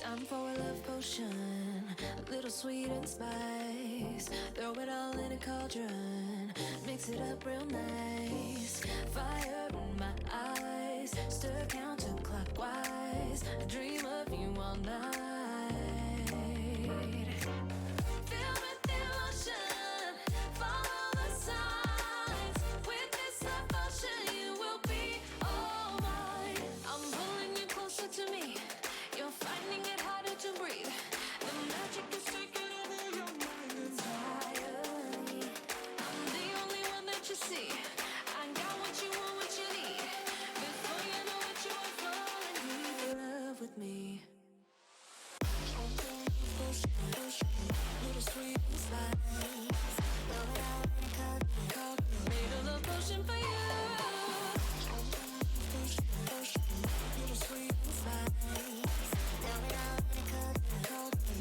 Time for a love potion, a little sweet and spice. Throw it all in a cauldron, mix it up real nice. Fire in my eyes, stir counterclockwise. I dream of you all night. Filled with emotion, follow the signs. With this love potion, you will be all mine. I'm pulling you closer to me. You're finding it harder to breathe. The magic is taking over your mind entirely. I'm the only one that you see. I got what you want, what you need. Before you know it, you are falling deep in love with me. Little sweet and spice. Made a love potion for you. Little sweet and spice.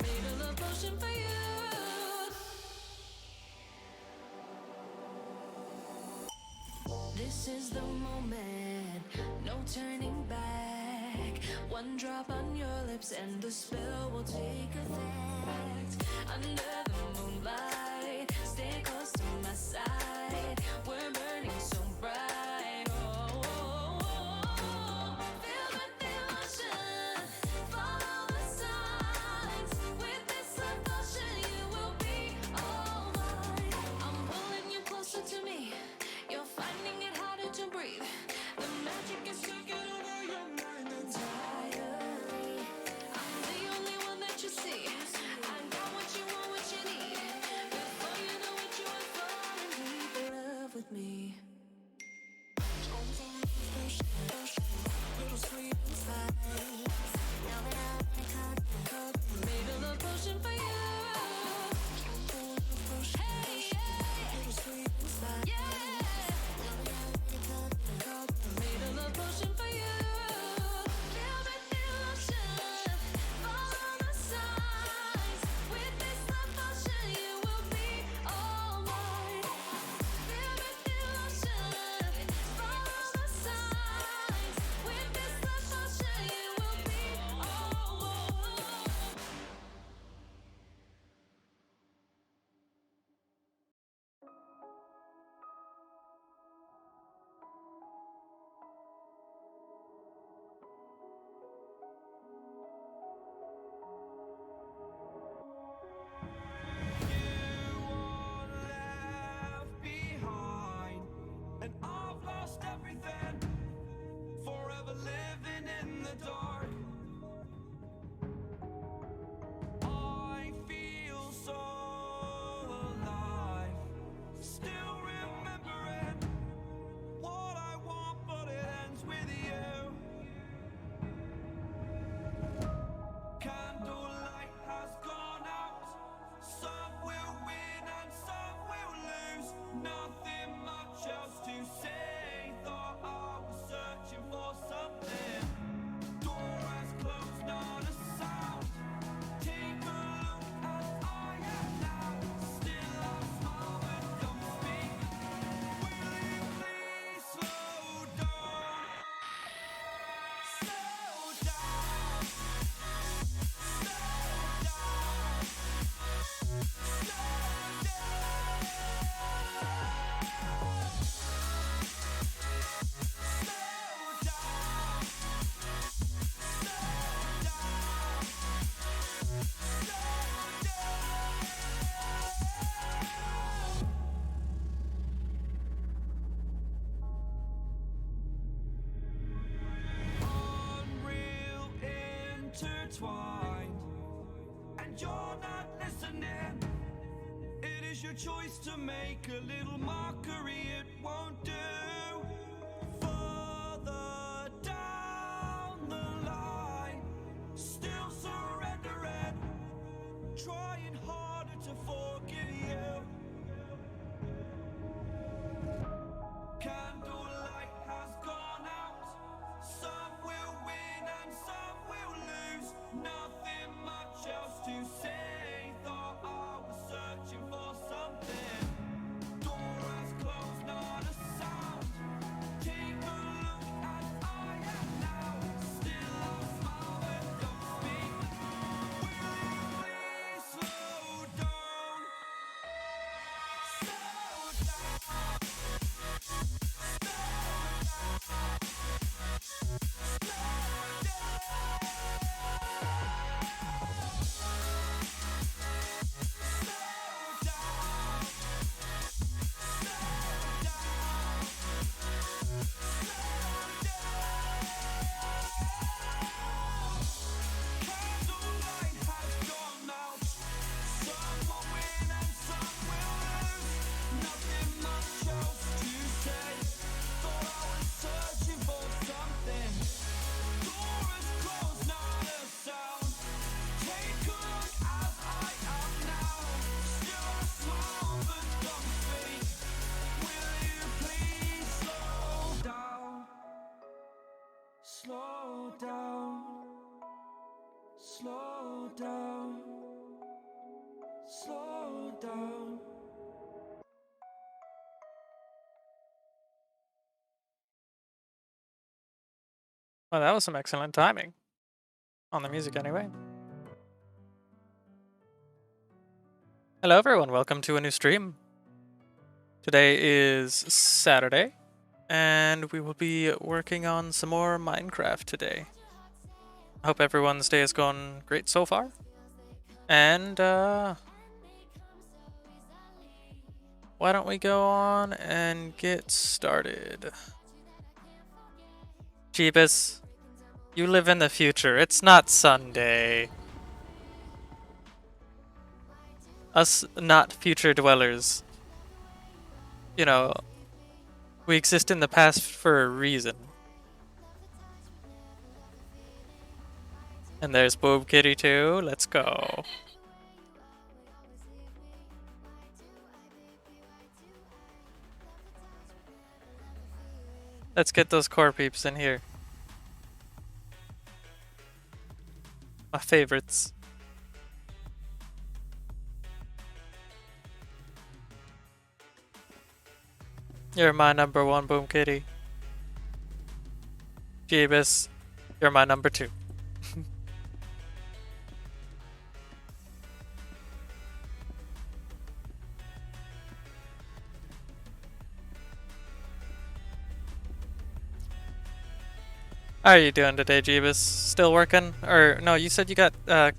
Made a love potion for you. This is the moment, no turning back. One drop on your lips and the spell will take effect. Under the moonlight, stay close to my side. We're burning so bright. Oh, oh, oh. Filled with emotion, follow the signs. With this love potion, you will be all mine. I'm pulling you closer to me. You're finding it harder to breathe. The magic is taking over your mind entirely. I'm the only one that you see. I got what you want, what you need. Before you know it, you are falling deep in love with me. Little sweet and spice. Made a love potion for you. Hey, yeah. Little sweet and spice. Yeah. Made a love potion for you. Filled with emotion, follow the signs. With this love potion, you will be all mine. Filled with emotion, follow the signs. With this love potion, you will be all mine. Left behind, and I've lost everything. Forever living in the dark. I feel so alive, still remembering what I want, but it ends with you. Candlelight has gone out. Some will win and some will lose. Nothing much else to say. Thought I was searching for something. Door has closed, not a sound. Take a look as I am now. Still I smile but don't speak. Will you please slow down? Slow down. Slow down. Slow Unreal intertwined, and you're not listening. It is your choice to make a little mockery, it won't do. Further down the line, still surrendering, trying harder to forgive you. Candlelight has gone out. Some will win and some will lose. Nothing much else to say. Thought I was searching for something. Door has closed, not a sound. Slow down, slow down. Well, that was some excellent timing. On the music, anyway. Hello, everyone. Welcome to a new stream. Today is Saturday, and we will be working on some more Minecraft today. I hope everyone's day has gone great so far. And, why don't we go on and get started? Jeebus, you live in the future. It's not Sunday. Us not future dwellers. You know, we exist in the past for a reason. And there's Boob Kitty too. Let's go. Let's get those core peeps in here. My favorites. You're my number one, Boom Kitty. Jeebus, you're my number two. How are you doing today, Jeebus? Still working? Or no, you said you got a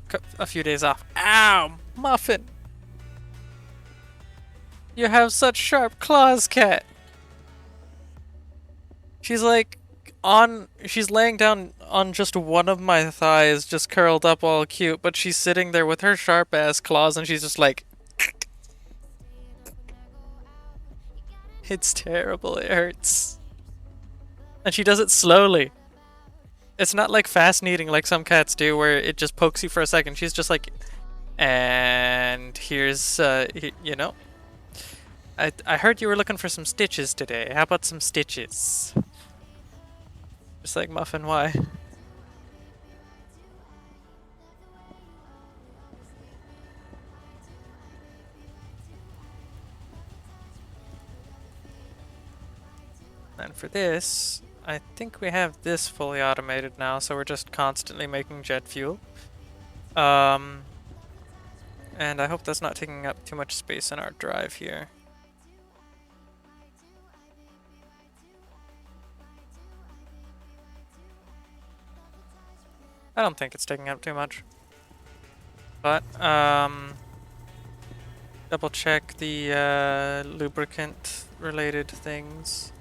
few days off. Ow! Muffin! You have such sharp claws, cat! She's like she's laying down on just one of my thighs, just curled up all cute, but she's sitting there with her sharp ass claws and she's just like it's terrible, it hurts. And she does it slowly. It's not like fast kneading like some cats do where it just pokes you for a second. She's just like, and here's, you know. I heard you were looking for some stitches today. How about some stitches? Just like Muffin, why? And for this, I think we have this fully automated now, so we're just constantly making jet fuel. And I hope that's not taking up too much space in our drive here. I don't think it's taking up too much. But, double check the lubricant related things.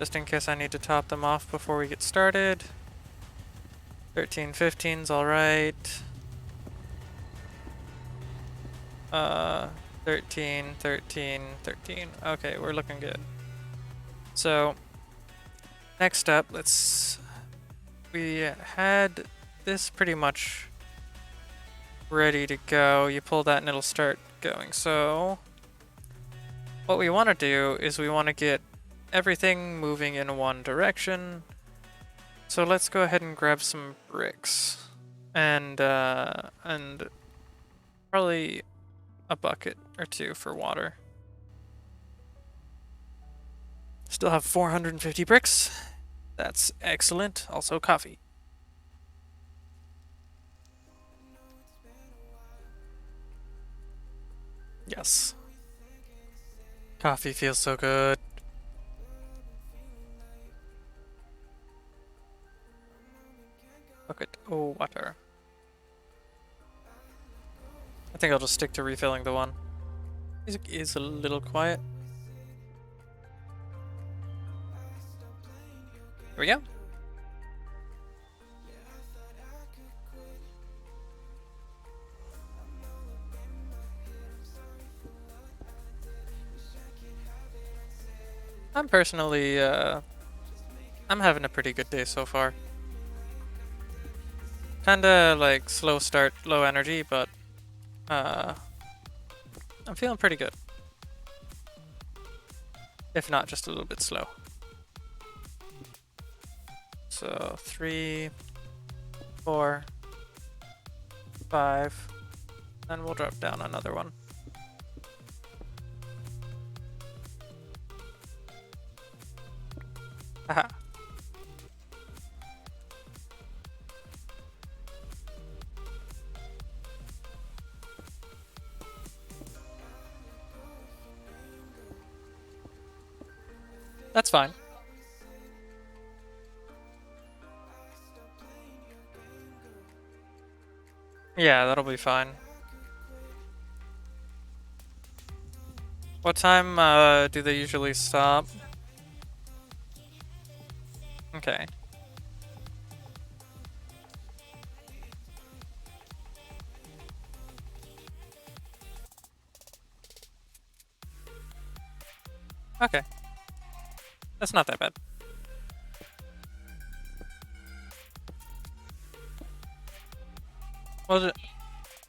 Just in case I need to top them off before we get started. 1315's alright. 13, 13, 13. Okay, we're looking good. So, next up, we had this pretty much ready to go. You pull that and it'll start going. So, what we want to do is we want to get everything moving in one direction. So let's go ahead and grab some bricks and probably a bucket or two for water. Still have 450 bricks. That's excellent. Also coffee. Yes. Coffee feels so good. Bucket of water. I think I'll just stick to refilling the one. Music is a little quiet. Here we go. I'm personally, I'm having a pretty good day so far. Kinda like slow start, low energy, but I'm feeling pretty good. If not, just a little bit slow. So 3, 4, 5. Then we'll drop down another one. Haha. That's fine. Yeah, that'll be fine. What time do they usually stop? Okay. Okay. That's not that bad.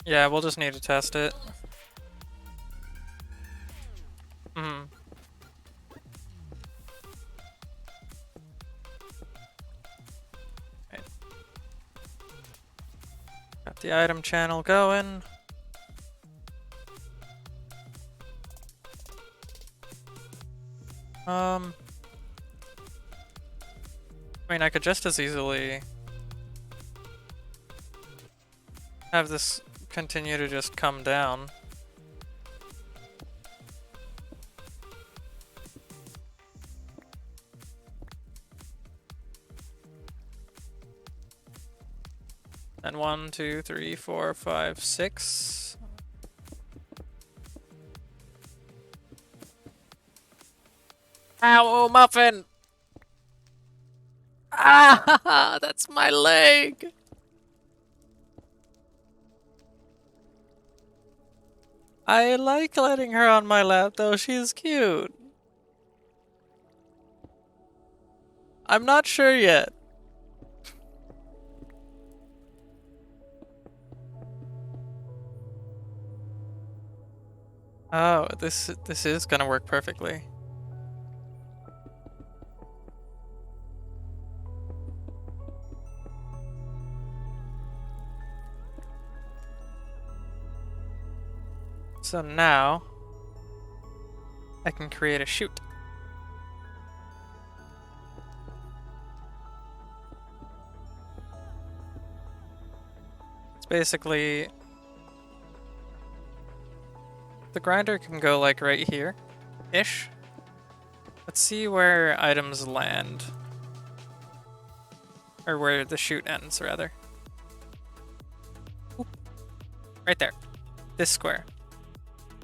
Yeah, we'll just need to test it. Hmm. Right. Got the item channel going. I mean, I could just as easily have this continue to just come down. And 1, 2, 3, 4, 5, 6. Ow, muffin! Ah, that's my leg! I like letting her on my lap, though. She's cute. I'm not sure yet. Oh, this is gonna work perfectly. So now I can create a chute. It's basically the grinder can go like right here ish. Let's see where items land. Or where the chute ends, rather. Oop. Right there. This square.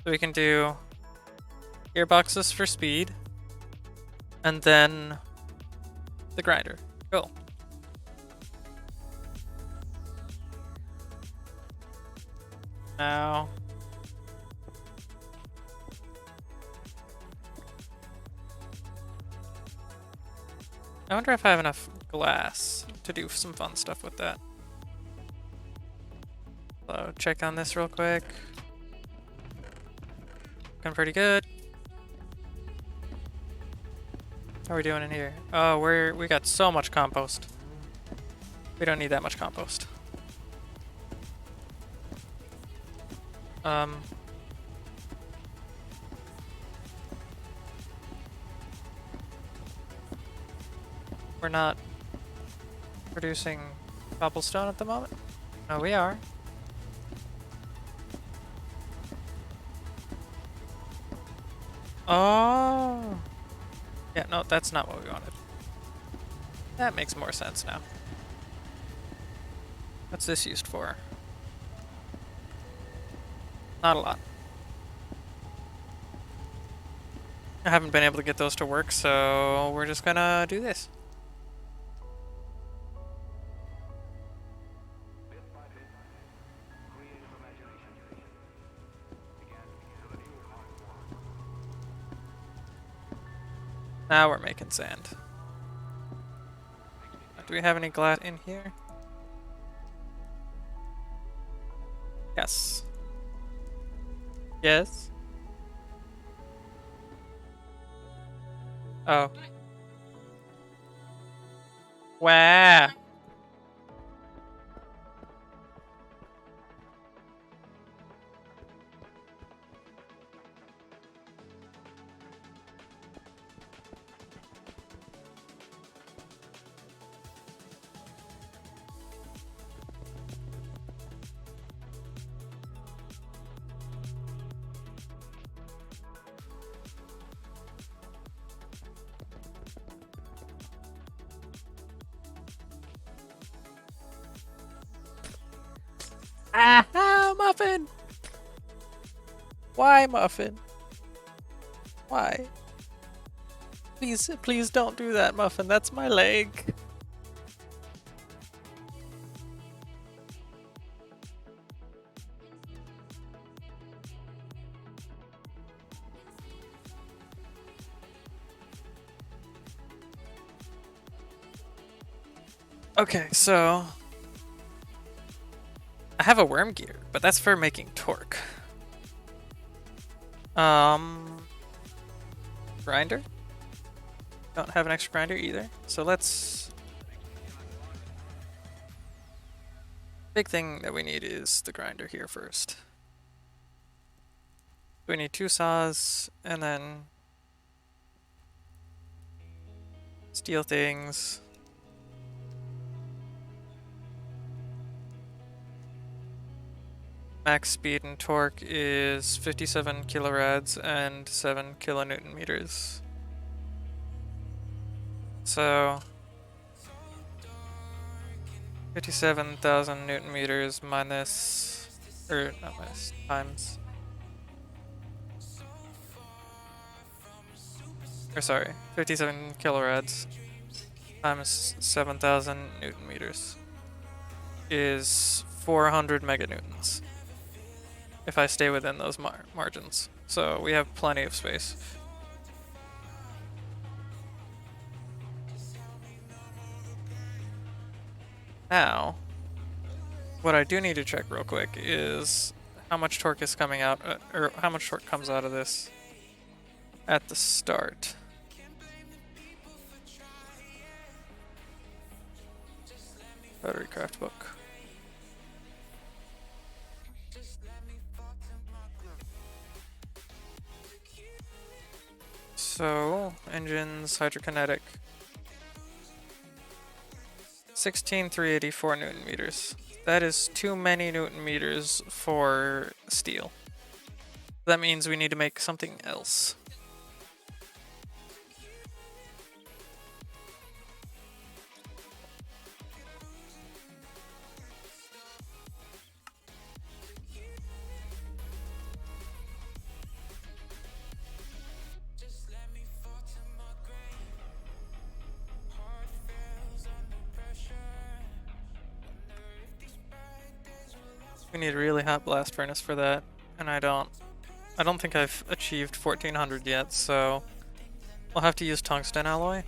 So we can do gearboxes for speed. And then the grinder. Cool. Now I wonder if I have enough glass to do some fun stuff with that. So check on this real quick. Looking pretty good. How are we doing in here? Oh, we got so much compost. We don't need that much compost. We're not producing cobblestone at the moment? No, we are. Oh! Yeah, no, that's not what we wanted. That makes more sense now. What's this used for? Not a lot. I haven't been able to get those to work, so we're just gonna do this. Now we're making sand. Do we have any glass in here? Yes. Yes. Oh. Wow. Ah, Muffin! Why, Muffin? Why? Please, please don't do that, Muffin. That's my leg. Okay, so I have a worm gear, but that's for making torque. Grinder? Don't have an extra grinder either. So let's... Big thing that we need is the grinder here first. We need 2 saws, and then steel things. Max speed and torque is 57 kilorads and 7 kilonewton meters. So 57,000 newton meters minus, or not minus, times, or sorry, 57 kilorads times 7,000 newton meters is 400 meganewtons. If I stay within those margins. So we have plenty of space. Now, what I do need to check real quick is how much torque is coming out, or how much torque comes out of this at the start. Rotarycraft book. So, engines, hydrokinetic. 16,384 newton meters. That is too many newton meters for steel. That means we need to make something else. We need a really hot blast furnace for that, and I don't think I've achieved 1400 yet, so we'll have to use tungsten alloy.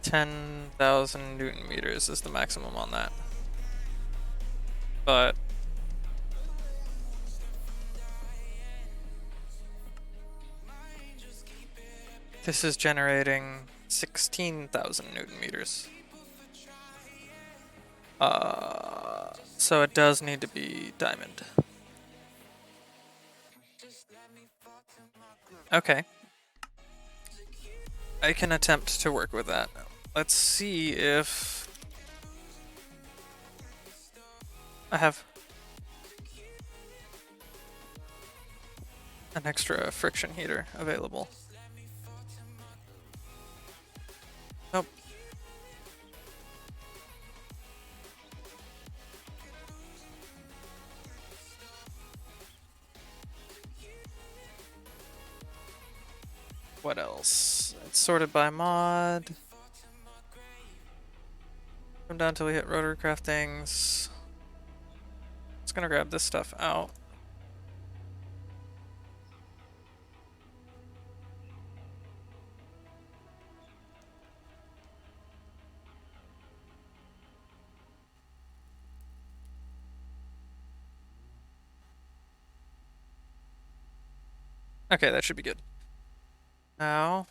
$10,000 newton meters is the maximum on that. But this is generating 16,000 newton meters. So it does need to be diamond. Okay. I can attempt to work with that. Let's see if I have an extra friction heater available. Nope. What else? It's sorted by mod. Come down till we hit Rotarycraft things. It's gonna grab this stuff out. Okay, that should be good. Now,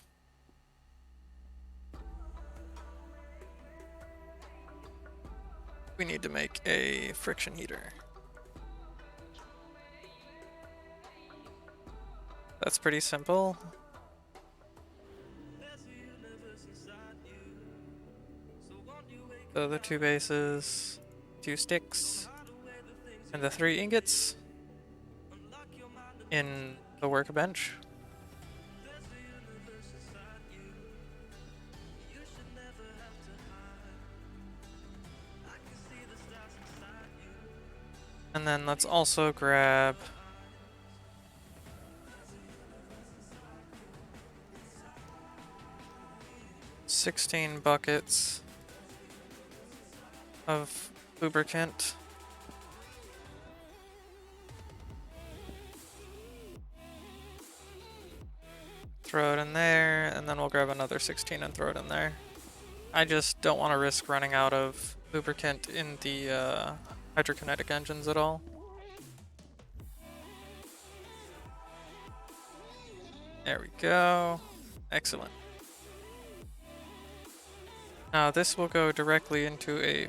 we need to make a friction heater. That's pretty simple. So the 2 bases, 2 sticks, and the 3 ingots in the workbench. And then let's also grab 16 buckets of lubricant. Throw it in there, and then we'll grab another 16 and throw it in there. I just don't want to risk running out of lubricant in the hydrokinetic engines at all. There we go. Excellent. Now this will go directly into a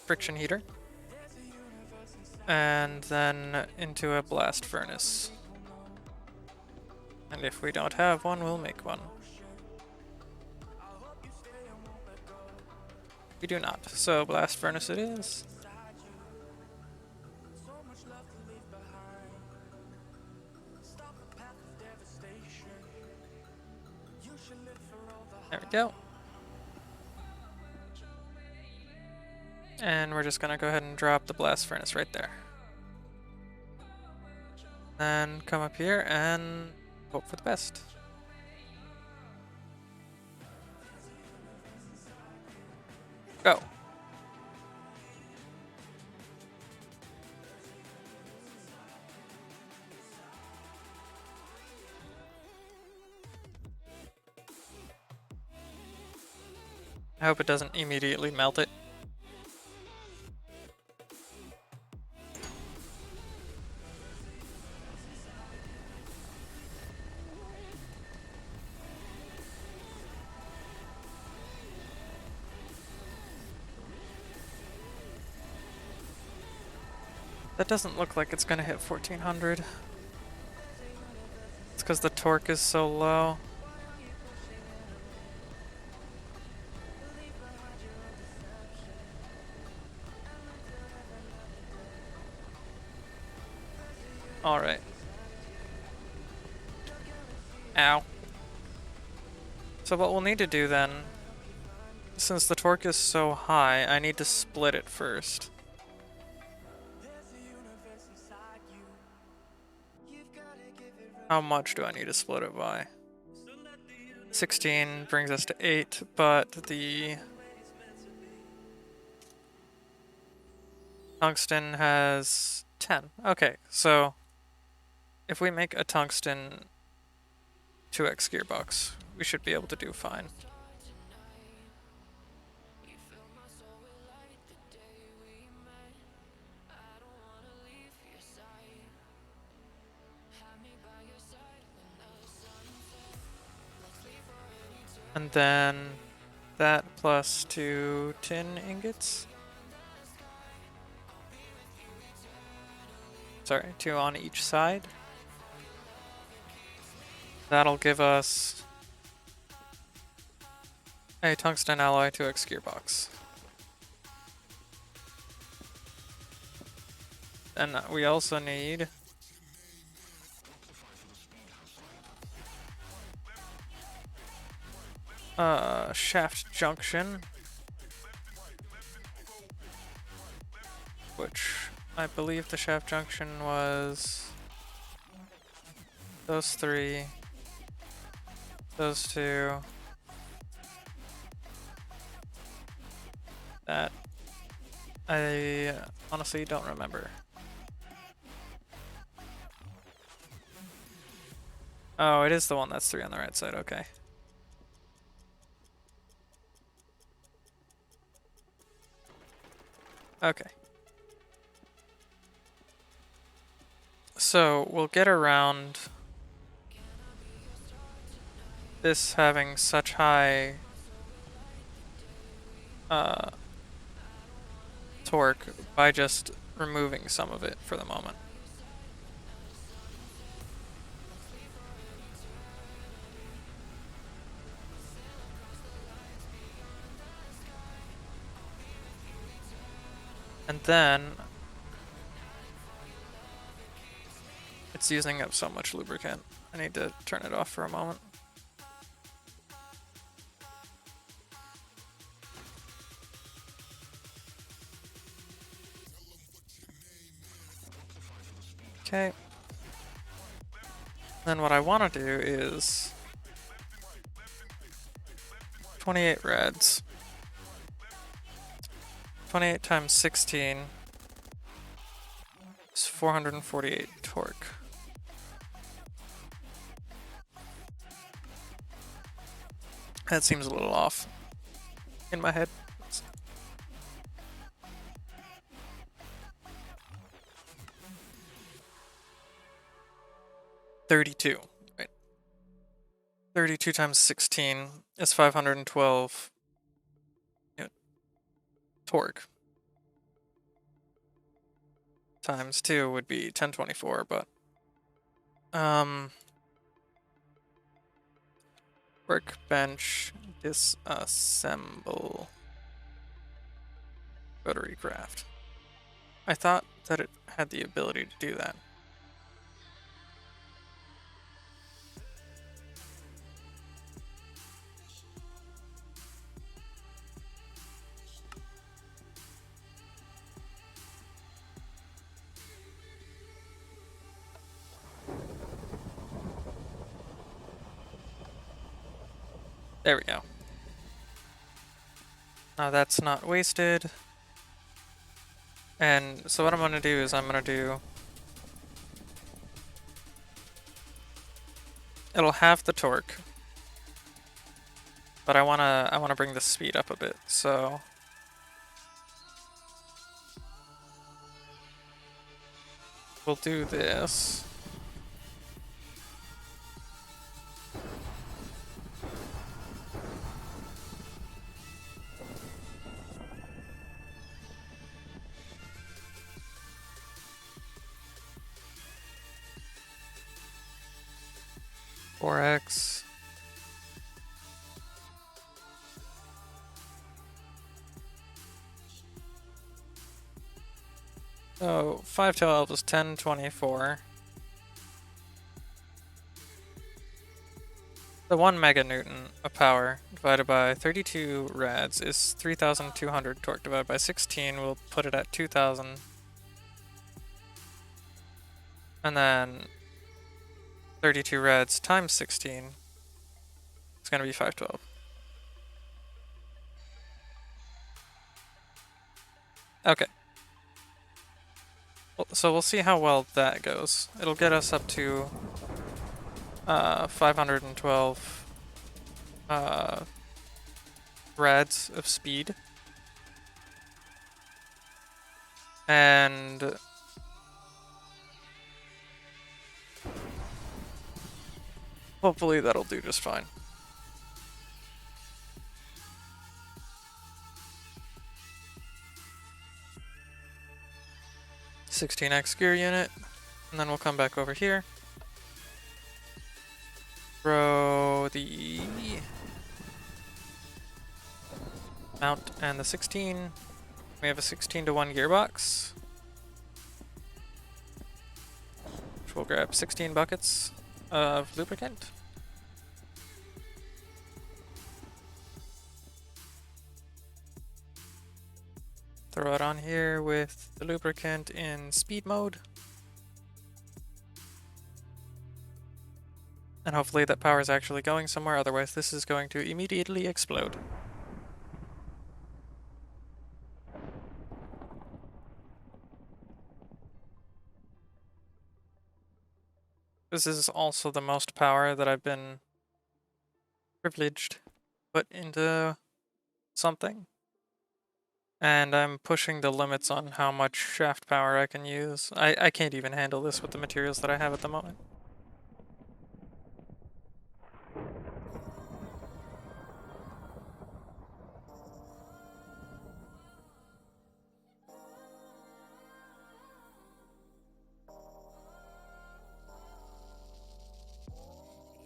friction heater, and then into a blast furnace. And if we don't have one, we'll make one. We do not, so blast furnace it is. There we go. And we're just gonna go ahead and drop the blast furnace right there. Then come up here and hope for the best. Go. I hope it doesn't immediately melt it. That doesn't look like it's gonna hit 1400. It's because the torque is so low. Alright. Ow. So what we'll need to do then, since the torque is so high, I need to split it first. How much do I need to split it by? 16 brings us to 8, but the tungsten has 10. Okay, so if we make a tungsten 2x gearbox, we should be able to do fine. And then that plus 2 tin ingots. Sorry, 2 on each side. That'll give us a tungsten alloy 2x gearbox. And we also need shaft junction, which I believe the shaft junction was those 3, those 2, that I honestly don't remember. Oh, it is the one that's 3 on the right side, okay. Okay. So we'll get around this having such high torque by just removing some of it for the moment. And then it's using up so much lubricant. I need to turn it off for a moment. Okay. Then what I want to do is 28 reds. 28 times 16 is 448 torque. That seems a little off in my head. 32. Right. 32 times 16 is 512 torque. Times 2 would be 1024, but workbench disassemble Rotarycraft. I thought that it had the ability to do that. There we go. Now that's not wasted. And so what I'm gonna do is I'm gonna do... It'll have the torque. But I wanna bring the speed up a bit, so... We'll do this. X. Oh, 512 is 1024. The 1 meganewton of power divided by 32 rads is 3,200 torque divided by 16. We'll put it at 2,000. And then 32 rads times 16 is going to be 512. Okay. So we'll see how well that goes. It'll get us up to 512 rads of speed. And hopefully that'll do just fine. $16x gear unit, and then we'll come back over here. Throw the mount and the 16. We have a 16-to-1 gearbox. Which we'll grab 16 buckets of lubricant. Throw it on here with the lubricant in speed mode. And hopefully that power is actually going somewhere, otherwise this is going to immediately explode. This is also the most power that I've been privileged to put into something. And I'm pushing the limits on how much shaft power I can use. I can't even handle this with the materials that I have at the moment.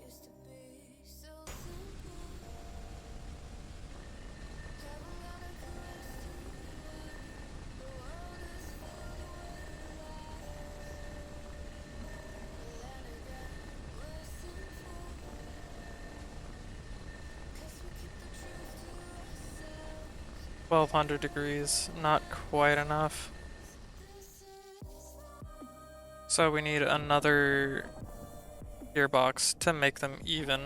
Used to be so simple. 1200 degrees, not quite enough. So we need another gearbox to make them even.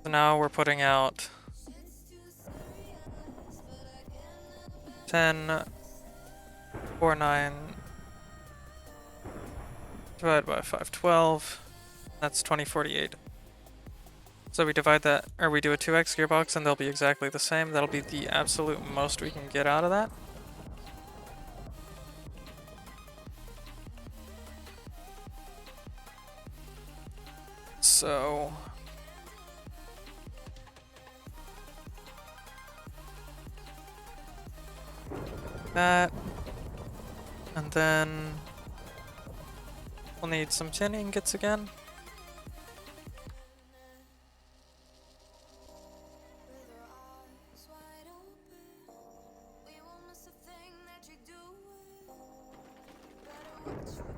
So now we're putting out 10, 4, 9, divided by 5, 12. That's 2048. So we divide that, or we do a 2x gearbox and they'll be exactly the same. That'll be the absolute most we can get out of that. So that, and then we'll need some tin ingots again.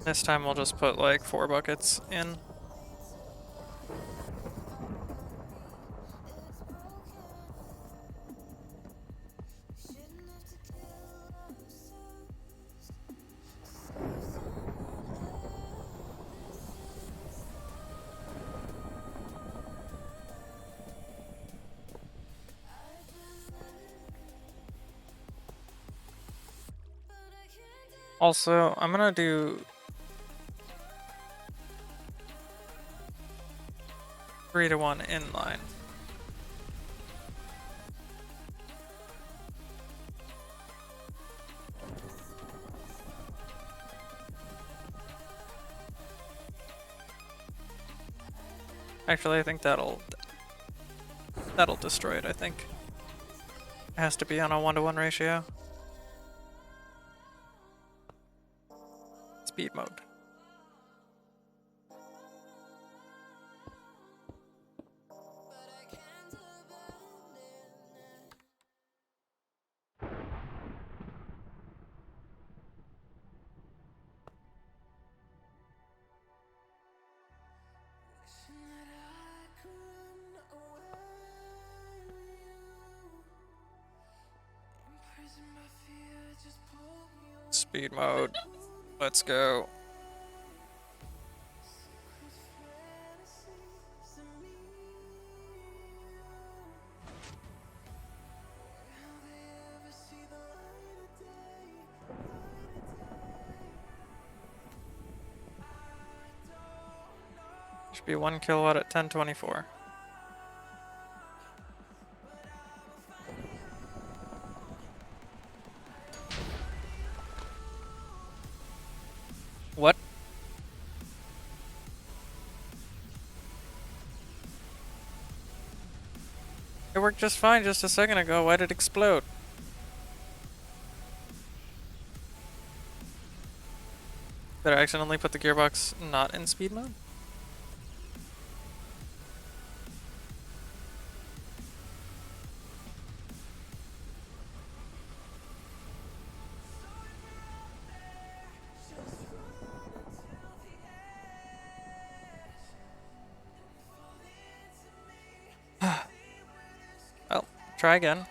This time we'll just put like 4 buckets in. Also, I'm gonna do 3-to-1 inline. Actually, I think that'll destroy it, I think. It has to be on a 1-to-1 ratio. Speed mode. Speed mode. Let's go. Should be 1 kilowatt at 1024. What? It worked just fine just a second ago. Why did it explode? Did I accidentally put the gearbox not in speed mode? Well, try again.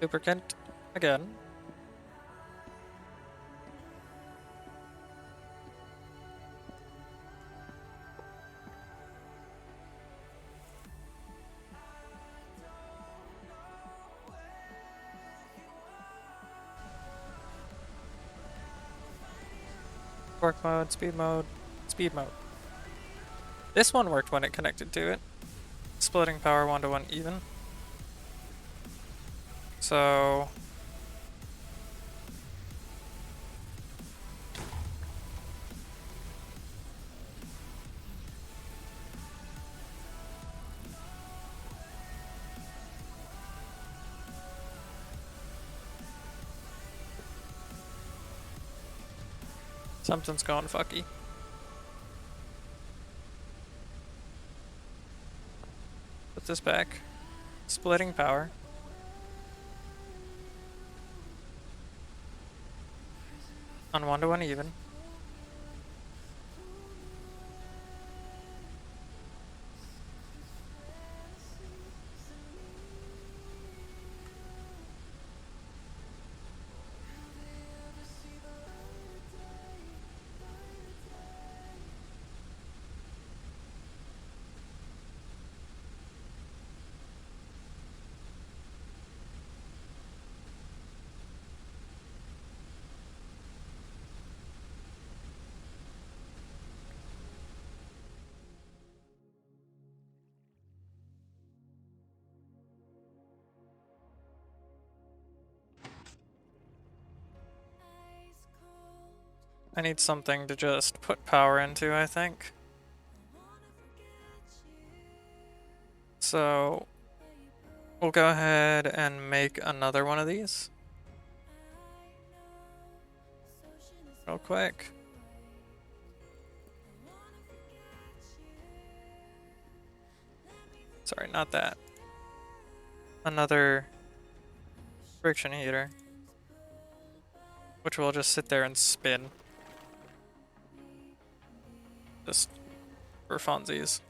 Lubricant again. Work mode, speed mode, speed mode. This one worked when it connected to it. Splitting power 1-to-1 even. So something's going fucky. Put this back. Splitting power. On 1 to 1 even. I need something to just put power into, I think. So we'll go ahead and make another one of these. Real quick. Sorry, not that. Another friction heater. Which will just sit there and spin. Just for funsies.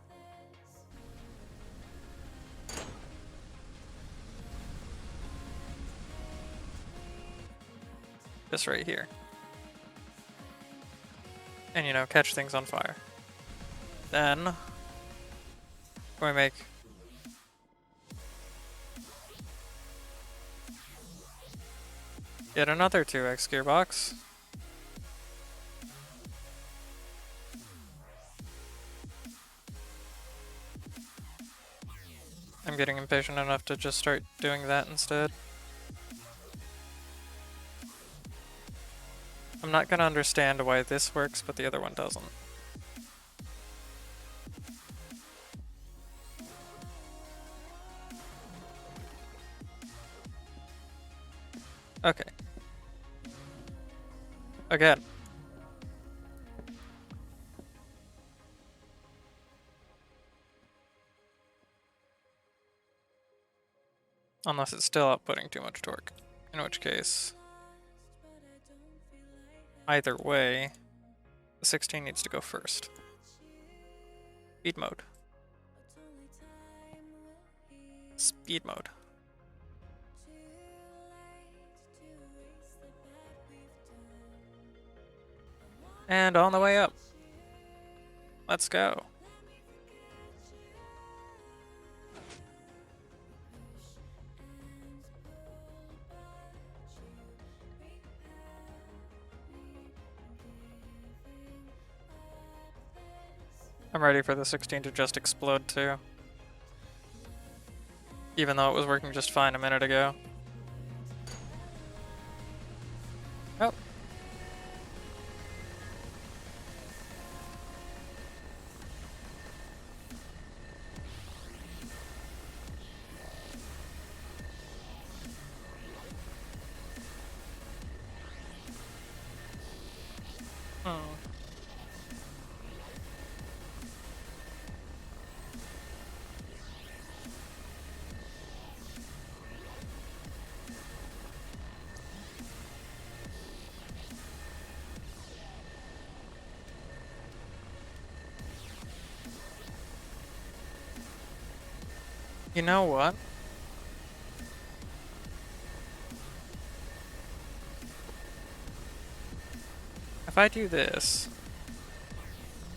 Just right here. And, you know, catch things on fire. Then we make yet another 2x gearbox. I'm getting impatient enough to just start doing that instead. I'm not gonna understand why this works, but the other one doesn't. Okay. Again. Unless it's still outputting too much torque. In which case, either way, the 16 needs to go first. Speed mode. Speed mode. And on the way up. Let's go. I'm ready for the 16 to just explode too. Even though it was working just fine a minute ago. Oh. Hmm. You know what? If I do this,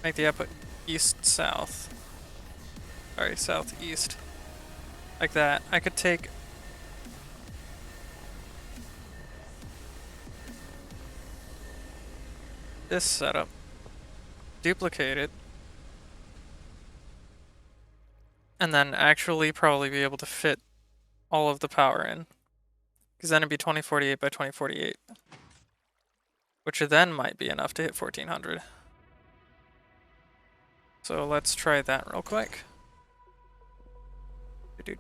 make the output east-south. Sorry, southeast. Like that. I could take this setup, duplicate it, and then actually probably be able to fit all of the power in. Because then it'd be 2048 by 2048. Which then might be enough to hit 1400. So let's try that real quick. Do.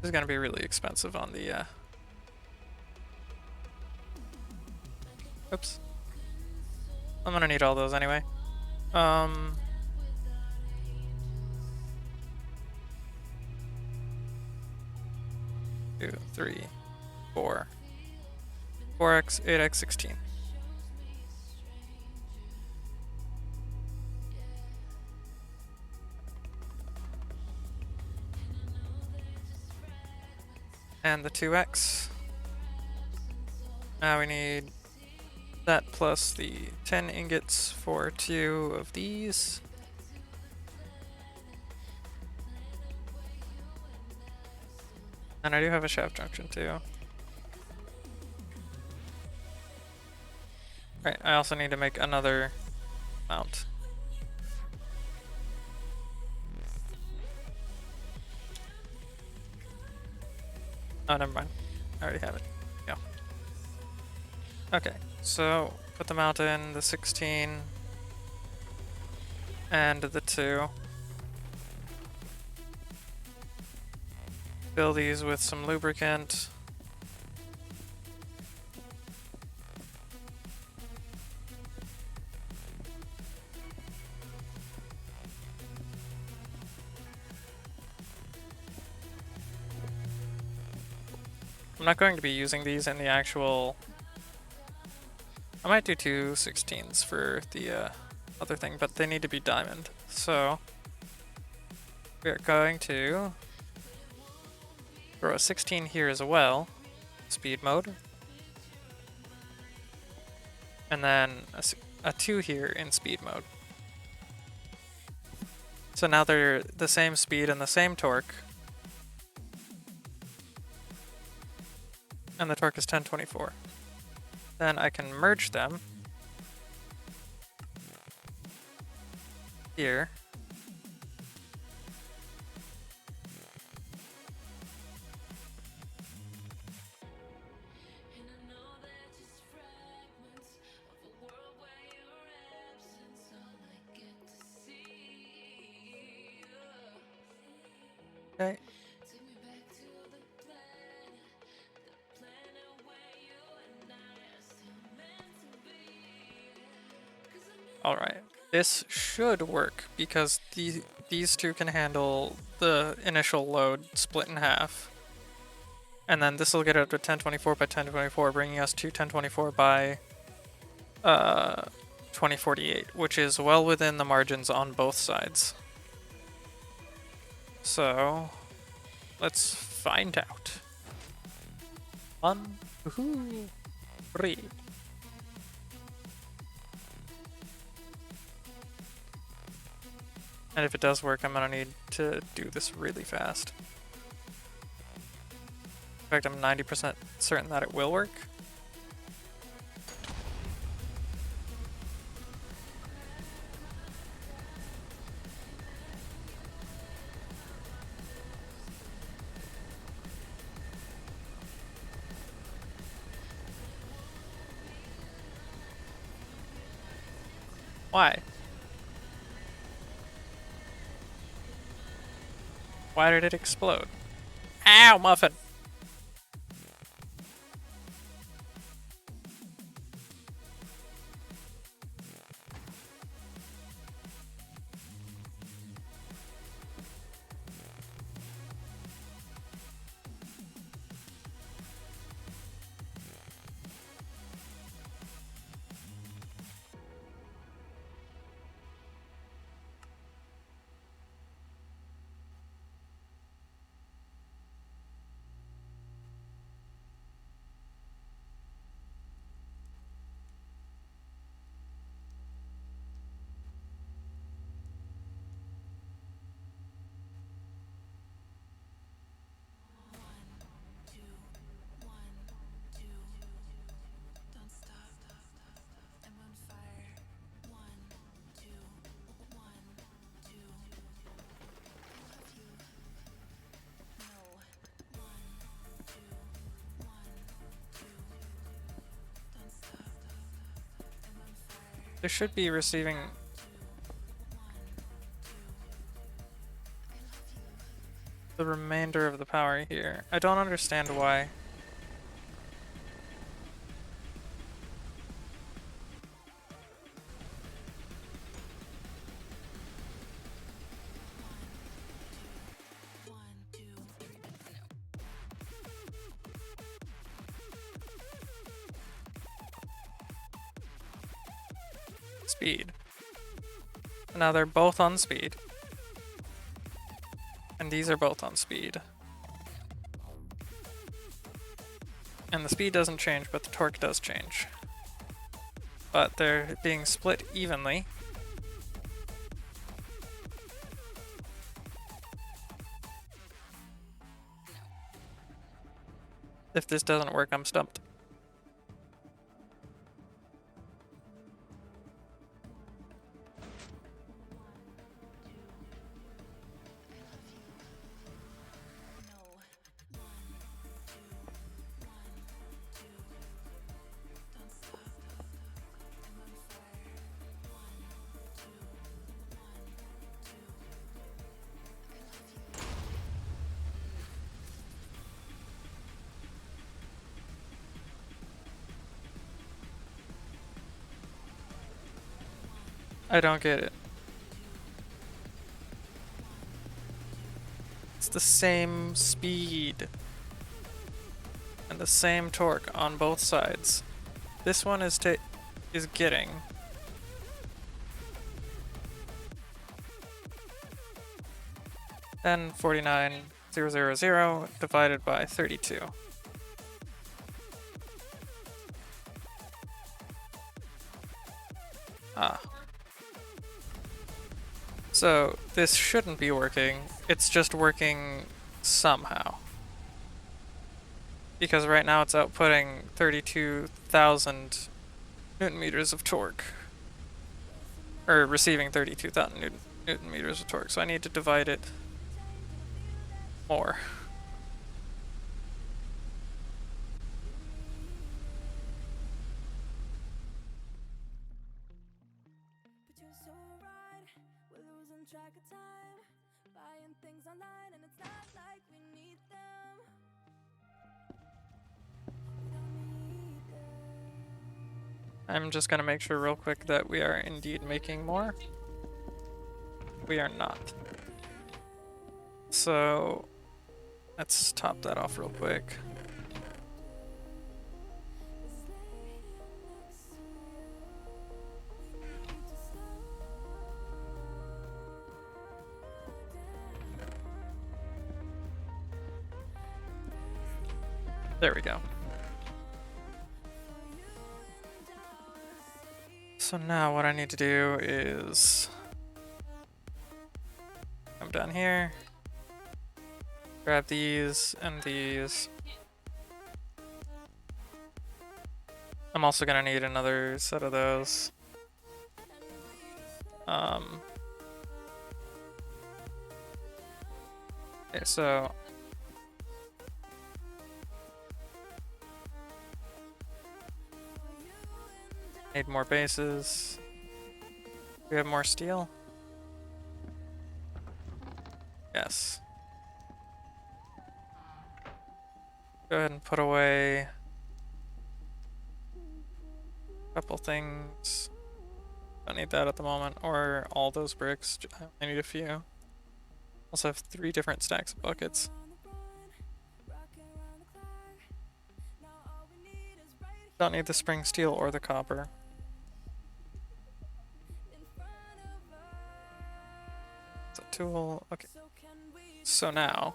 This is gonna be really expensive on the oops. I'm gonna need all those anyway. 2, 3, 4. 4x, 8x, 16. And the 2x. Now we need that plus the 10 ingots for 2 of these. And I do have a shaft junction too. Right, I also need to make another mount. Oh, never mind. I already have it. Yeah. Okay, so put the mount in, the 16, and the 2. Fill these with some lubricant. I'm not going to be using these in the actual... I might do 2 16s for the other thing, but they need to be diamond. So we are going to throw a 16 here as well, speed mode, and then a 2 here in speed mode. So now they're the same speed and the same torque. And the torque is 1024. Then I can merge them here. Okay. Alright, this should work because these two can handle the initial load split in half. And then this will get up to 1024 by 1024, bringing us to 1024 by 2048, which is well within the margins on both sides. So, let's find out. 1, 2, 3. And if it does work, I'm gonna need to do this really fast. In fact, I'm 90% certain that it will work. Why? Why did it explode? Ow, muffin! This should be receiving the remainder of the power here. I don't understand why. speed. Now they're both on speed. And these are both on speed. And the speed doesn't change, but the torque does change. But they're being split evenly. If this doesn't work, I'm stumped. I don't get it. It's the same speed and the same torque on both sides. This one is getting 1049,000 divided by 32. Ah. So this shouldn't be working, it's just working somehow. Because right now it's outputting 32,000 Newton meters of torque. Or receiving 32,000 Newton meters of torque, so I need to divide it more. Track of time, buying things online, and it's not like we need them. We don't need them. I'm just gonna make sure real quick that we are indeed making more. We are not. So let's top that off real quick. There we go. So now what I need to do is come down here, grab these and these. I'm also gonna need another set of those. Okay, so need more bases. Do we have more steel? Yes. Go ahead and put away a couple things. Don't need that at the moment, or all those bricks. I need a few. Also have 3 different stacks of buckets. Don't need the spring steel or the copper. It's a tool. Okay. So now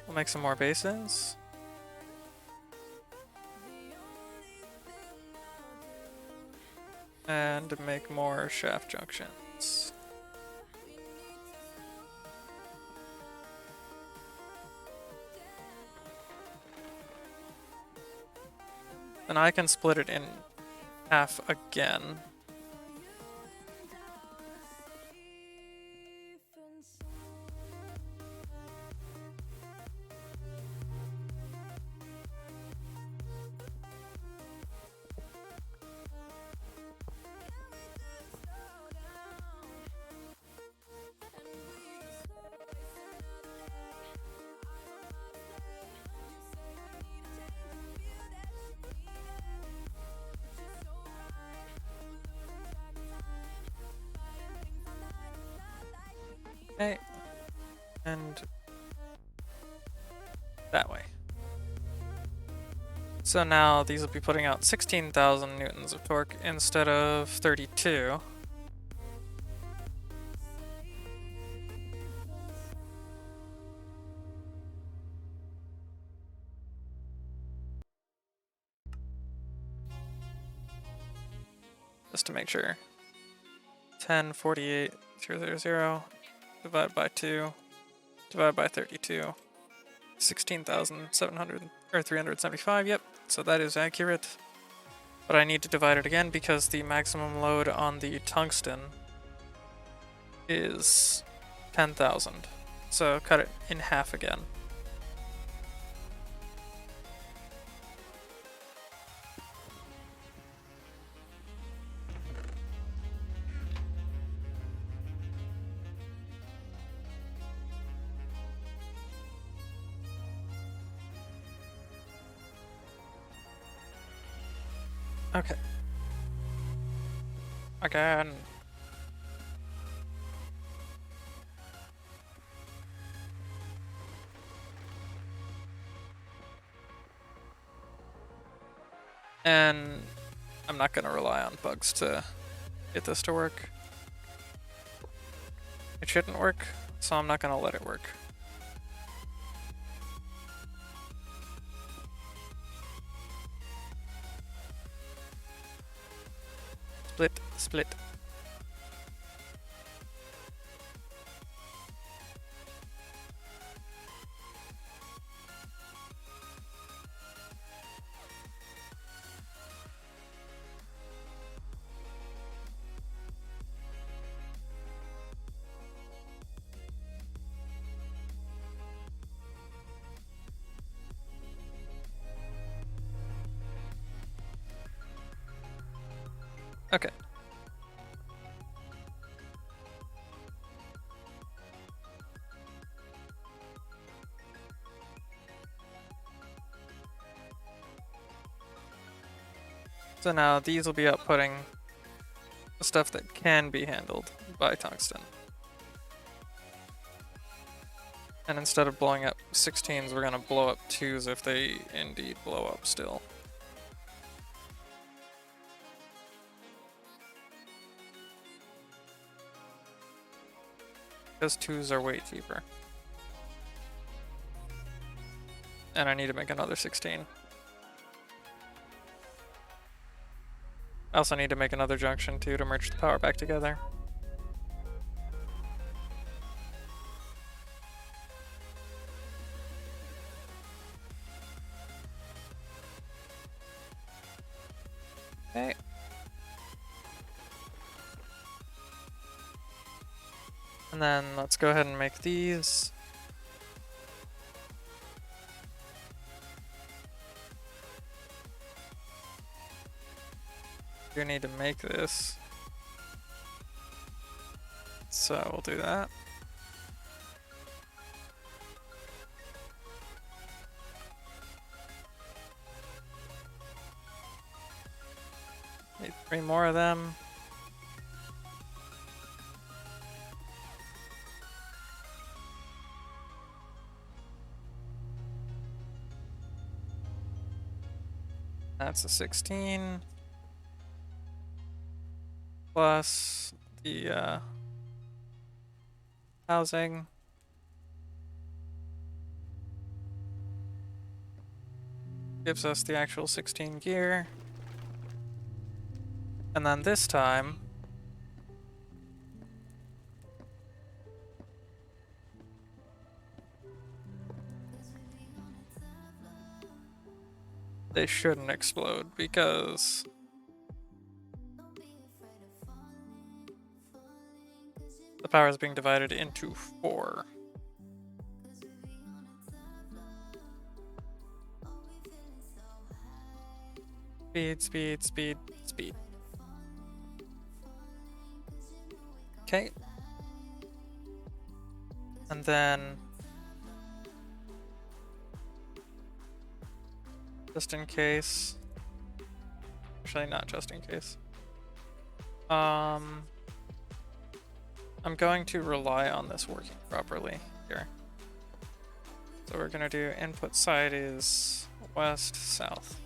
we'll make some more bases. And make more shaft junctions. And I can split it in half again. Okay, and that way. So now these will be putting out 16,000 newtons of torque instead of 32. Just to make sure. 1048,000 divided by 2 divided by 32. 16,700 or 375, yep. So that is accurate. But I need to divide it again because the maximum load on the tungsten is 10,000. So cut it in half again. Okay. Again. And I'm not going to rely on bugs to get this to work. It shouldn't work, so I'm not going to let it work. Split, split. Okay. So now these will be outputting the stuff that can be handled by tungsten. And instead of blowing up 16s, we're going to blow up 2s if they indeed blow up still. Because 2s are way cheaper. And I need to make another 16. I also need to make another junction too to merge the power back together. Okay. And then let's go ahead and make these. You need to make this. So we'll do that. Need 3 more of them. That's a 16. Plus the housing. Gives us the actual 16 gear. And then this time, they shouldn't explode because the power is being divided into 4. Speed, speed, speed, speed. Okay. And then, just in case, actually not just in case, I'm going to rely on this working properly here. So we're gonna do input side is west, south.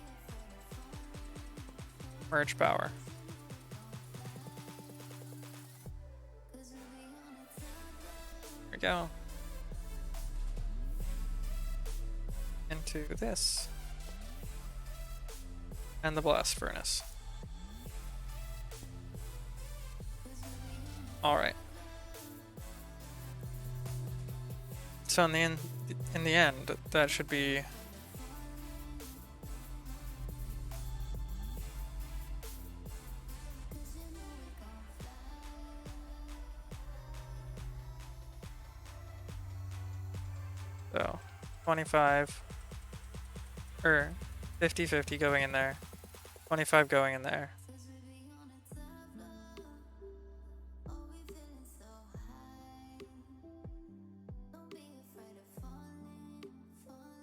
Merge power. There we go. Into this. And the blast furnace. Alright. So in the end, that should be so 25 or 50-50 going in there, 25 going in there.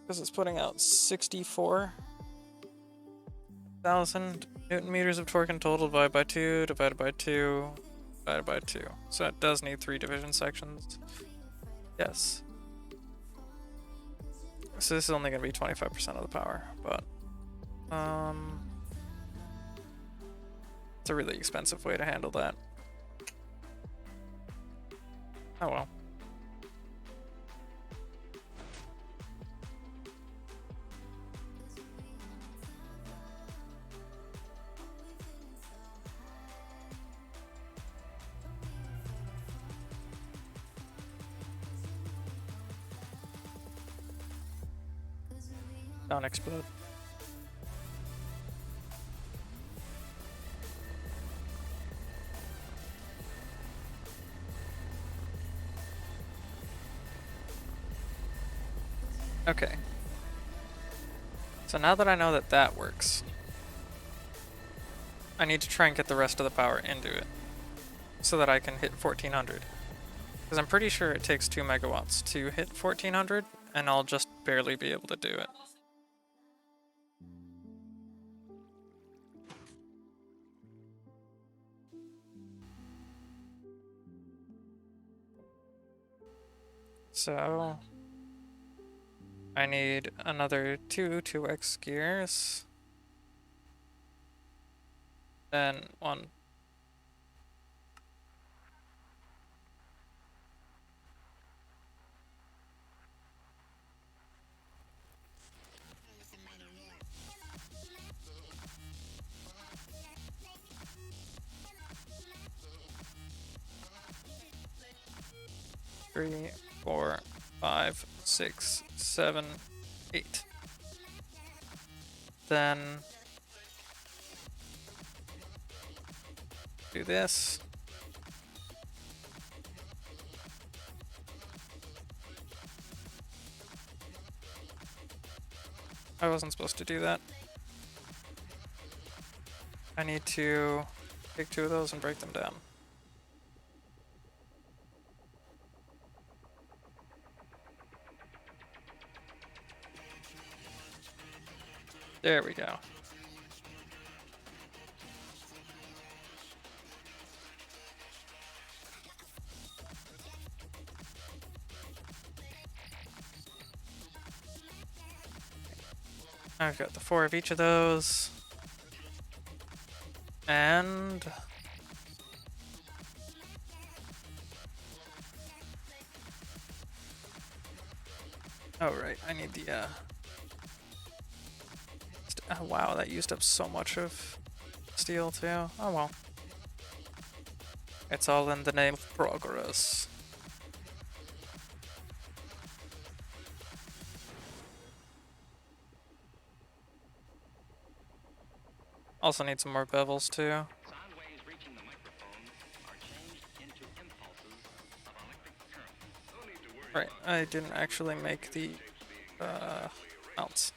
Because it's putting out 64,000 Newton meters of torque in total, divided by 2, divided by 2, divided by 2. So it does need 3 division sections. Yes. So this is only going to be 25% of the power, but it's a really expensive way to handle that. Oh well. Don't explode. Okay. So now that I know that that works, I need to try and get the rest of the power into it so that I can hit 1400. Because I'm pretty sure it takes 2 megawatts to hit 1400, and I'll just barely be able to do it. So I need another 2x gears, then 1. Three, 4, 5, 6, 7, 8. Then do this. I wasn't supposed to do that. I need to take 2 of those and break them down. There we go. I've got the 4 of each of those. And oh right, I need the oh, wow, that used up so much of steel too. Oh well. It's all in the name of progress. Also need some more bevels too. Right, I didn't actually make the mounts.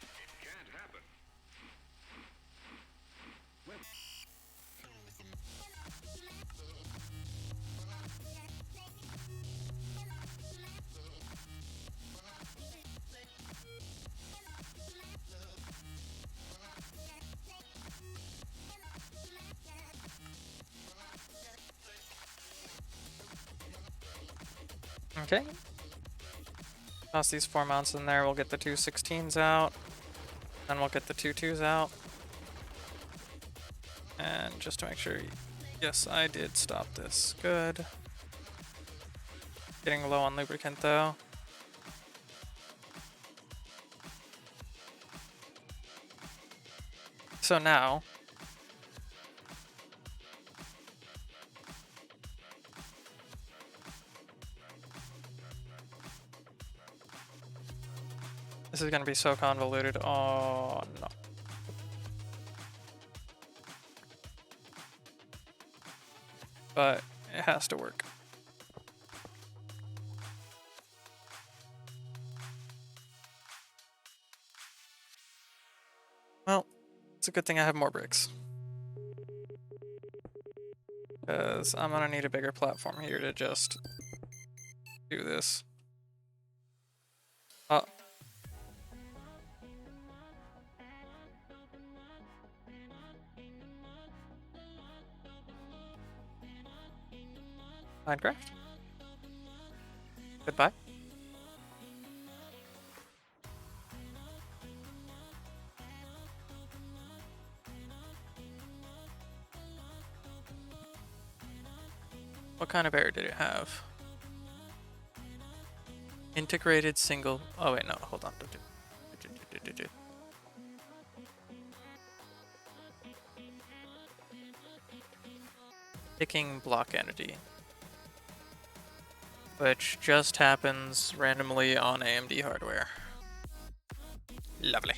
Okay. Toss these 4 mounts in there, we'll get the 2 16s out. Then we'll get the 2 2s out. And just to make sure, yes, I did stop this. Good. Getting low on lubricant though. So now, this is going to be so convoluted. Oh no. But it has to work. Well, it's a good thing I have more bricks. Because I'm going to need a bigger platform here to just do this. Minecraft? Goodbye. What kind of error did it have? Integrated single... Oh wait, no, hold on. Picking block entity. Which just happens randomly on AMD hardware. Lovely.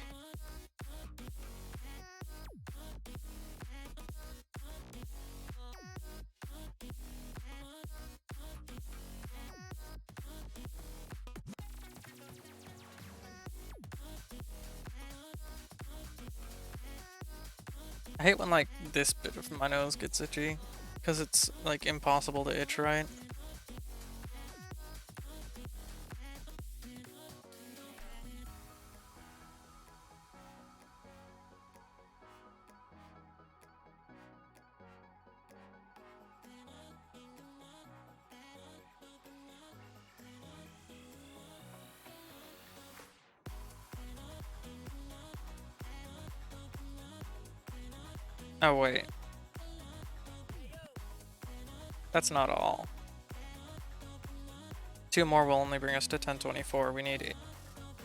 I hate when like this bit of my nose gets itchy, because it's like impossible to itch right. Oh wait. That's not all. 2 more will only bring us to 1024. We need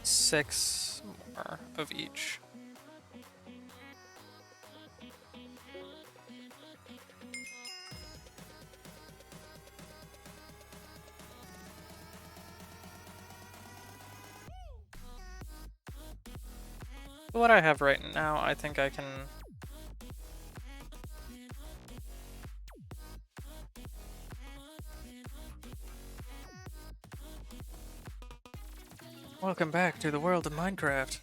6 more of each. What I have right now, I think I can... Welcome back to the world of Minecraft.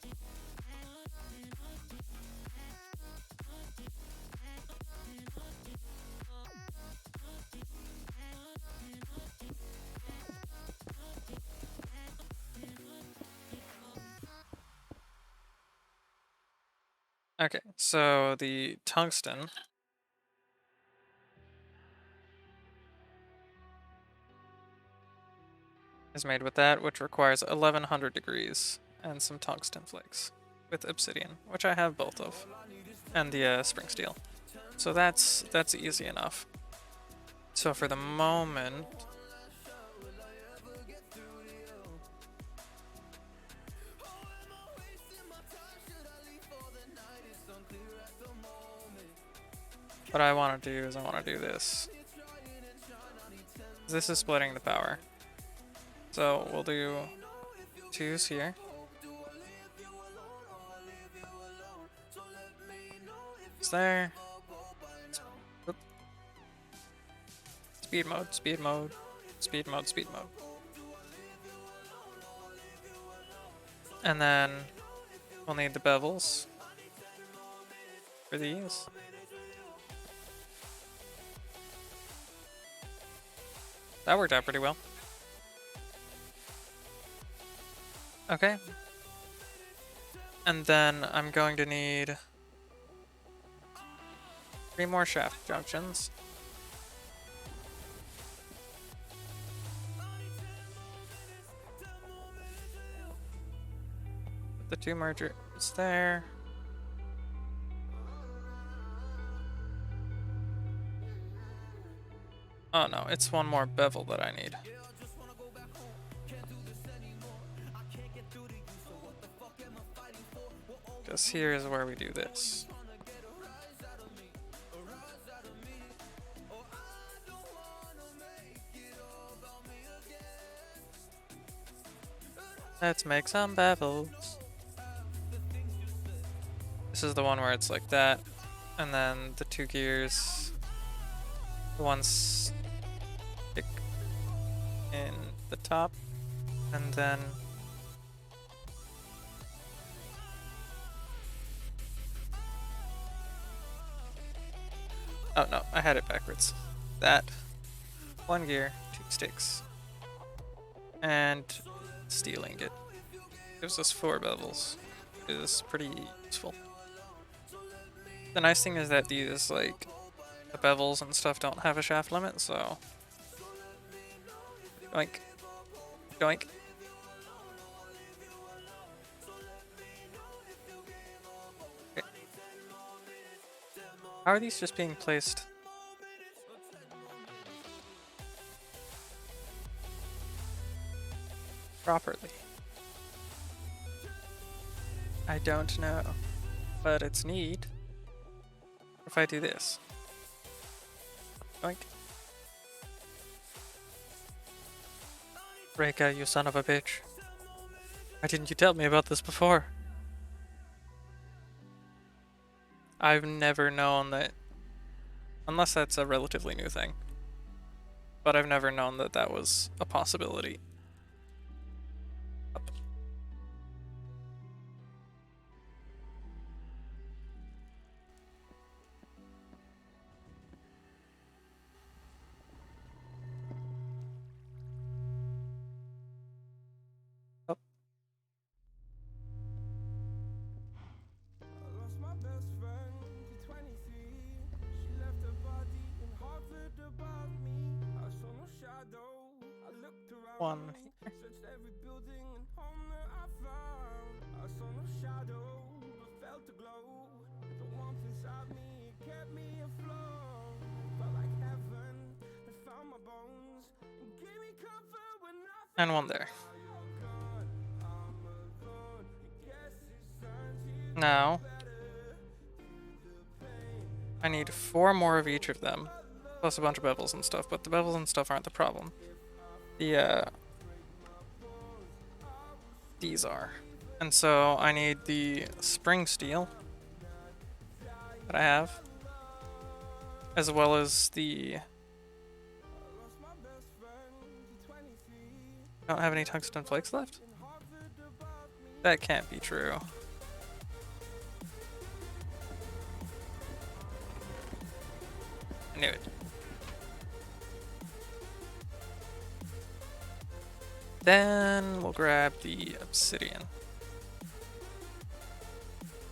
Okay, so the tungsten is made with that, which requires 1100 degrees and some tungsten flakes with obsidian, which I have both of, and the spring steel. So that's easy enough. So for the moment, what I want to do is I want to do this. This is splitting the power. So we'll do 2s here. It's there. Oop. Speed mode, speed mode, speed mode, speed mode. And then we'll need the bevels for these. That worked out pretty well. Okay. And then I'm going to need 3 more shaft junctions. Put the 2 mergers there. Oh no, it's one more bevel that I need. Because here is where we do this. Let's make some bevels. This is the one where it's like that, and then the 2 gears, the ones stick in the top, and then oh no, I had it backwards. That 1 gear, 2 sticks, and steel ingot. Gives us 4 bevels. It is pretty useful. The nice thing is that these, like, the bevels and stuff don't have a shaft limit, so doink, doink. Okay. How are these just being placed? Properly? I don't know, but it's neat. If I do this, doink. Reka, you son of a bitch. Why didn't you tell me about this before? I've never known that, unless that's a relatively new thing, but I've never known that that was a possibility. Up. Up. I lost my best friend to 23. She left her body in Harvard above me. I saw no shadow. I looked around. One me, searched every building and home that I found. I saw no shadow, but felt a glow. The warmth inside me, it kept me afloat. Felt like heaven had found my bones and gave me comfort when I And one there. Now, I need 4 more of each of them, plus a bunch of bevels and stuff, but the bevels and stuff aren't the problem. These are. And so I need the spring steel that I have, as well as the... I don't have any tungsten flakes left? That can't be true. I knew it. Then we'll grab the obsidian.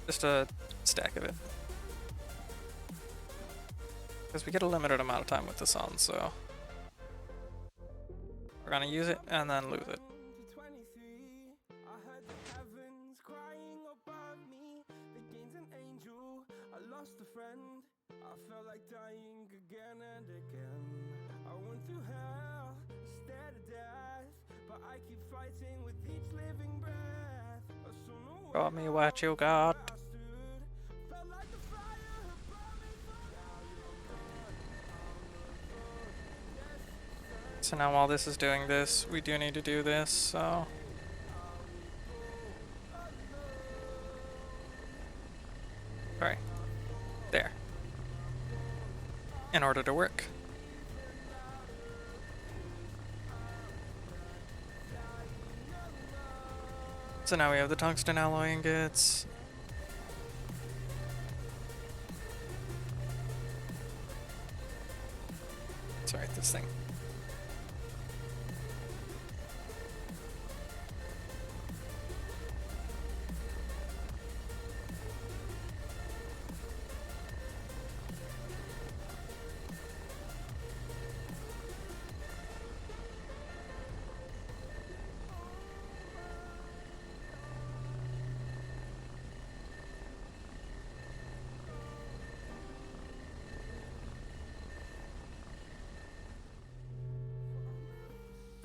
Just a stack of it. Because we get a limited amount of time with this on, so we're gonna use it and then lose it. I felt like dying again and again. I went through hell instead of death, but I keep fighting with each living breath. Got me what you got. So now while this is doing this, we do need to do this, so... Sorry. There. In order to work. So now we have the tungsten alloy ingots. Sorry, this thing.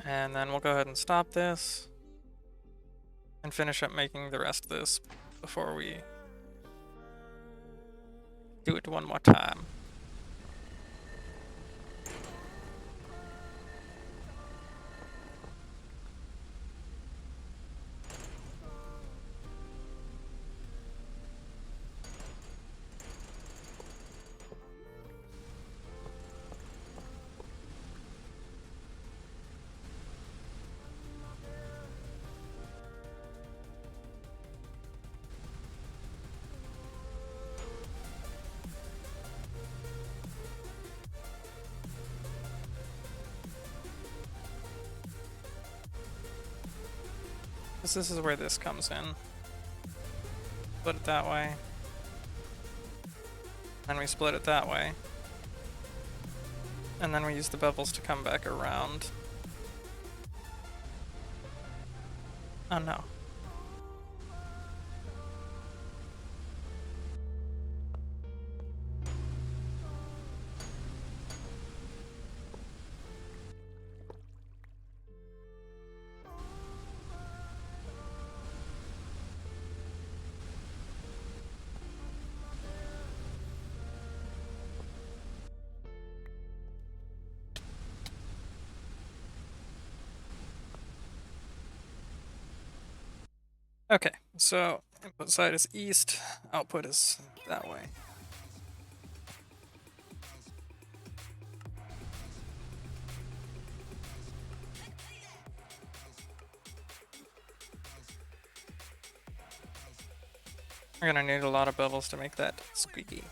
And then we'll go ahead and stop this and finish up making the rest of this before we do it one more time. This is where this comes in. Split it that way. Then we split it that way. And then we use the bevels to come back around. Oh no. Okay, so input side is east, output is that way. We're gonna need a lot of bevels to make that squeaky.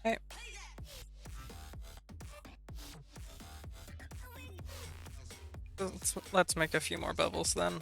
Okay. Let's make a few more bevels then.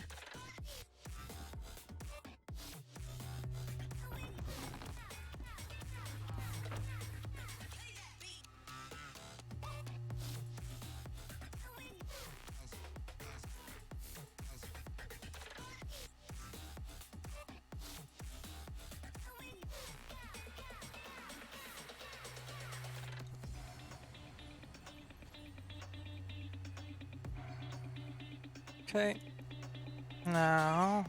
Okay. Now.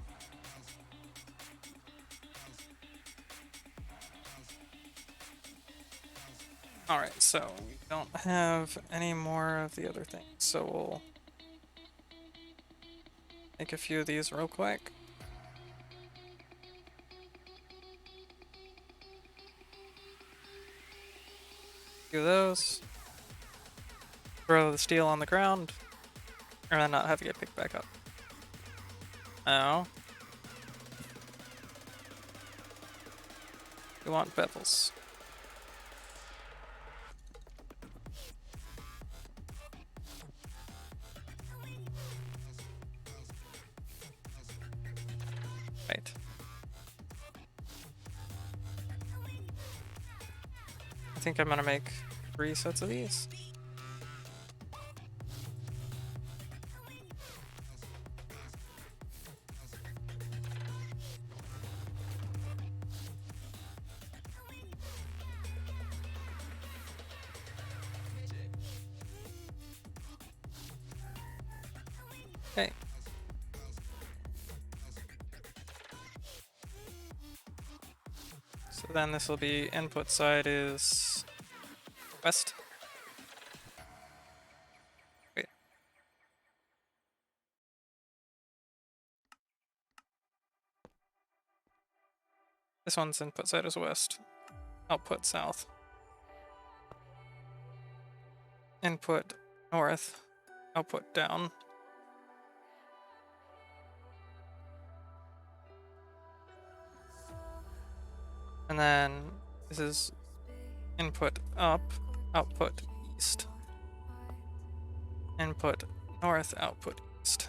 Alright, so we don't have any more of the other things, so we'll make a few of these real quick. Do those. Throw the steel on the ground. And then not have to get picked back up. Oh. We want bevels. Right. I think I'm gonna make 3 sets of these. Okay. So then this will be input side is west. Wait. This one's input side is west. Output south. Input north. Output down. And then this is input up, output east. Input north, output east.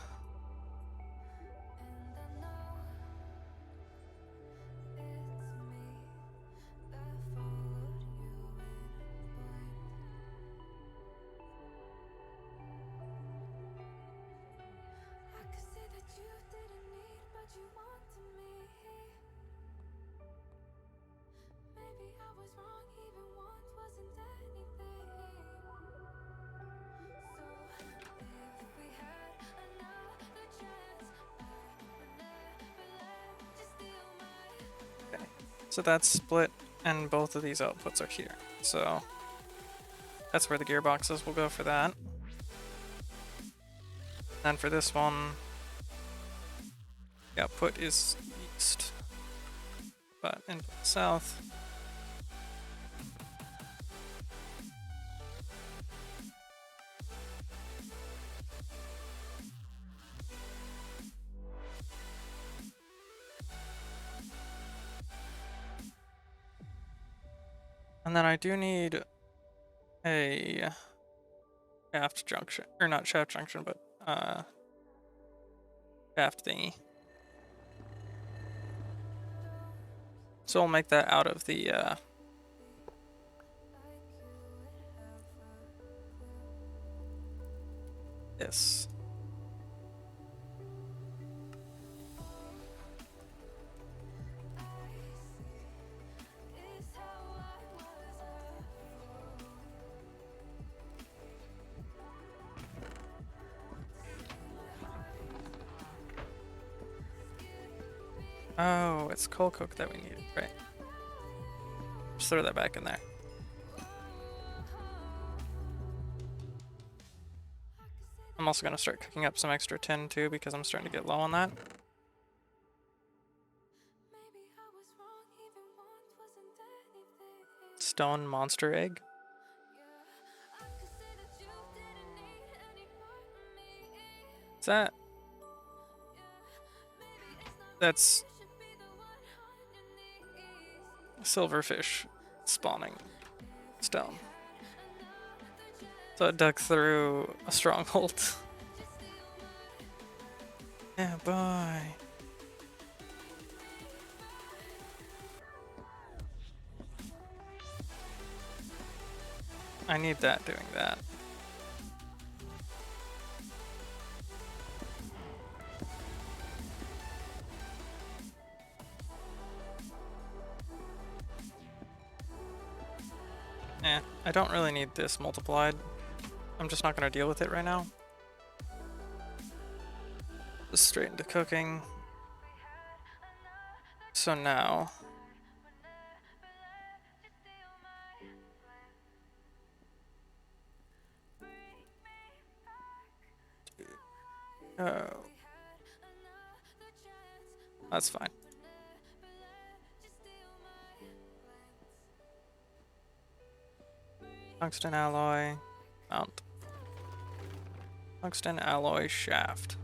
So that's split, and both of these outputs are here. So that's where the gearboxes will go for that. And for this one, the output is east, but in south. And then I do need a shaft junction, or not shaft junction, but shaft thingy. So we'll make that out of the this. Oh, it's coal coke that we needed, right? Just throw that back in there. I'm also going to start cooking up some extra tin too because I'm starting to get low on that. Stone monster egg. Is that? That's silverfish spawning stone. So it dug through a stronghold. Yeah, boy. I need that doing that. I don't really need this multiplied. I'm just not going to deal with it right now. Just straight into cooking. So now... Oh. That's fine. Tungsten alloy, mount. Tungsten alloy shaft.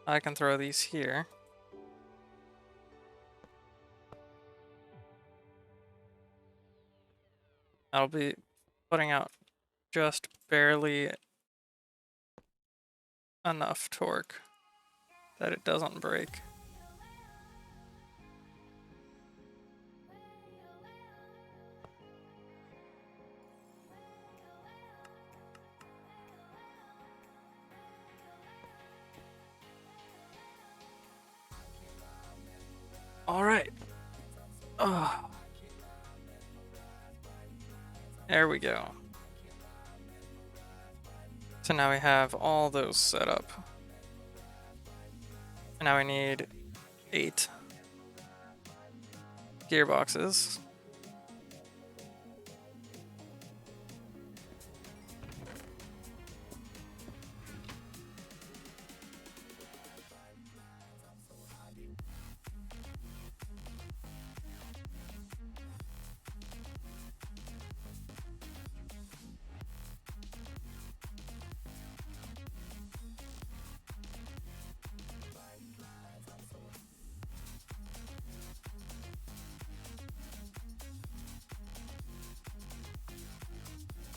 I can throw these here. I'll be putting out just barely enough torque that it doesn't break. All right. Oh. There we go. So now we have all those set up. And now we need 8 gearboxes.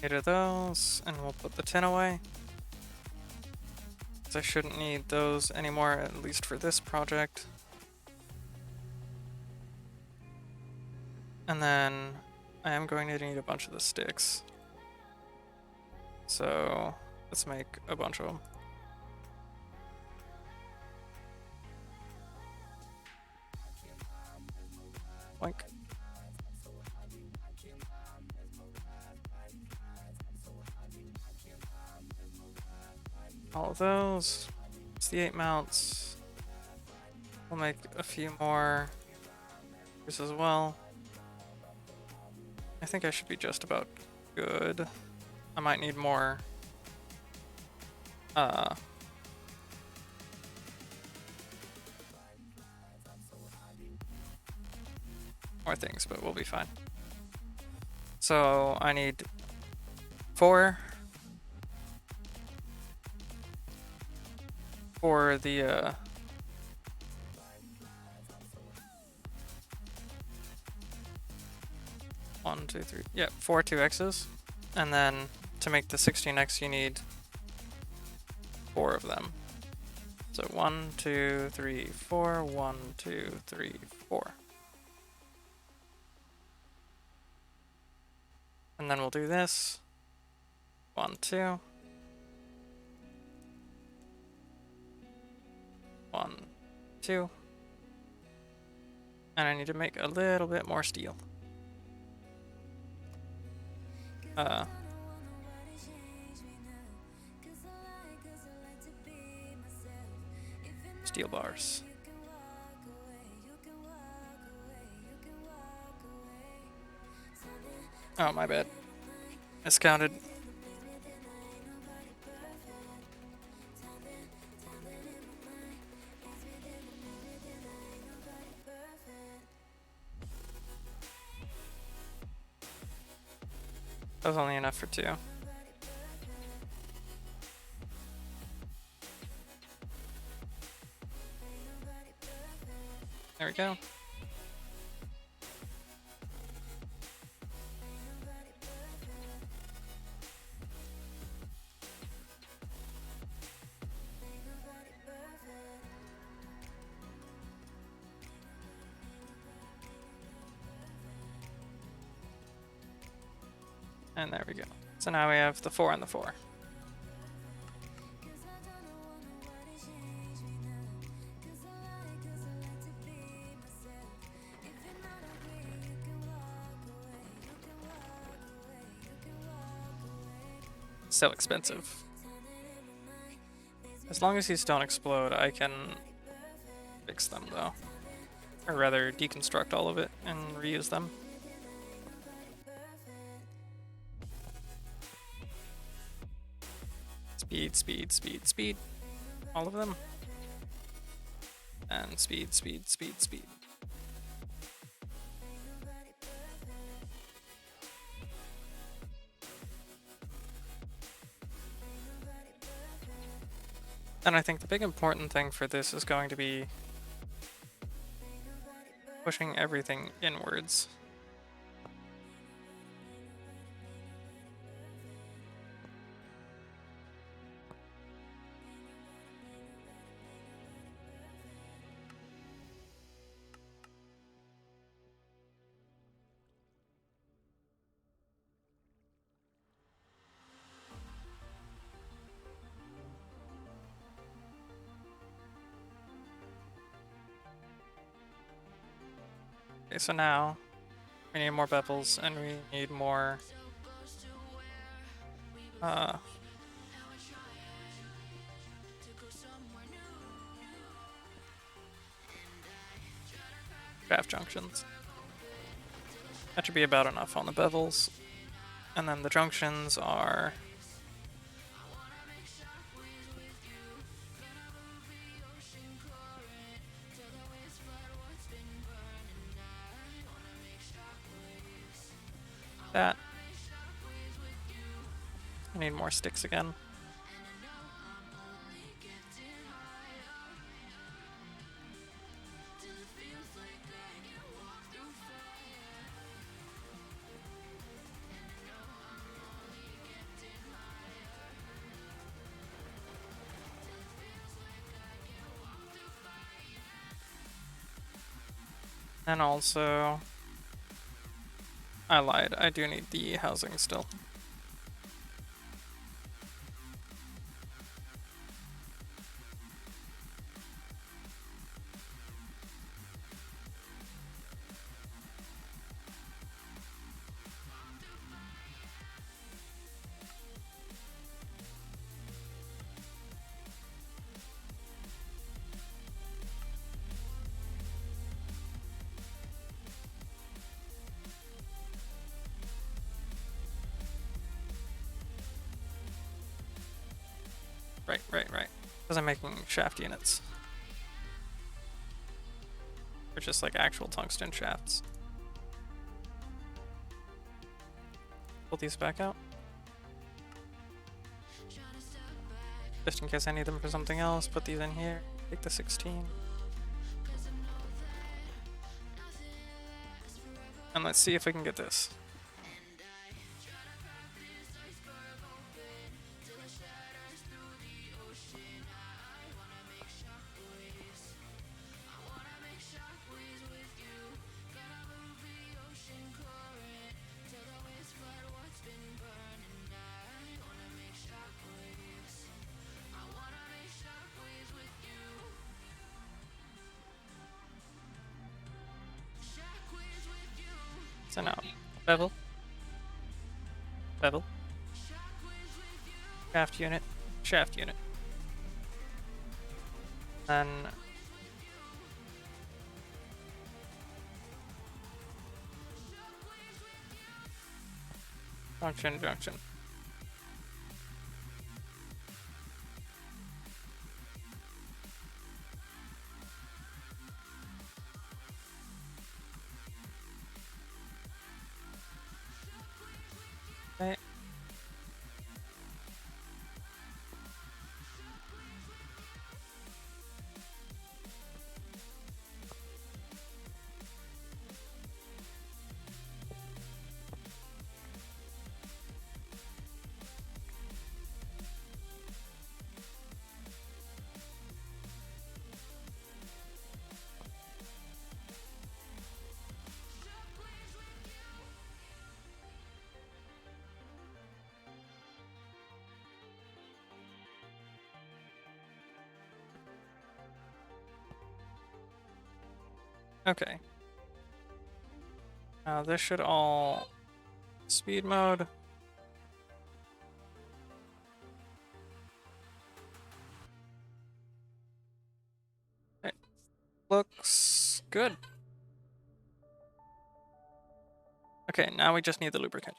Eight of those, and we'll put the tin away. Because I shouldn't need those anymore, at least for this project. And then I am going to need a bunch of the sticks. So let's make a bunch of them. Boink. All of those. It's the 8 mounts. We'll make a few more here as well. I think I should be just about good. I might need more more things, but we'll be fine. So I need 4 for the 1, 2, 3. Yeah, 4 2x's, and then to make the 16x, you need 4 of them. So 1, 2, 3, 4. 1, 2, 3, 4. And then we'll do this. 1, 2. 1, 2. And I need to make a little bit more steel. Steel bars. Oh, my bad. Miscounted. That was only enough for 2. There we go. And there we go. So now we have the 4 and the 4. So expensive. As long as these don't explode, I can fix them though. Or rather, deconstruct all of it and reuse them. Speed, speed, speed, speed. All of them. And speed, speed, speed, speed. And I think the big important thing for this is going to be pushing everything inwards. Okay, so now we need more bevels and we need more shaft junctions. That should be about enough on the bevels. And then the junctions are that. I need more sticks again. And also, I lied, I do need the housing still. Right. Because I'm making shaft units. They're just like actual tungsten shafts. Pull these back out. Just in case I need them for something else, put these in here. Take the 16. And let's see if we can get this. So now, bevel, shaft unit, then junction. Okay. Okay. Now this should all speed mode. Okay. Looks good. Okay, now we just need the lubricant.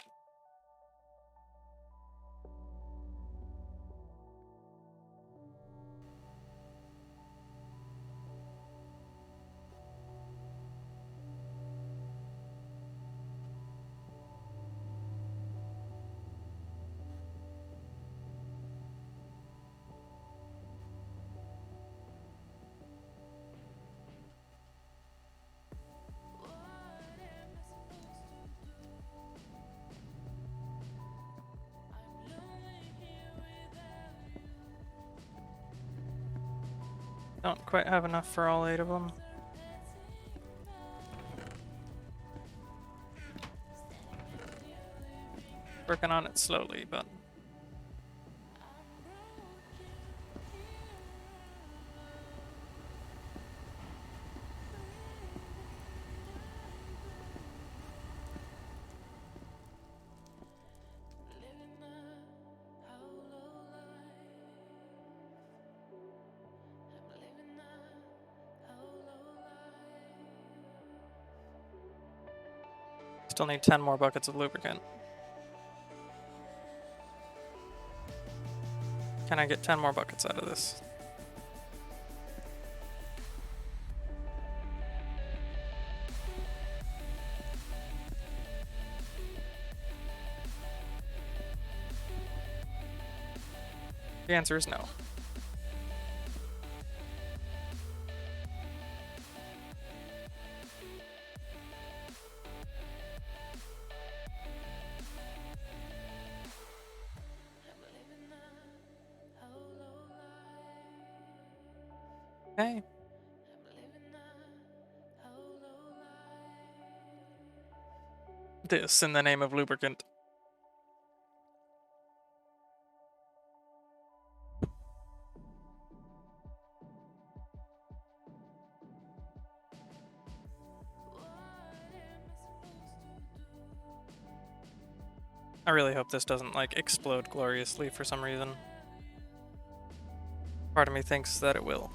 Don't quite have enough for all 8 of them. Working on it slowly, but still need 10 more buckets of lubricant. Can I get 10 more buckets out of this? The answer is no. Okay. This in the name of lubricant. I really hope this doesn't like explode gloriously for some reason. Part of me thinks that it will.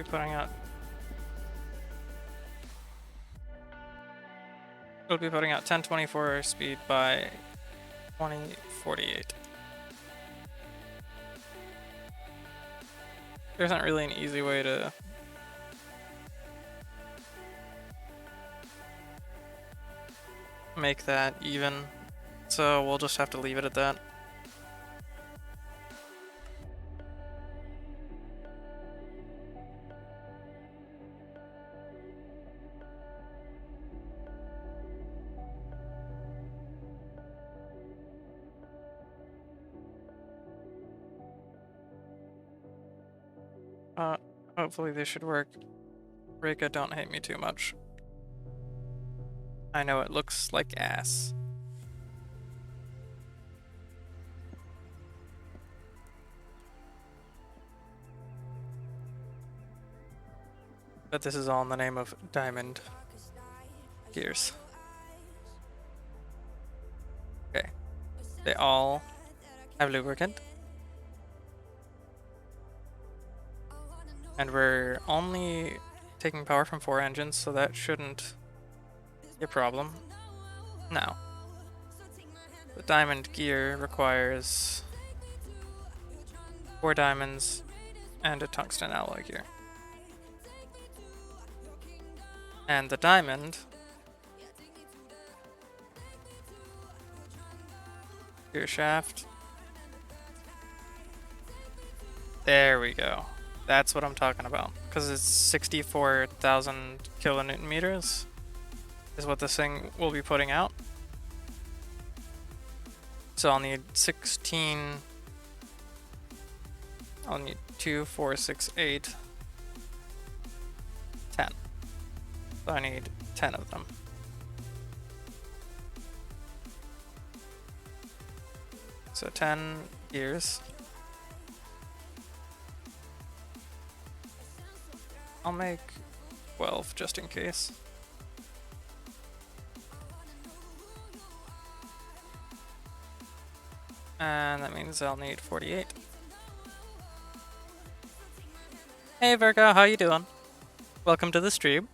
be putting out. It'll be putting out 1024 speed by 2048. There isn't really an easy way to make that even, so we'll just have to leave it at that. Hopefully this should work. Rika, don't hate me too much. I know it looks like ass. But this is all in the name of diamond gears. Okay. They all have lubricant. And we're only taking power from 4 engines, so that shouldn't be a problem. Now, the diamond gear requires 4 diamonds and a tungsten alloy gear. And the diamond gear shaft. There we go. That's what I'm talking about. Because it's 64,000 kilonewton meters is what this thing will be putting out. So I'll need 16. I'll need 2, 4, 6, 8, 10. So I need 10 of them. So 10 gears. I'll make 12 just in case. And that means I'll need 48. Hey Virgo, how you doing? Welcome to the stream.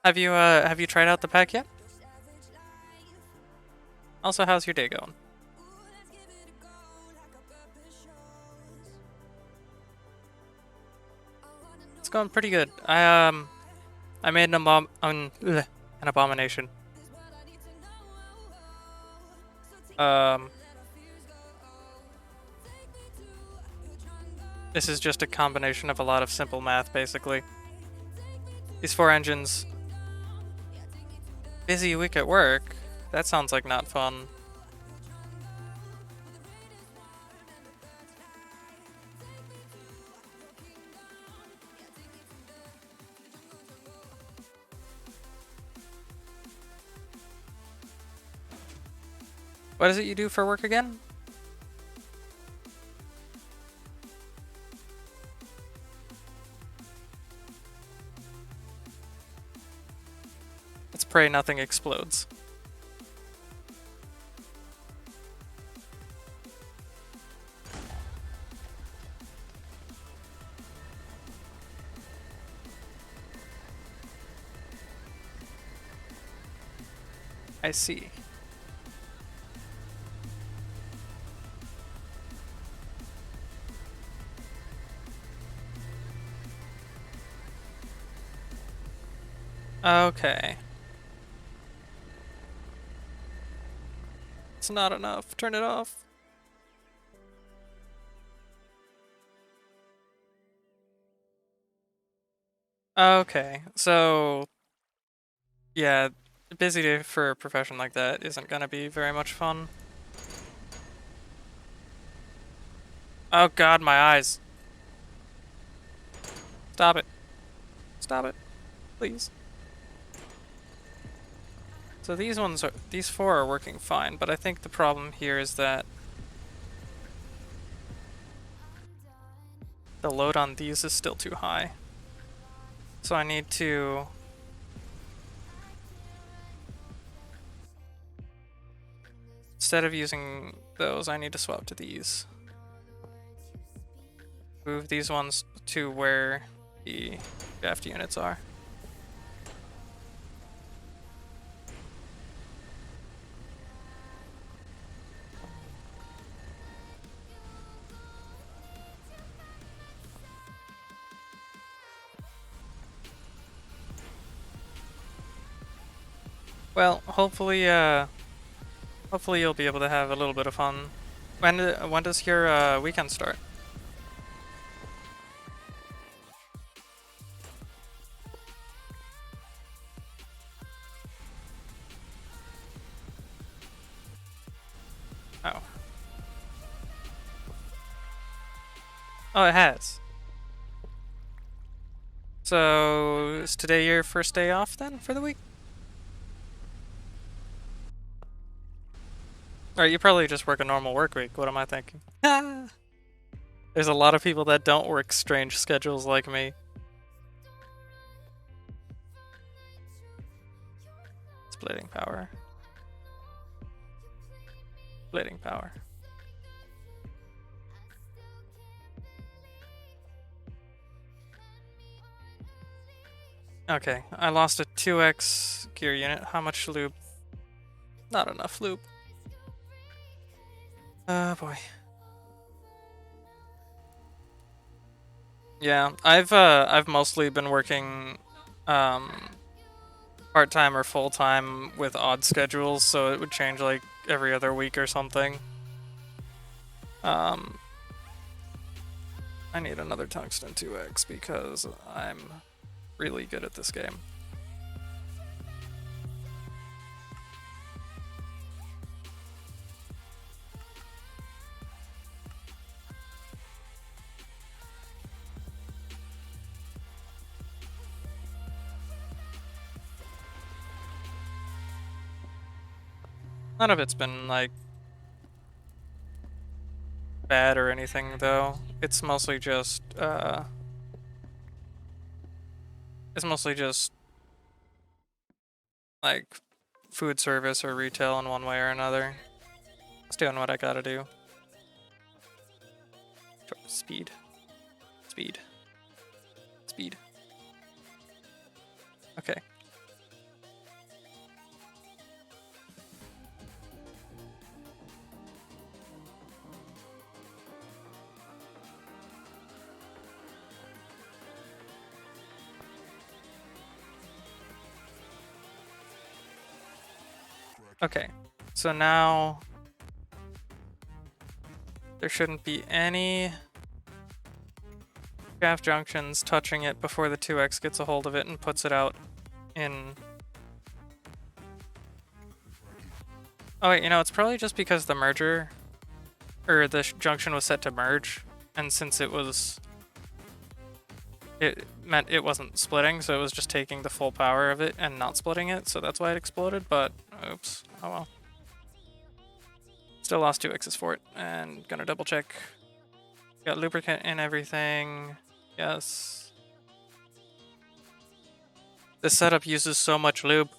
Have you tried out the pack yet? Also, how's your day going? It's going pretty good. I made an abomination. This is just a combination of a lot of simple math, basically. These 4 engines. Busy week at work? That sounds like not fun. What is it you do for work again? Let's pray nothing explodes. I see. Okay. It's not enough. Turn it off. Okay, so yeah, a busy day for a profession like that isn't gonna be very much fun. Oh god, my eyes. Stop it. Stop it. Please. So these 4 are working fine, but I think the problem here is that the load on these is still too high. So I need to instead of using those, I need to swap to these. Move these ones to where the shaft units are. Well, hopefully you'll be able to have a little bit of fun. When does your weekend start? Oh. Oh, it has. So, is today your first day off then for the week? Or you probably just work a normal work week. What am I thinking? There's a lot of people that don't work strange schedules like me. Splitting power. Splitting power. Okay, I lost a 2x gear unit. How much lube? Not enough lube. Oh boy. Yeah, I've mostly been working part-time or full-time with odd schedules, so it would change like every other week or something. I need another tungsten 2x because I'm really good at this game. None of it's been like bad or anything though. It's mostly just like food service or retail in one way or another. It's doing what I gotta do. Speed. Speed. Speed. Okay. Okay, so now there shouldn't be any shaft junctions touching it before the 2x gets a hold of it and puts it out in... Oh wait, you know, it's probably just because the merger, or the junction was set to merge, and since it meant it wasn't splitting, so it was just taking the full power of it and not splitting it, so that's why it exploded, but oops, oh well. Still lost 2x's for it, and gonna double check. Got lubricant and everything, yes. This setup uses so much lube.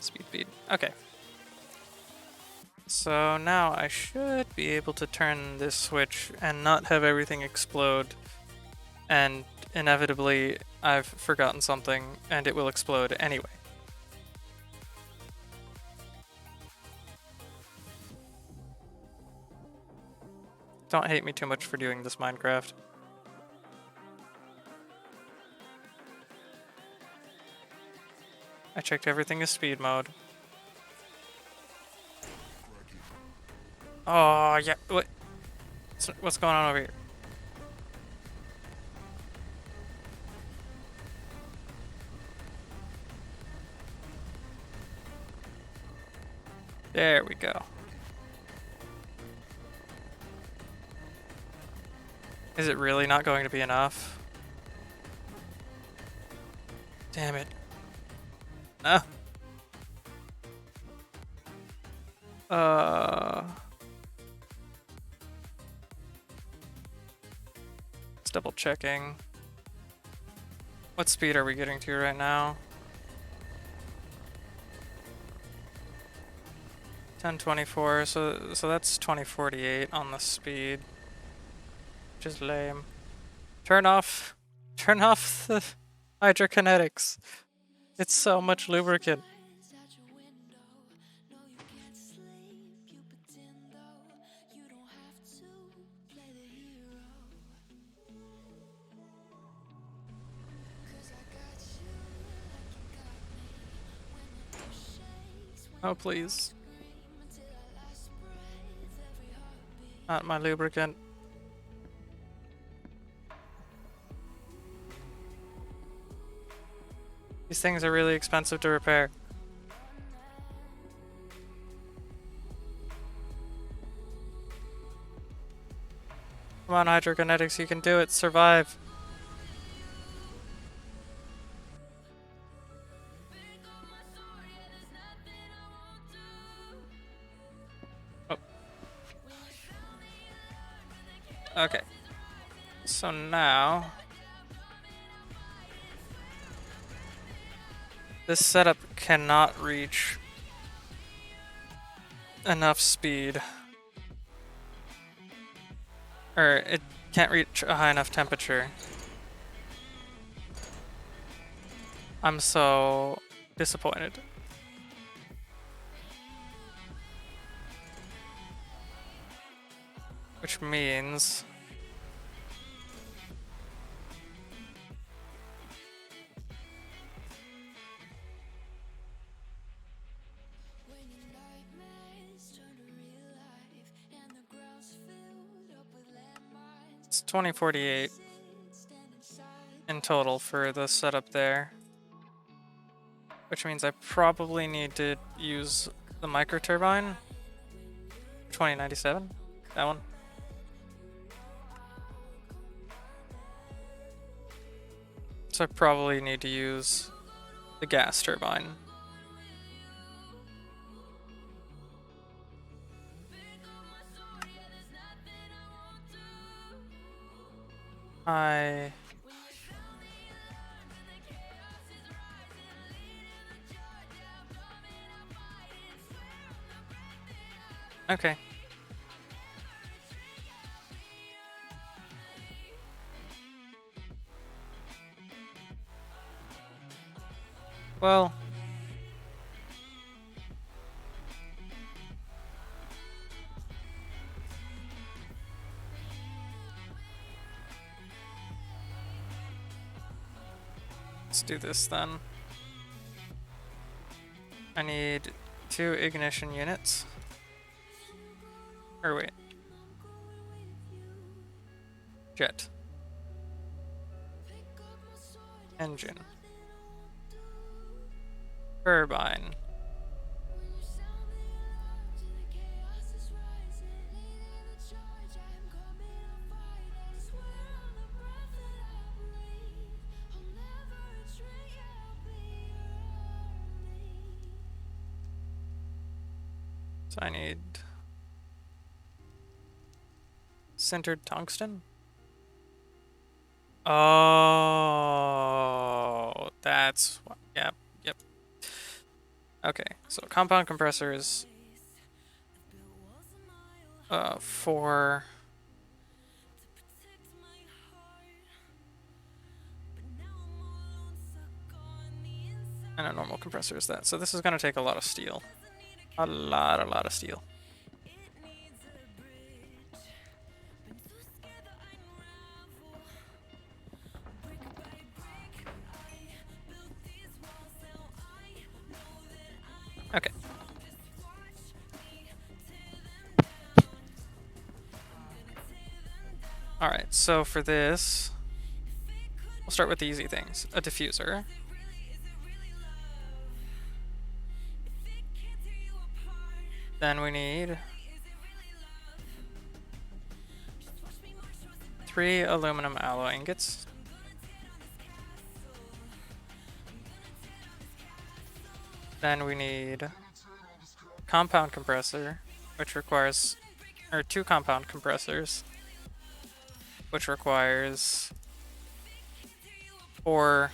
Speed, okay. So now I should be able to turn this switch and not have everything explode, and inevitably I've forgotten something and it will explode anyway. Don't hate me too much for doing this, Minecraft. I checked everything is speed mode. Oh, yeah, what's going on over here? There we go. Is it really not going to be enough? Damn it. No. It's double checking. What speed are we getting to right now? 1024, so that's 2048 on the speed, which is lame. Turn off the hydrokinetics. It's so much lubricant. Oh, please. Not my lubricant. These things are really expensive to repair. Come on, hydrokinetics, you can do it. Survive. Oh. Okay. So now this setup cannot reach enough speed. Or it can't reach a high enough temperature. I'm so disappointed. Which means it's 2048 in total for the setup there. Which means I probably need to use the micro turbine. 2097? That one. So I probably need to use the gas turbine. Okay. Well, let's do this then. I need 2 ignition units. Or wait. Jet. Engine. Turbine. So I need sintered tungsten. Oh, that's what, yep. Okay, so compound compressors for and a normal compressor is that. So this is gonna take a lot of steel. A lot of steel. Okay. Alright, so for this, we'll start with the easy things. A diffuser. Then we need 3 aluminum alloy ingots. Then we need compound compressor, which requires, or 2 compound compressors, which requires 4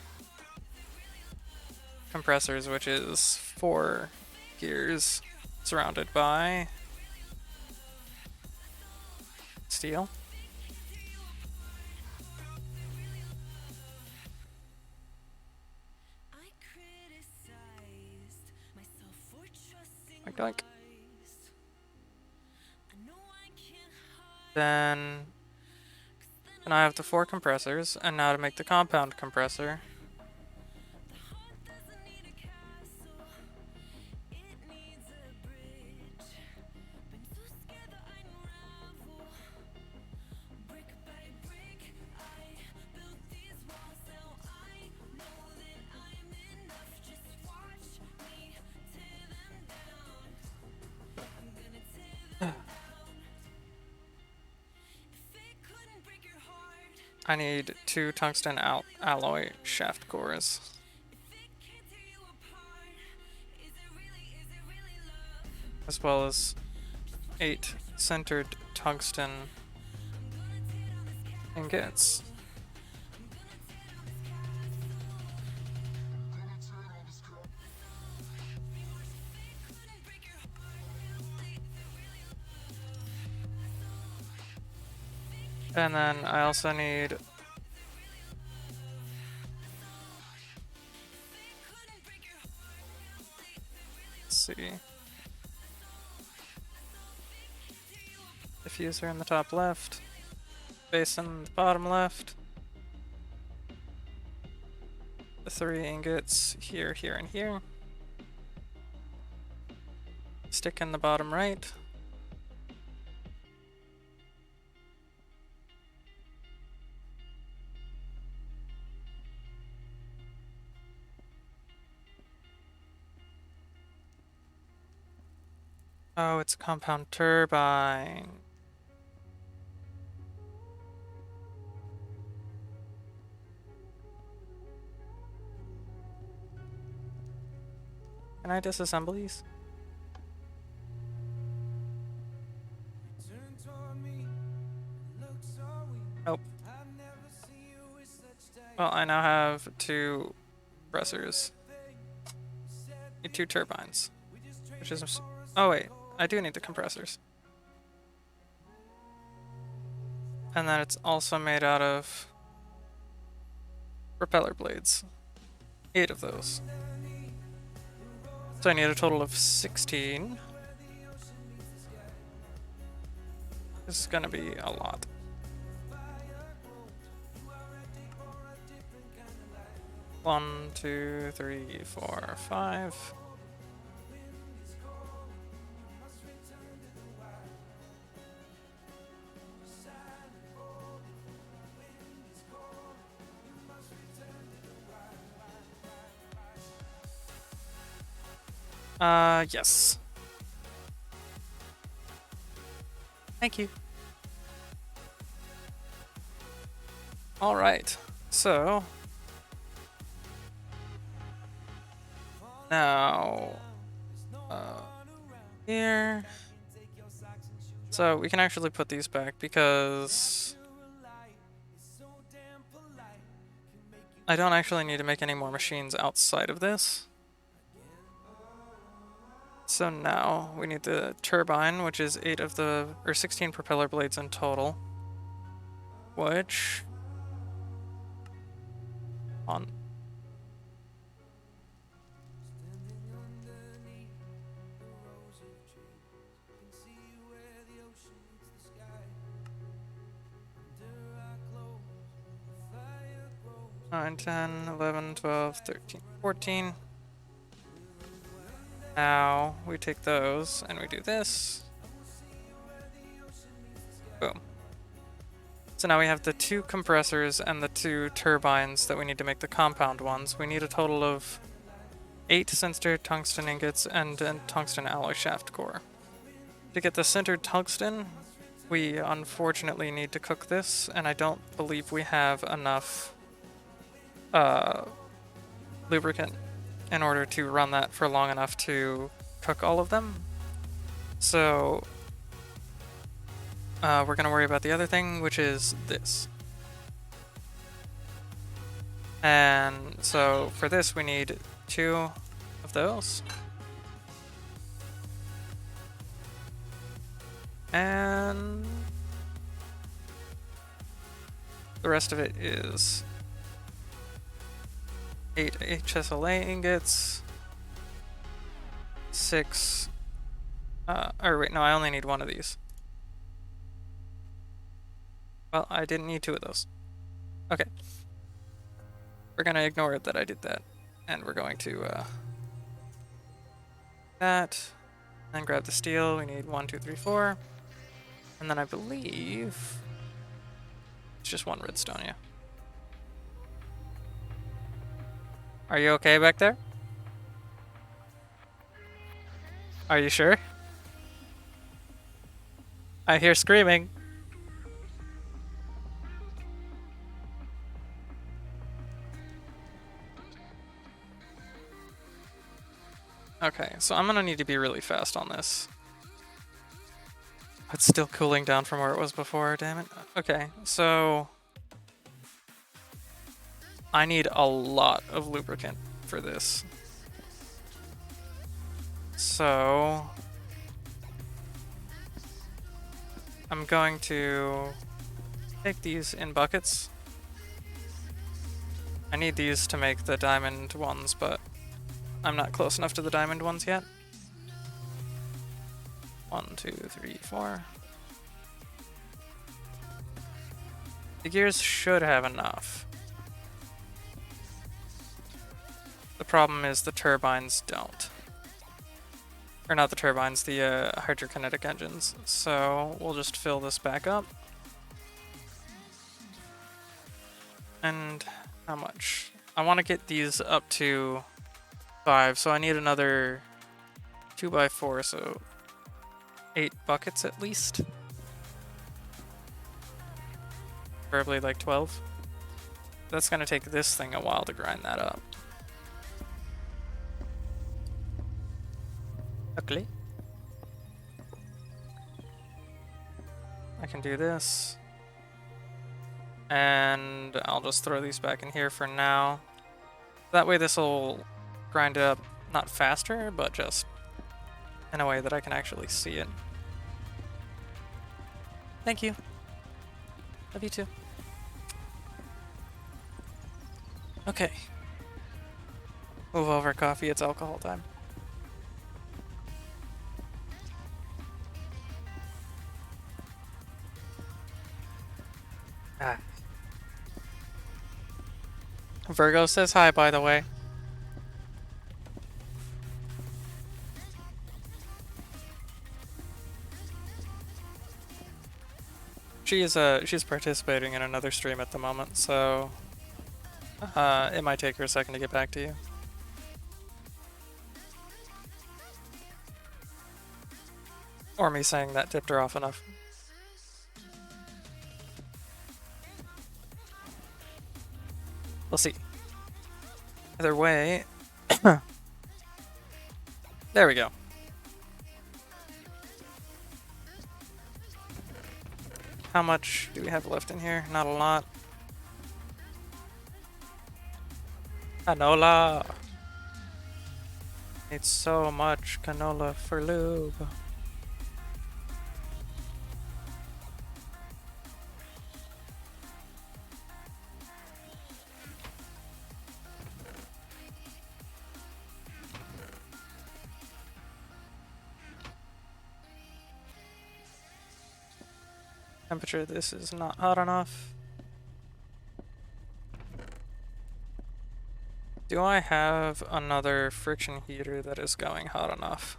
compressors, which is 4 gears. surrounded by steel. Doink, doink. Then I have the 4 compressors, and now to make the compound compressor. I need 2 tungsten alloy shaft cores. As well as 8 centered tungsten ingots. And then I also need see. Diffuser in the top left, base in the bottom left, the 3 ingots here, here, and here, stick in the bottom right, oh, it's a compound turbine. Can I disassemble these? Nope. Well, I now have 2 compressors. Need 2 turbines. Which is... oh wait, I do need the compressors. And then it's also made out of propeller blades. 8 of those. So I need a total of 16. This is gonna be a lot. One, 2, 3, 4, 5. Yes. Thank you. All right, so now here, so we can actually put these back because I don't actually need to make any more machines outside of this. So now we need the turbine, which is 8 of the, or 16 propeller blades in total, which on nine, 10, 11, 12, 13, 14. Now we take those and we do this. Boom. So now we have the 2 compressors and the 2 turbines that we need to make the compound ones. We need a total of 8 centered tungsten ingots and a tungsten alloy shaft core. To get the centered tungsten, we unfortunately need to cook this, and I don't believe we have enough lubricant in order to run that for long enough to cook all of them. So we're going to worry about the other thing, which is this. And so for this we need 2 of those. And the rest of it is 8 HSLA ingots, 6, or wait, no, I only need one of these. Well, I didn't need 2 of those. Okay. We're gonna ignore it that I did that, and we're going to, that, and grab the steel. We need 1, 2, 3, 4, and then I believe it's just 1 redstone, yeah. Are you okay back there? Are you sure? I hear screaming. Okay, so I'm gonna need to be really fast on this. It's still cooling down from where it was before, damn it. Okay, so I need a lot of lubricant for this. So I'm going to take these in buckets. I need these to make the diamond ones, but I'm not close enough to the diamond ones yet. 1, 2, 3, 4. The gears should have enough. The problem is the turbines don't. Or not the turbines, the hydrokinetic engines. So we'll just fill this back up. And how much? I want to get these up to 5, so I need another 2x4, so 8 buckets at least. Preferably like 12. That's gonna take this thing a while to grind that up. Luckily, I can do this. And I'll just throw these back in here for now. That way this will grind it up, not faster, but just in a way that I can actually see it. Thank you. Love you too. Okay. Move over, coffee, it's alcohol time. Ah. Virgo says hi, by the way. She's participating in another stream at the moment, so it might take her a second to get back to you. Or me saying that tipped her off enough. We'll see. Either way, there we go. How much do we have left in here? Not a lot. Canola! Need so much canola for lube. Temperature, this is not hot enough. Do I have another friction heater that is going hot enough?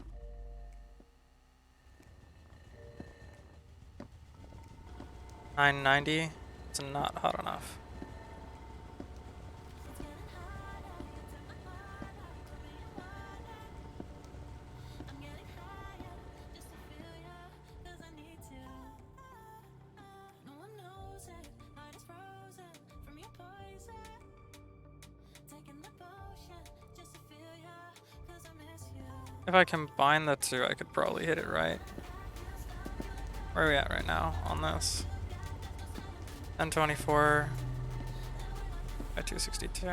$990? It's not hot enough. If I combine the two, I could probably hit it right. Where are we at right now on this? 1024 by 262.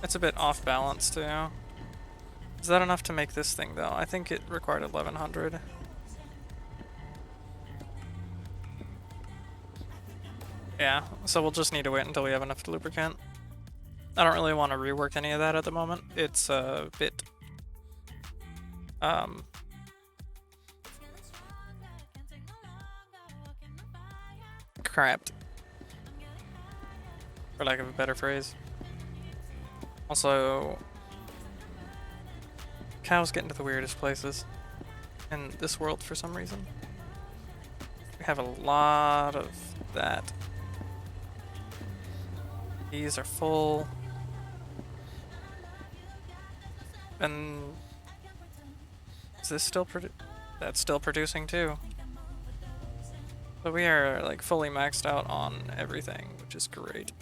It's a bit off balance too. Is that enough to make this thing though? I think it required 1100. Yeah, so we'll just need to wait until we have enough lubricant. I don't really want to rework any of that at the moment. It's a bit crapped, for lack of a better phrase. Also, cows get into the weirdest places in this world for some reason. We have a lot of that. These are full. And is this still that's still producing too. So we are like fully maxed out on everything, which is great.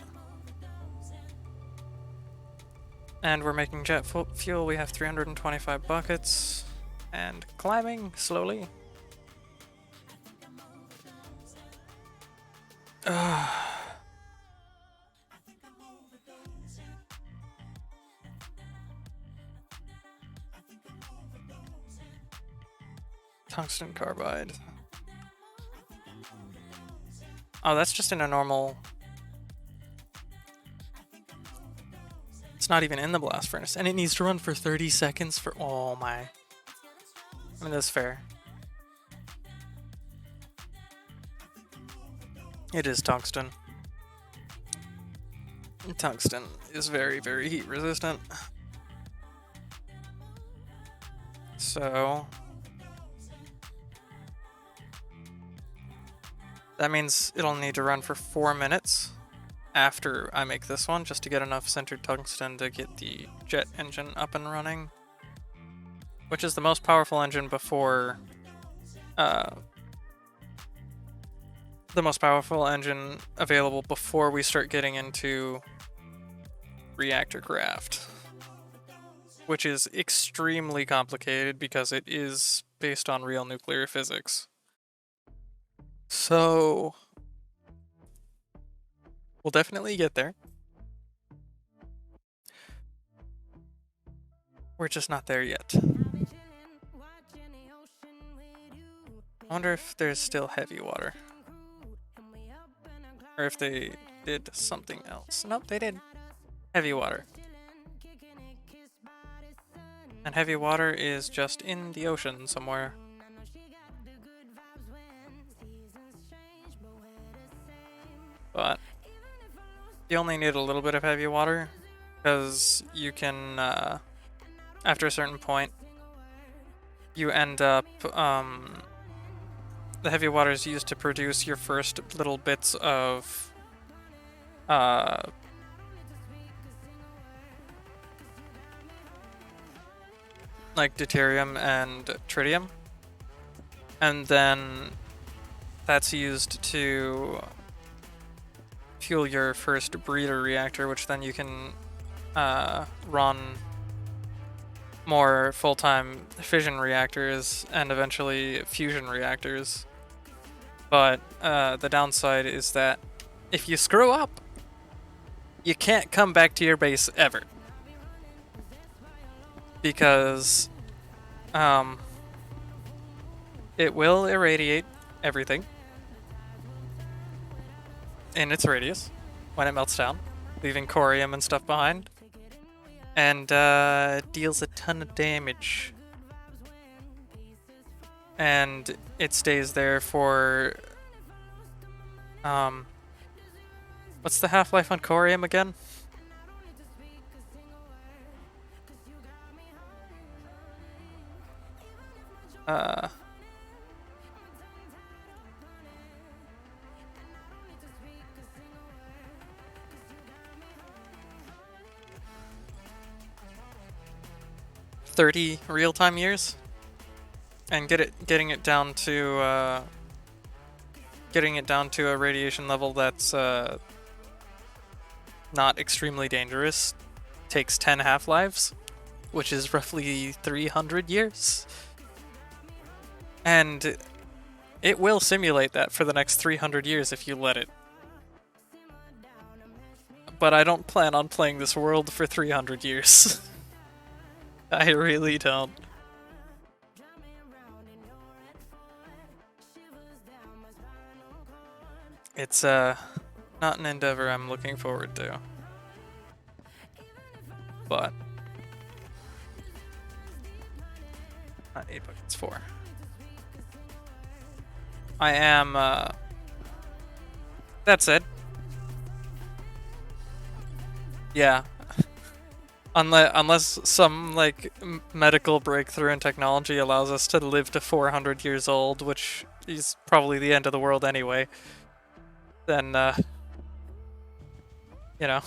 And we're making jet fuel. We have 325 buckets and climbing slowly. Tungsten carbide. Oh, that's just in a normal... It's not even in the blast furnace. And it needs to run for 30 seconds for... Oh my. I mean, that's fair. It is tungsten. Tungsten is very, very heat resistant. So... that means it'll need to run for 4 minutes after I make this one, just to get enough centered tungsten to get the jet engine up and running. Which is the most powerful engine before... the most powerful engine available before we start getting into Reactorcraft. Which is extremely complicated because it is based on real nuclear physics. So, we'll definitely get there. We're just not there yet. I wonder if there's still heavy water. Or if they did something else. Nope, they did heavy water. And heavy water is just in the ocean somewhere. But you only need a little bit of heavy water, because you can, after a certain point, you end up, the heavy water is used to produce your first little bits of, like deuterium and tritium, and then that's used to fuel your first breeder reactor, which then you can run more full-time fission reactors and eventually fusion reactors. But the downside is that if you screw up, you can't come back to your base ever. Because it will irradiate everything in its radius when it melts down, leaving corium and stuff behind, and deals a ton of damage. And it stays there for what's the half-life on corium again? Uh 30 real-time years, and getting it down to a radiation level that's not extremely dangerous takes 10 half-lives, which is roughly 300 years. And it will simulate that for the next 300 years if you let it. But I don't plan on playing this world for 300 years. I really don't. It's Not an endeavor I'm looking forward to. But not 8 buckets, 4. I am that said. Yeah. Unless some like medical breakthrough in technology allows us to live to 400 years old, which is probably the end of the world anyway, then you know,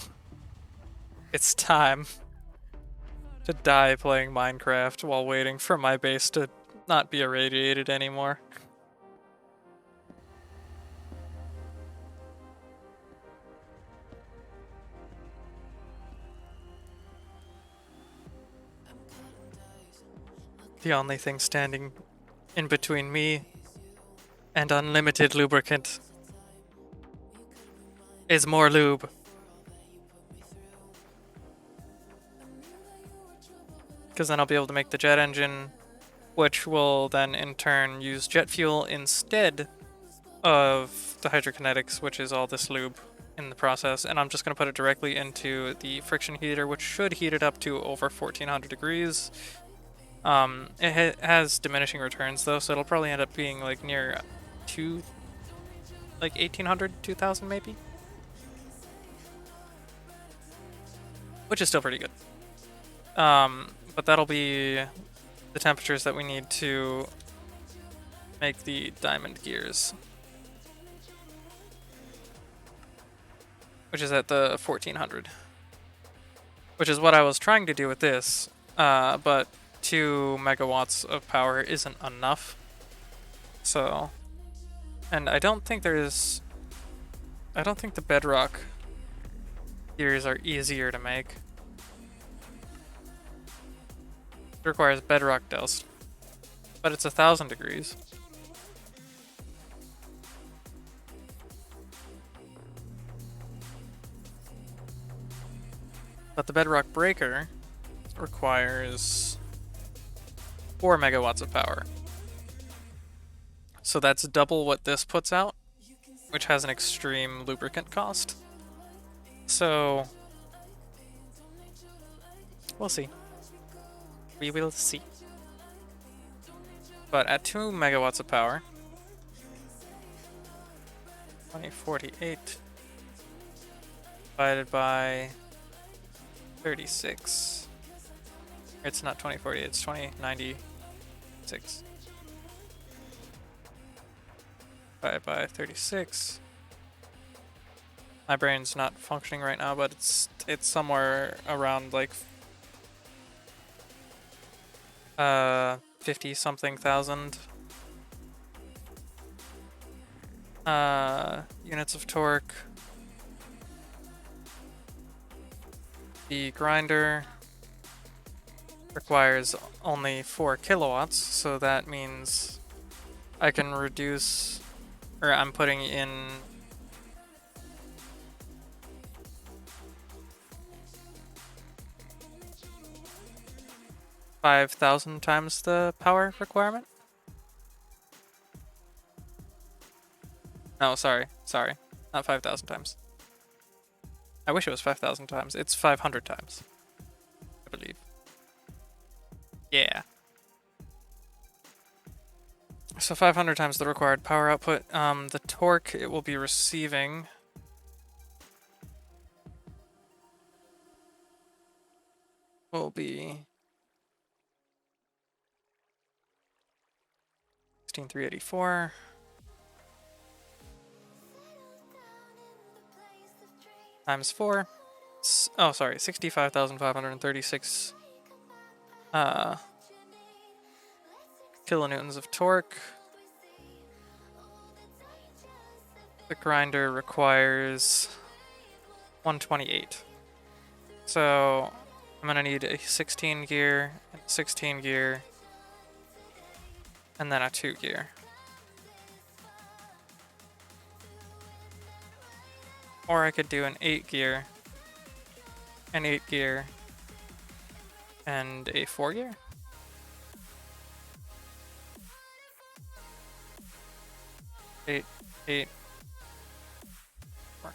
it's time to die playing Minecraft while waiting for my base to not be irradiated anymore. The only thing standing in between me and unlimited lubricant is more lube. Because then I'll be able to make the jet engine, which will then in turn use jet fuel instead of the hydrokinetics, which is all this lube in the process. And I'm just going to put it directly into the friction heater, which should heat it up to over 1400 degrees. It has diminishing returns though, so it'll probably end up being like near 1800, 2000 maybe, which is still pretty good. But that'll be the temperatures that we need to make the diamond gears, which is at the 1400, which is what I was trying to do with this, but 2 megawatts of power isn't enough. So, and I don't think the bedrock gears are easier to make. It requires bedrock dust, but it's 1000 degrees. But the bedrock breaker requires 4 megawatts of power. So that's double what this puts out, which has an extreme lubricant cost. So we'll see. We will see. But at 2 megawatts of power, 2048 divided by 36. It's not 2048, it's 2096. Divided by 36. My brain's not functioning right now, but it's somewhere around like 50 something thousand units of torque. The grinder requires only 4 kilowatts, so that means I can reduce, or I'm putting in 5,000 times the power requirement. No, sorry, not 5,000 times. I wish it was 5,000 times. It's 500 times, I believe. Yeah. So 500 times the required power output. The torque it will be receiving will be 16,384 times 4. Oh, sorry, 65,536 kilonewtons of torque. The grinder requires 128. So I'm gonna need a 16 gear, 16 gear, and then a 2 gear. Or I could do an 8 gear, an 8 gear, and a 4 gear. Eight, 4.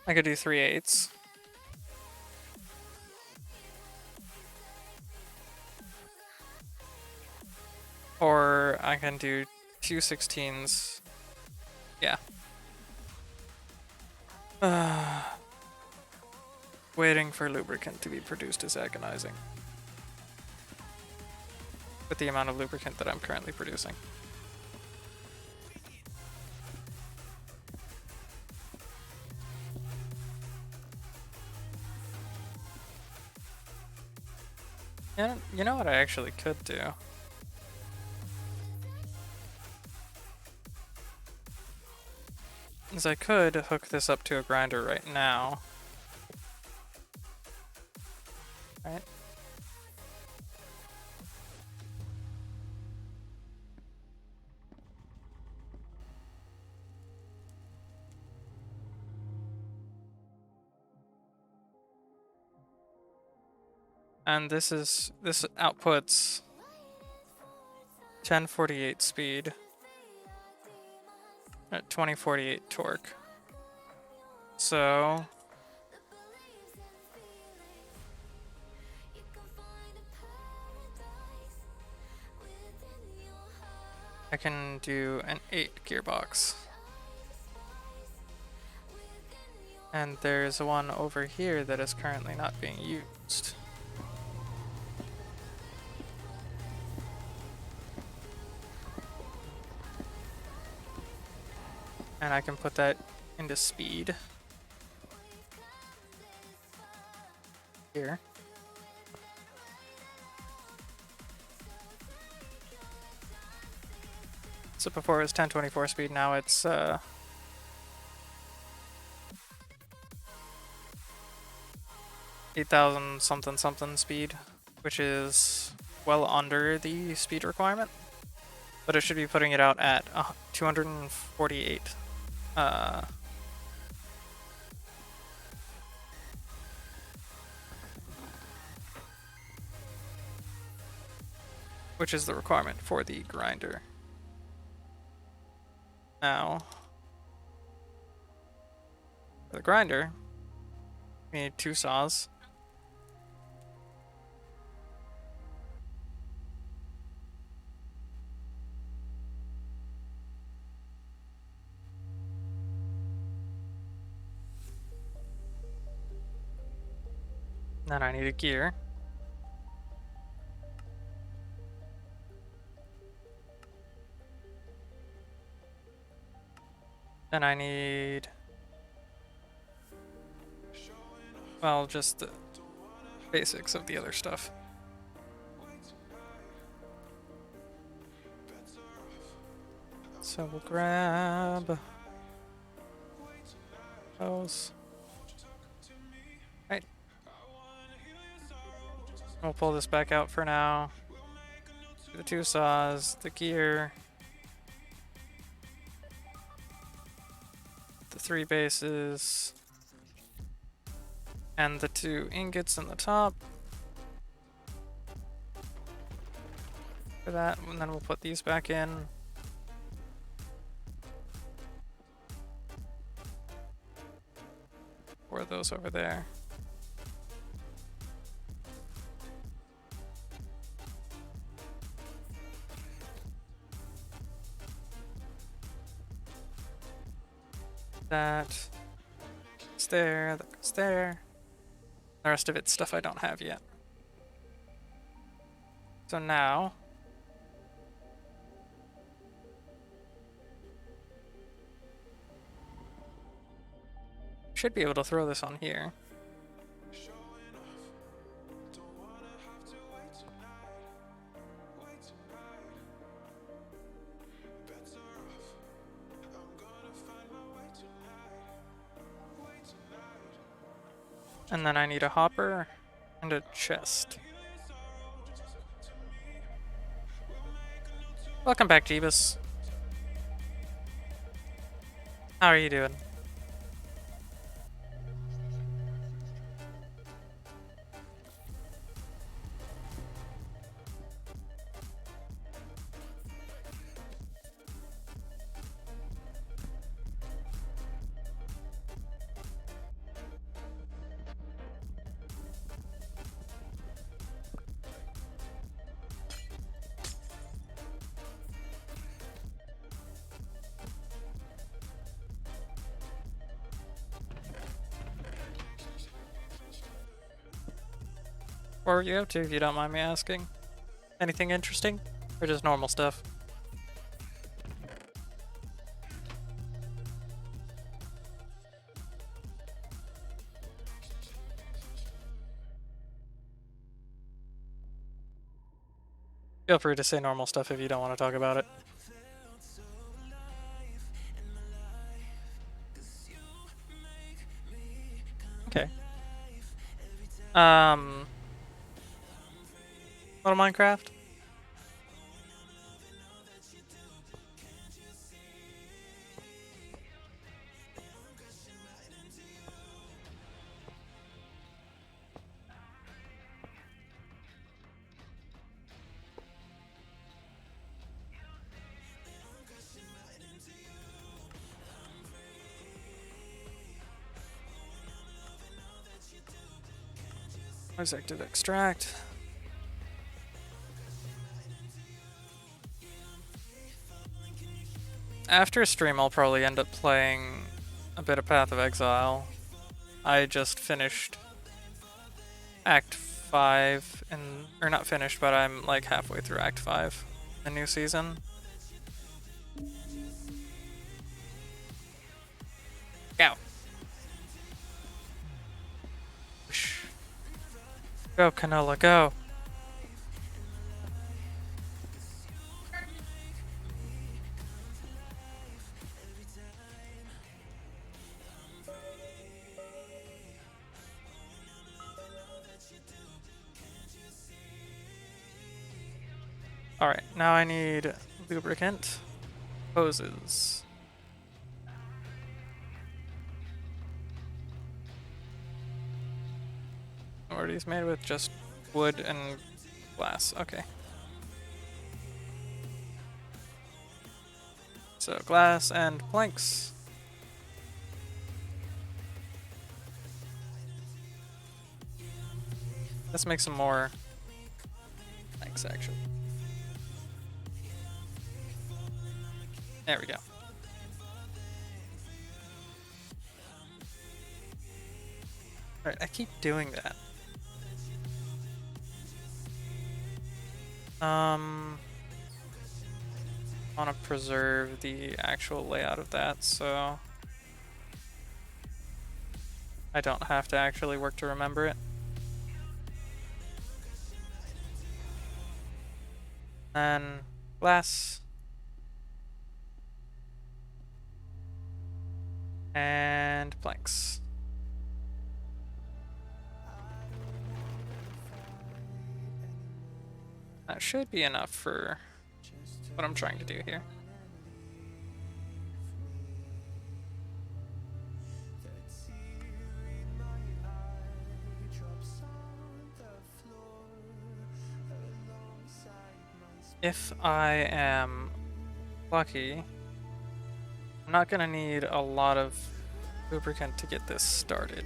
I could do 3/8. Or I can do 2/16. Yeah. Waiting for lubricant to be produced is agonizing. With the amount of lubricant that I'm currently producing. Yeah, you know what I actually could do? Is I could hook this up to a grinder right now. Right? And this outputs 1048 speed at 2048 torque. So I can do an 8 gearbox. And there's one over here that is currently not being used. And I can put that into speed. Here. So before it was 1024 speed, now it's 8,000 something speed, which is well under the speed requirement. But it should be putting it out at 248. Which is the requirement for the grinder. Now, for the grinder, we need 2 saws. Then I need a gear. Then I need, well, just the basics of the other stuff. So we'll grab those. Right. We'll pull this back out for now. The 2 saws, the gear, the 3 bases, and the 2 ingots in the top. For that, and then we'll put these back in. Or those over there. That goes there, that goes there. The rest of it's stuff I don't have yet. So now, should be able to throw this on here. And then I need a hopper and a chest. Welcome back, Jeebus. How are you doing? What were you up to, if you don't mind me asking? Anything interesting? Or just normal stuff? Feel free to say normal stuff if you don't want to talk about it. Okay. Little Minecraft? Executive extract. After stream, I'll probably end up playing a bit of Path of Exile. I just finished Act 5, or not finished, but I'm like halfway through Act 5, the new season. Go. Go, Canola, go. Alright, now I need lubricant, hoses. What are these made with? Just wood and glass. Okay. So glass and planks. Let's make some more planks, actually. There we go. Alright, I keep doing that. I want to preserve the actual layout of that, so I don't have to actually work to remember it. And glass. And planks. That should be enough for what I'm trying to do here. If I am lucky, I'm not gonna need a lot of lubricant to get this started.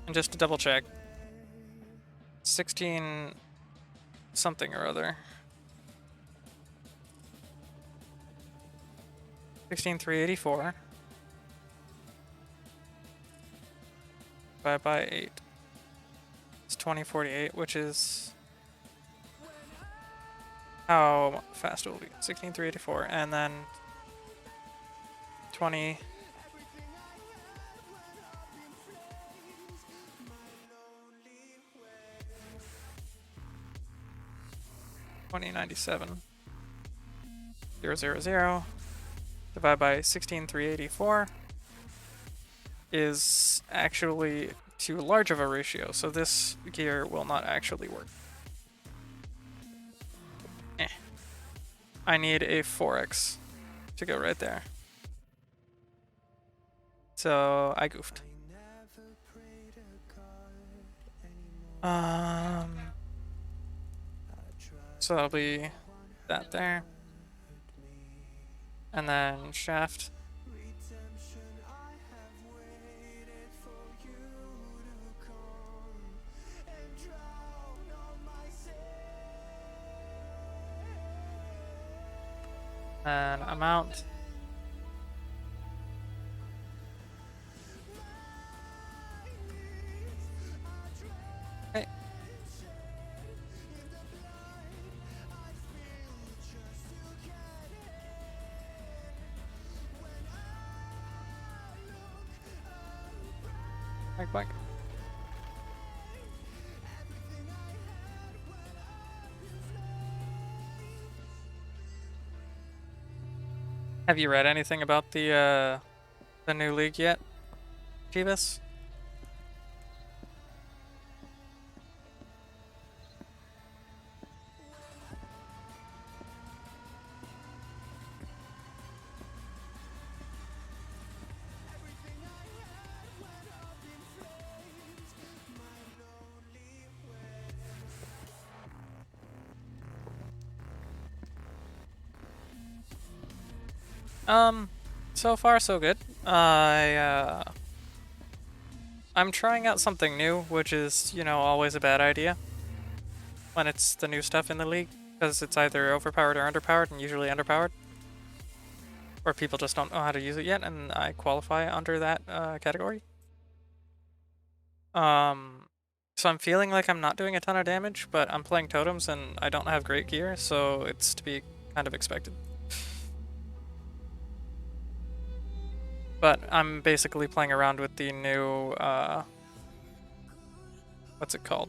And just to double check, 16 something or other. 16,384 divided by 8. It's 2048, which is how fast it will be. 16,384, and then 20. $20.97 000 divided by 16,384 is actually too large of a ratio, so this gear will not actually work. I need a 4x to go right there. So I goofed. So that'll be that there. And then shaft. And amount. Okay. Boink, boink. Have you read anything about the new league yet, Jeebus? So far so good. I'm trying out something new, which is, you know, always a bad idea when it's the new stuff in the league, because it's either overpowered or underpowered, and usually underpowered. Or people just don't know how to use it yet, and I qualify under that category. So I'm feeling like I'm not doing a ton of damage, but I'm playing totems and I don't have great gear, so it's to be kind of expected. But I'm basically playing around with the new, what's it called?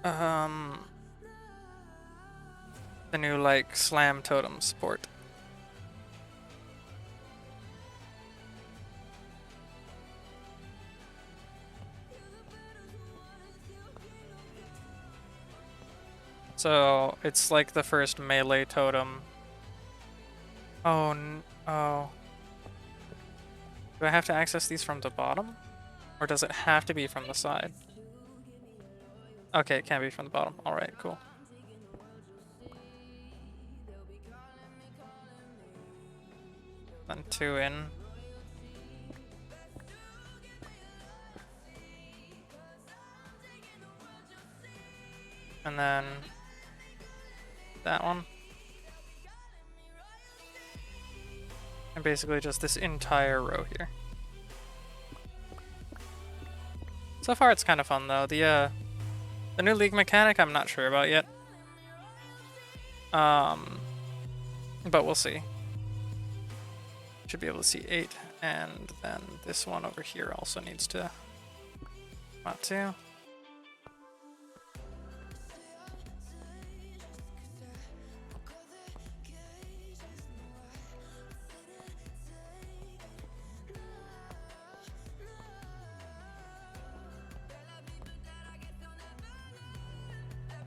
The new, like, slam totem support. So it's like the first melee totem. Oh, oh. Do I have to access these from the bottom? Or does it have to be from the side? Okay, it can be from the bottom. Alright, cool. Then 2 in. And then that one. And basically just this entire row here. So far it's kind of fun though. The new league mechanic I'm not sure about yet. But we'll see. Should be able to see 8, and then this one over here also needs to come out too.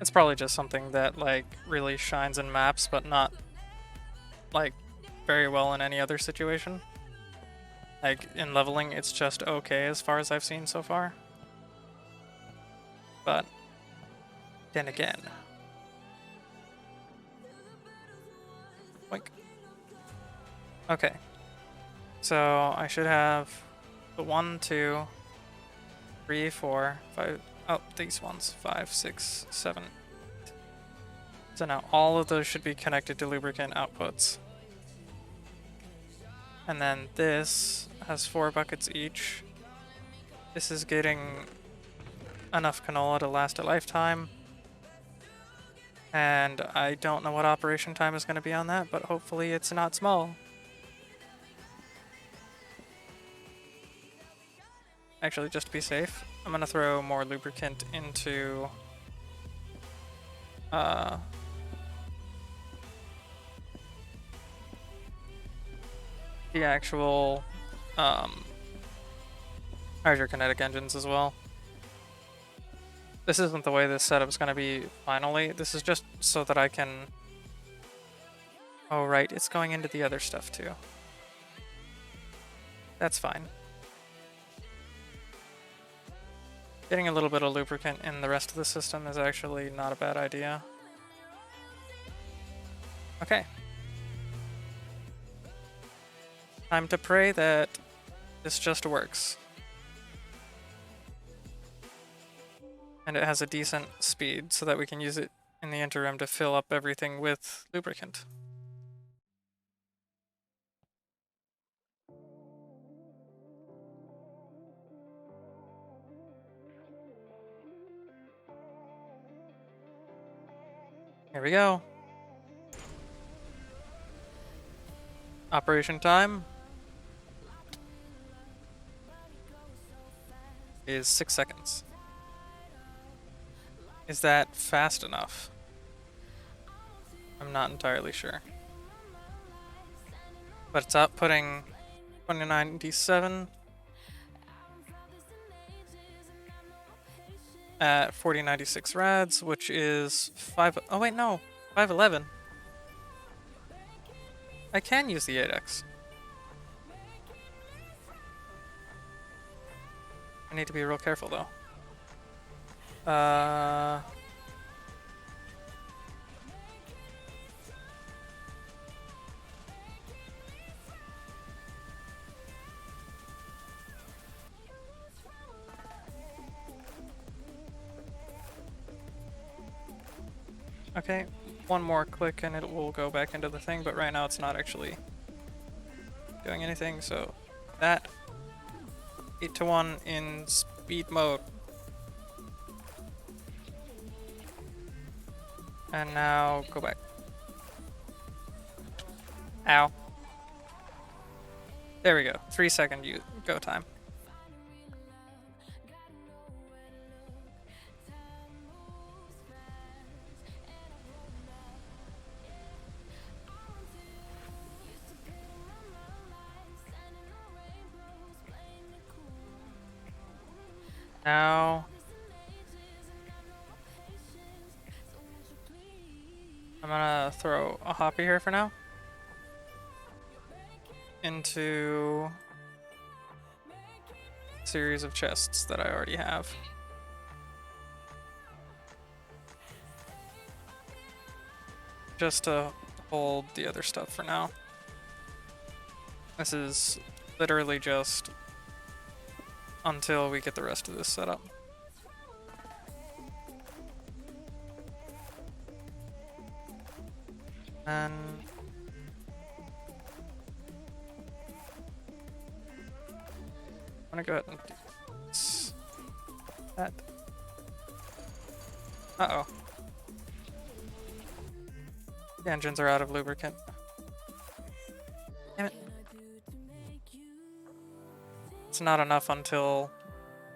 It's probably just something that like really shines in maps, but not like very well in any other situation. Like in leveling, it's just okay as far as I've seen so far. But then again, like, okay. So I should have the 1, 2, 3, 4, 5. Oh, these ones. 5, 6, 7. So now all of those should be connected to lubricant outputs. And then this has 4 buckets each. This is getting enough canola to last a lifetime. And I don't know what operation time is going to be on that, but hopefully it's not small. Actually, just to be safe, I'm going to throw more lubricant into the actual hydrokinetic engines as well. This isn't the way this setup is going to be finally. This is just so that I can... Oh, right, it's going into the other stuff too. That's fine. Getting a little bit of lubricant in the rest of the system is actually not a bad idea. Okay. Time to pray that this just works. And it has a decent speed so that we can use it in the interim to fill up everything with lubricant. Here we go. Operation time is 6 seconds. Is that fast enough? I'm not entirely sure. But it's outputting 2097 at 4096 rads, which is 5. Oh, wait, no. 511. I can use the 8x. I need to be real careful, though. Okay, one more click and it will go back into the thing, but right now it's not actually doing anything, so that 8-to-1 in speed mode. And now go back. Ow. There we go. 3-second go time. Now I'm gonna throw a hoppy here for now into a series of chests that I already have. Just to hold the other stuff for now. This is literally just until we get the rest of this set up. And I'm gonna go ahead and do that. Uh-oh. The engines are out of lubricant. Damn it. It's not enough until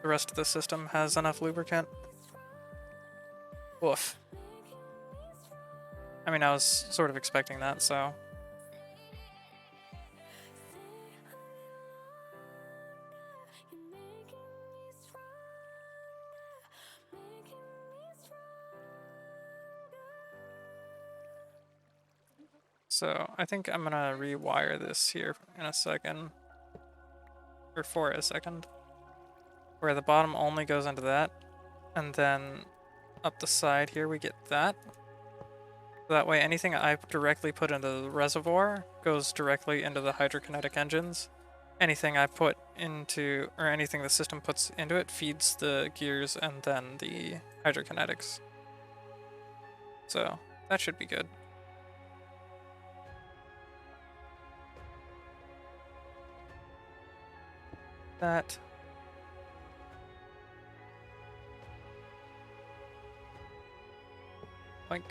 the rest of the system has enough lubricant. Woof. I mean, I was sort of expecting that, so. So I think I'm gonna rewire this here in a second. Or for a second. Where the bottom only goes into that. And then up the side here we get that. That way anything I directly put into the reservoir goes directly into the hydrokinetic engines. Anything I put into, or anything the system puts into it feeds the gears and then the hydrokinetics. So that should be good. That. Boink.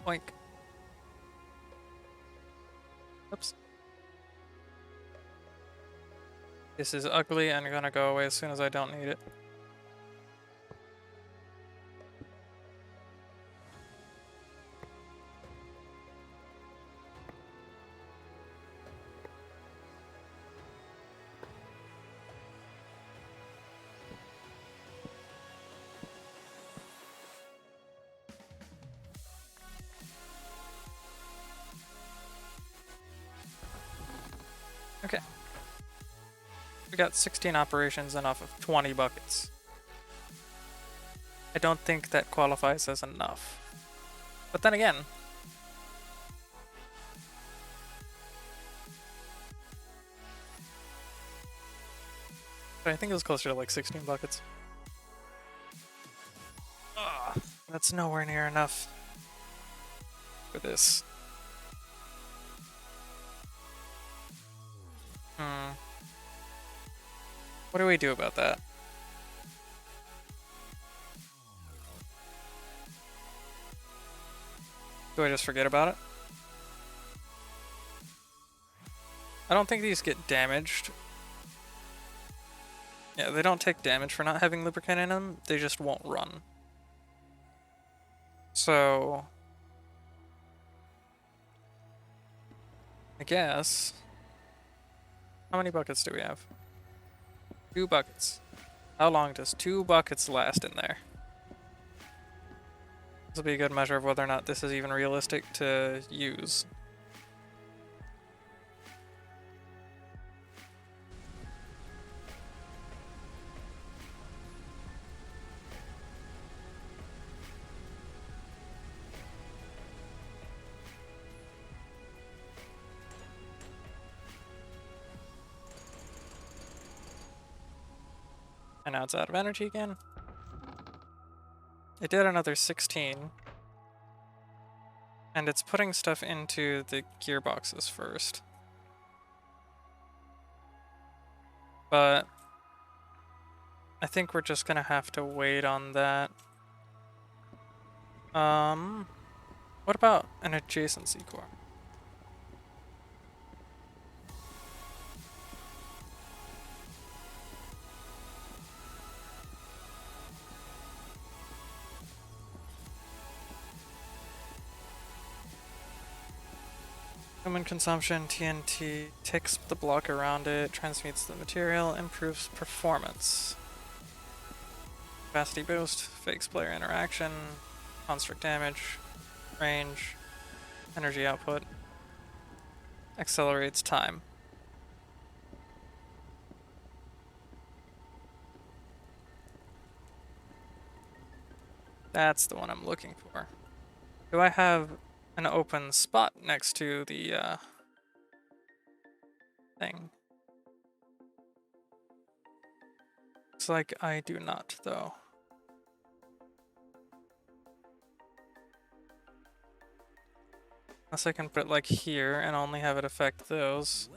Boink. Oops. This is ugly and gonna go away as soon as I don't need it. Okay. We got 16 operations and off of 20 buckets. I don't think that qualifies as enough. But then again, I think it was closer to like 16 buckets. That's nowhere near enough for this. What do we do about that? Do I just forget about it? I don't think these get damaged. Yeah, they don't take damage for not having lubricant in them, they just won't run. So... I guess... How many buckets do we have? 2 buckets. How long does 2 buckets last in there? This will be a good measure of whether or not this is even realistic to use. And now it's out of energy again. It did another 16. And it's putting stuff into the gearboxes first. But I think we're just gonna have to wait on that. What about an adjacency core? Human consumption, TNT, takes the block around it, transmutes the material, improves performance. Capacity boost, fakes player interaction, construct damage, range, energy output, accelerates time. That's the one I'm looking for. Do I have an open spot next to the thing? Looks like I do not, though. Unless I can put it like here and only have it affect those.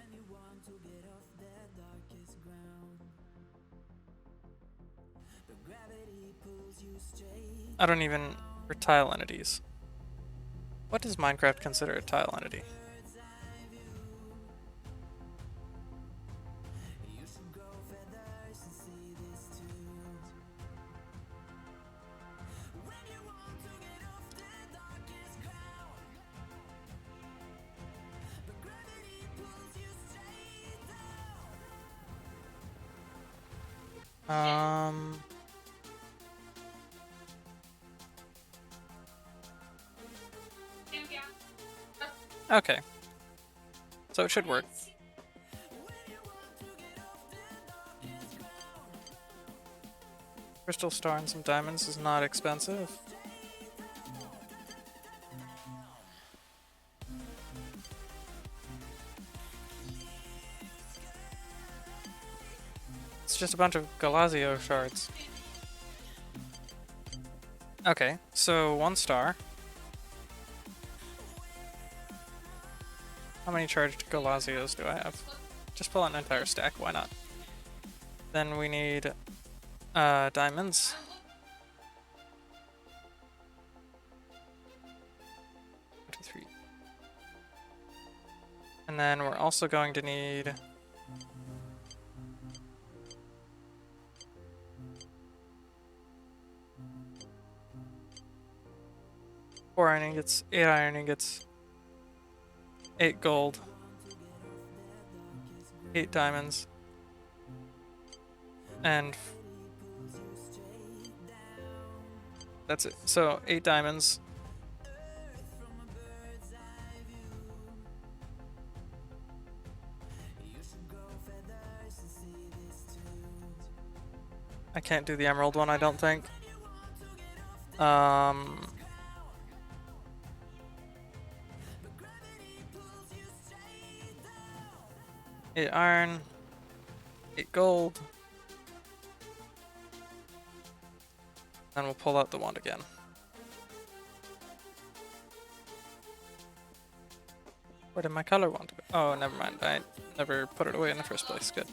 I don't even for tile entities. What does Minecraft consider a tile entity? Okay. So it should work. Crystal star and some diamonds is not expensive. It's just a bunch of Galazio shards. Okay, so 1 star. How many charged Galazios do I have? Just pull out an entire stack, why not? Then we need diamonds. 1, 2, 3. And then we're also going to need four iron ingots, 8 iron ingots, 8 gold, 8 diamonds, and that's it. So 8 diamonds. I can't do the emerald one, I don't think. 8 iron, 8 gold. Then we'll pull out the wand again. Where did my color want to go? Oh, never mind. I never put it away in the first place. Good.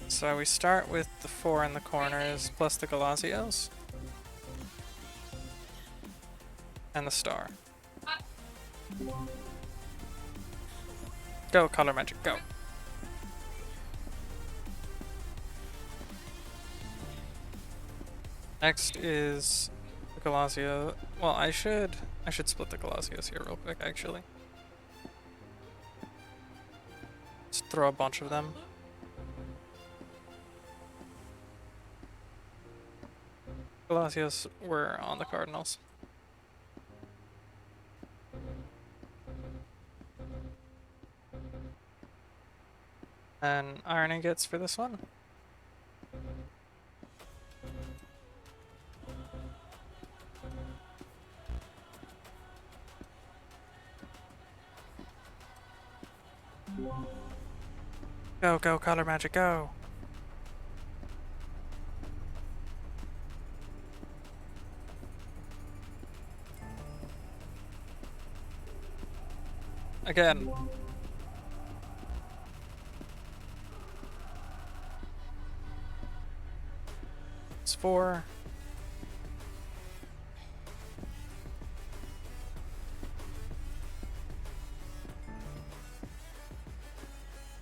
So we start with the 4 in the corners plus the Galazios. And the star. Go, color magic, go. Next is the Galazio. Well, I should split the Galazios here real quick, actually. Just throw a bunch of them. Galazios were on the Cardinals. And iron ingots for this one. Go, go, color magic, go! Again. It's 4.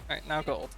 Alright, now gold.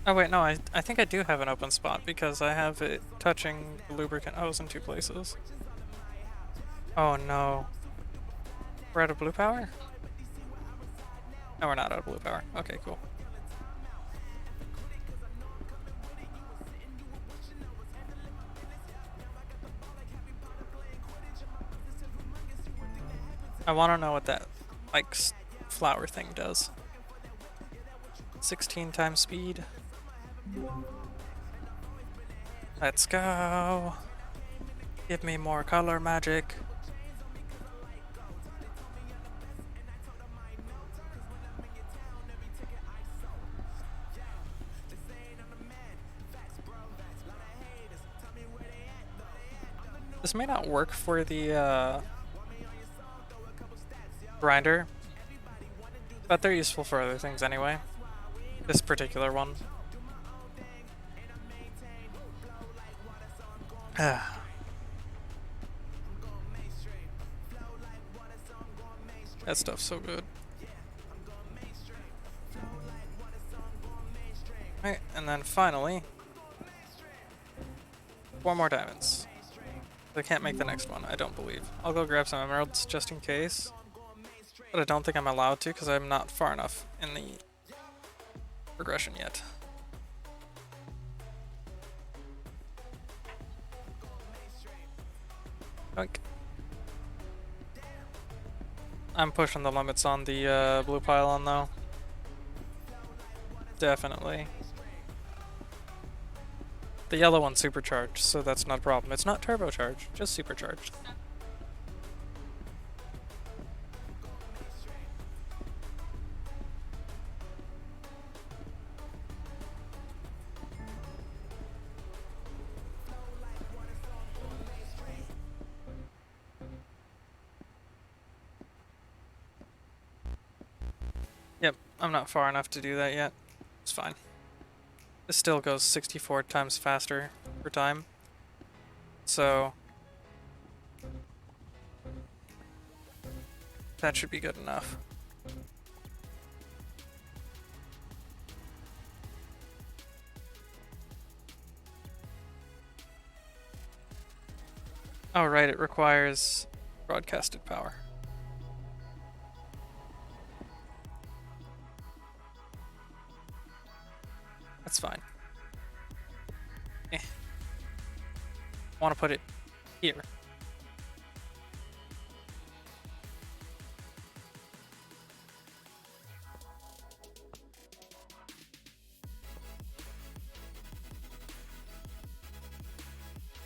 Oh wait, no, I think I do have an open spot because I have it touching the lubricant hose in 2 places. Oh no. We're out of blue power? No, we're not out of blue power. Okay, cool. I want to know what that, like, flower thing does. 16 times speed. Let's go. Give me more color magic. This may not work for the grinder, but they're useful for other things anyway. This particular one. That stuff's so good. Right, and then finally, 4 more diamonds. They can't make the next one, I don't believe. I'll go grab some emeralds just in case. But I don't think I'm allowed to because I'm not far enough in the progression yet. Oink. I'm pushing the limits on the blue pylon though. Definitely. The yellow one's supercharged, so that's not a problem. It's not turbocharged, just supercharged. Yep, I'm not far enough to do that yet. It's fine. This still goes 64 times faster per time. So that should be good enough. Oh right, it requires broadcasted power. That's fine. Eh. want to put it here.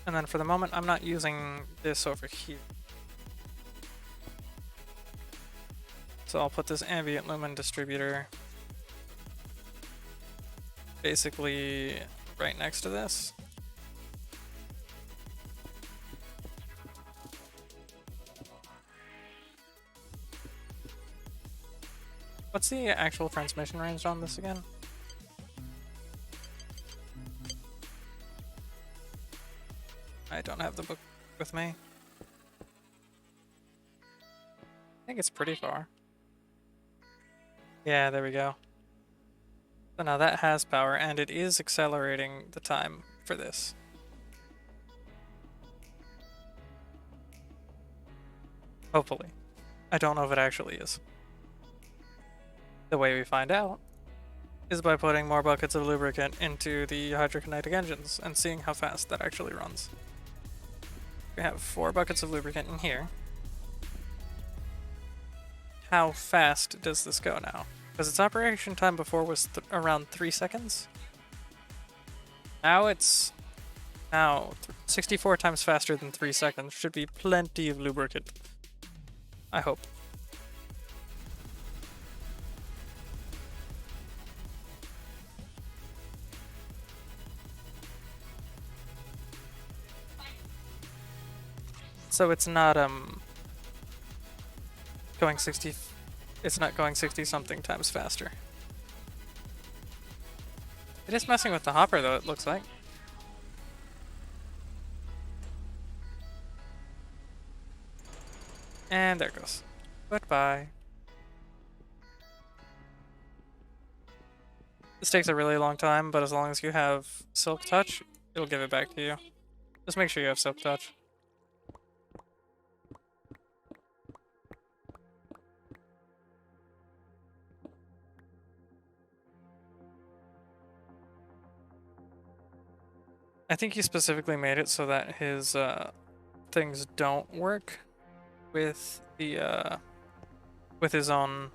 And then for the moment, I'm not using this over here. So I'll put this ambient lumen distributor basically right next to this. What's the actual transmission range on this again? I don't have the book with me. I think it's pretty far. Yeah, there we go. So now that has power, and it is accelerating the time for this. Hopefully. I don't know if it actually is. The way we find out is by putting more buckets of lubricant into the hydrokinetic engines and seeing how fast that actually runs. We have 4 buckets of lubricant in here. How fast does this go now? Because its operation time before was around 3 seconds. Now it's 64 times faster than 3 seconds. Should be plenty of lubricant. I hope. So it's not going 60. It's not going 60 something times faster. It is messing with the hopper though, it looks like. And there it goes. Goodbye. This takes a really long time, but as long as you have Silk Touch, it'll give it back to you. Just make sure you have Silk Touch. I think he specifically made it so that his things don't work with the with his own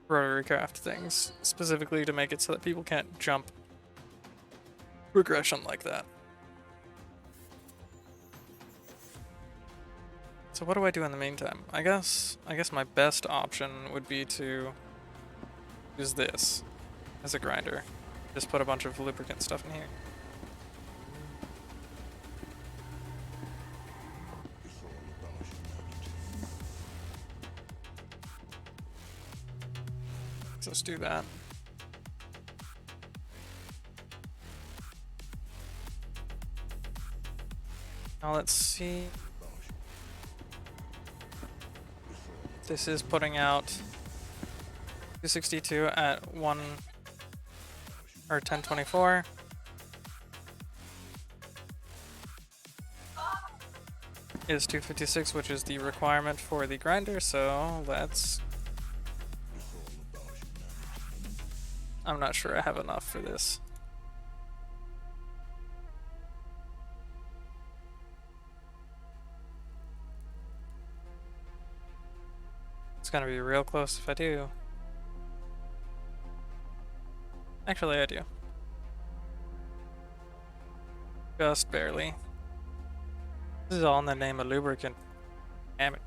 Rotarycraft things, specifically to make it so that people can't jump regression like that. So what do I do in the meantime? I guess my best option would be to use this as a grinder. Just put a bunch of lubricant stuff in here. So let's do that. Now let's see. This is putting out 262 at 1024. Is 256, which is the requirement for the grinder, so let's... I'm not sure I have enough for this. It's gonna be real close if I do. Actually, I do. Just barely. This is all in the name of lubricant. Damn it.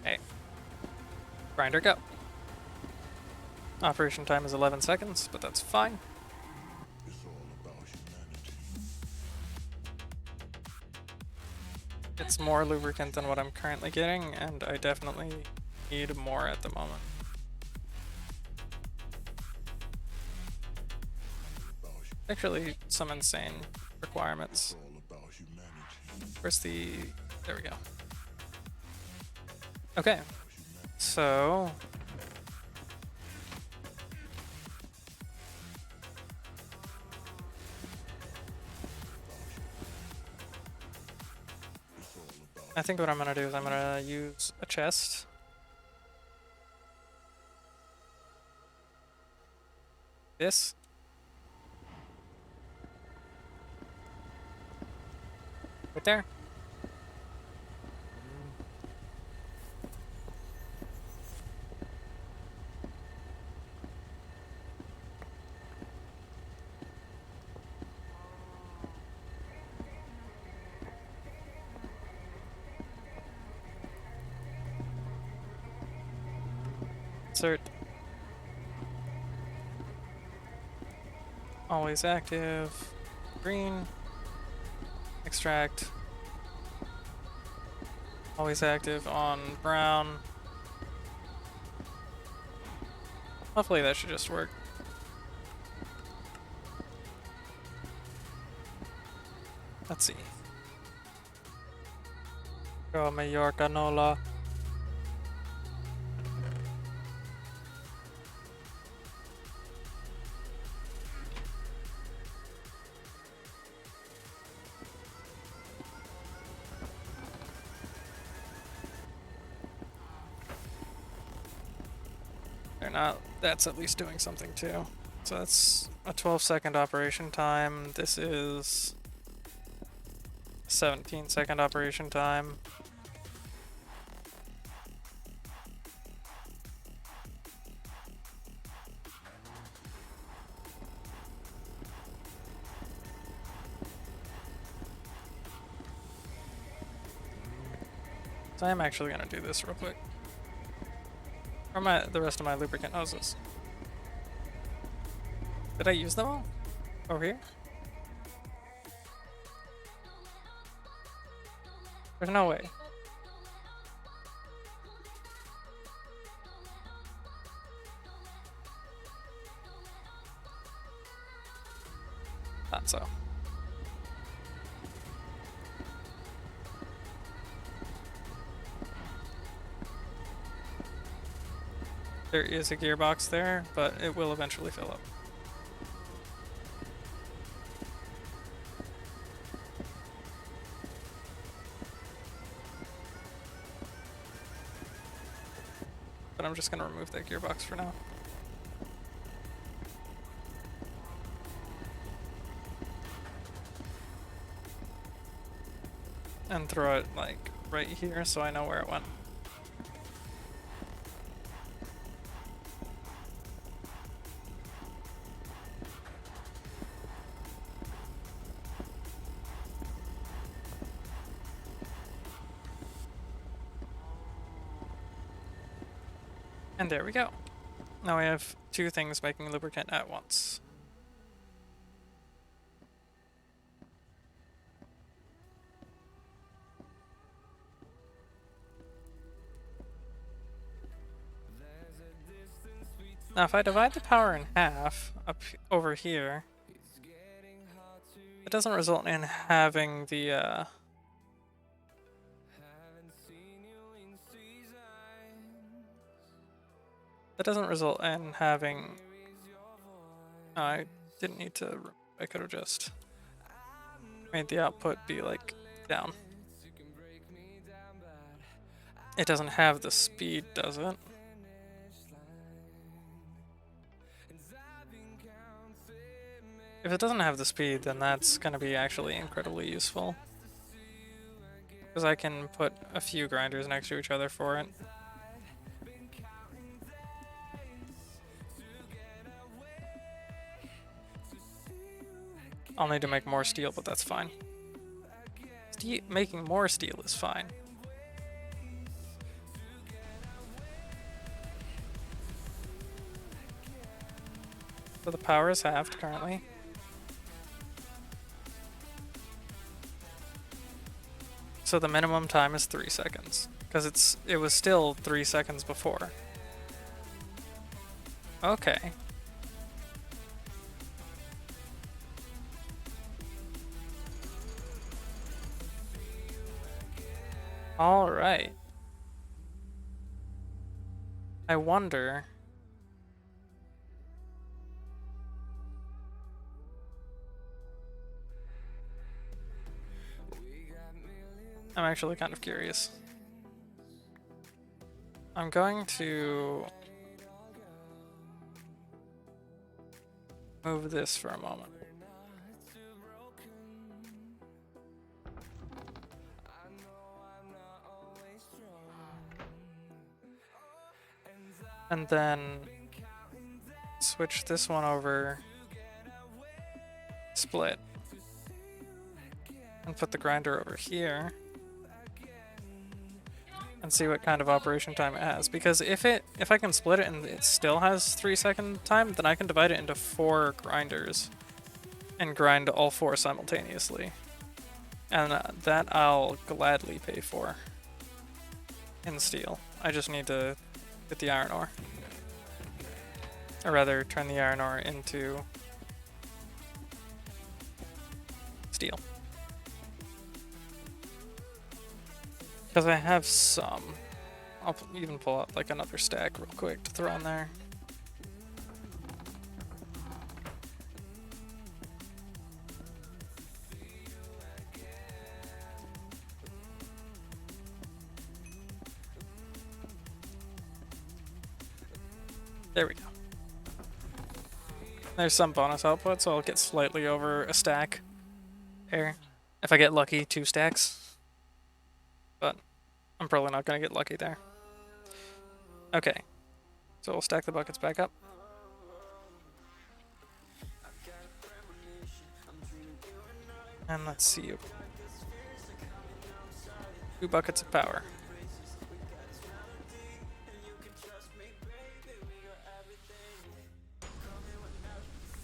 Okay. Grinder go. Operation time is 11 seconds, but that's fine. It's more lubricant than what I'm currently getting, and I definitely need more at the moment. Actually, some insane requirements. Where's the... There we go. Okay. So... I think what I'm gonna do is I'm gonna use a chest. This. Right there. Insert. Always active. Green. Extract. Always active on brown. Hopefully that should just work. Let's see. Go mayor canola. They're not. That's at least doing something too. So that's a 12-second operation time. This is 17-second operation time. So I'm actually gonna do this real quick. Or the rest of my lubricant hoses. Did I use them all? Over here? There's no way. Thought so. There is a gearbox there, but it will eventually fill up. But I'm just gonna remove that gearbox for now. And throw it like right here so I know where it went. And there we go. Now we have two things making lubricant at once. Now if I divide the power in half up over here, it doesn't result in having the that doesn't result in having I didn't need to. I could have just made the output be like down. It doesn't have the speed, does it? If it doesn't have the speed, then that's going to be actually incredibly useful. Because I can put a few grinders next to each other for it. I'll need to make more steel, but that's fine. Making more steel is fine. So the power is halved currently. So the minimum time is 3 seconds. Because it was still 3 seconds before. Okay. Alright. I wonder... I'm actually kind of curious. I'm going to move this for a moment. And then switch this one over, split, and put the grinder over here and see what kind of operation time it has. Because if I can split it and it still has 3-second time, then I can divide it into 4 grinders and grind all 4 simultaneously. And that I'll gladly pay for in steel. I just need to get the iron ore. Or rather, turn the iron ore into steel. Because I have some. I'll even pull out like another stack real quick to throw in there. There we go. There's some bonus output, so I'll get slightly over a stack here. If I get lucky, 2 stacks. But I'm probably not going to get lucky there. Okay, so we'll stack the buckets back up. And let's see. 2 buckets of power.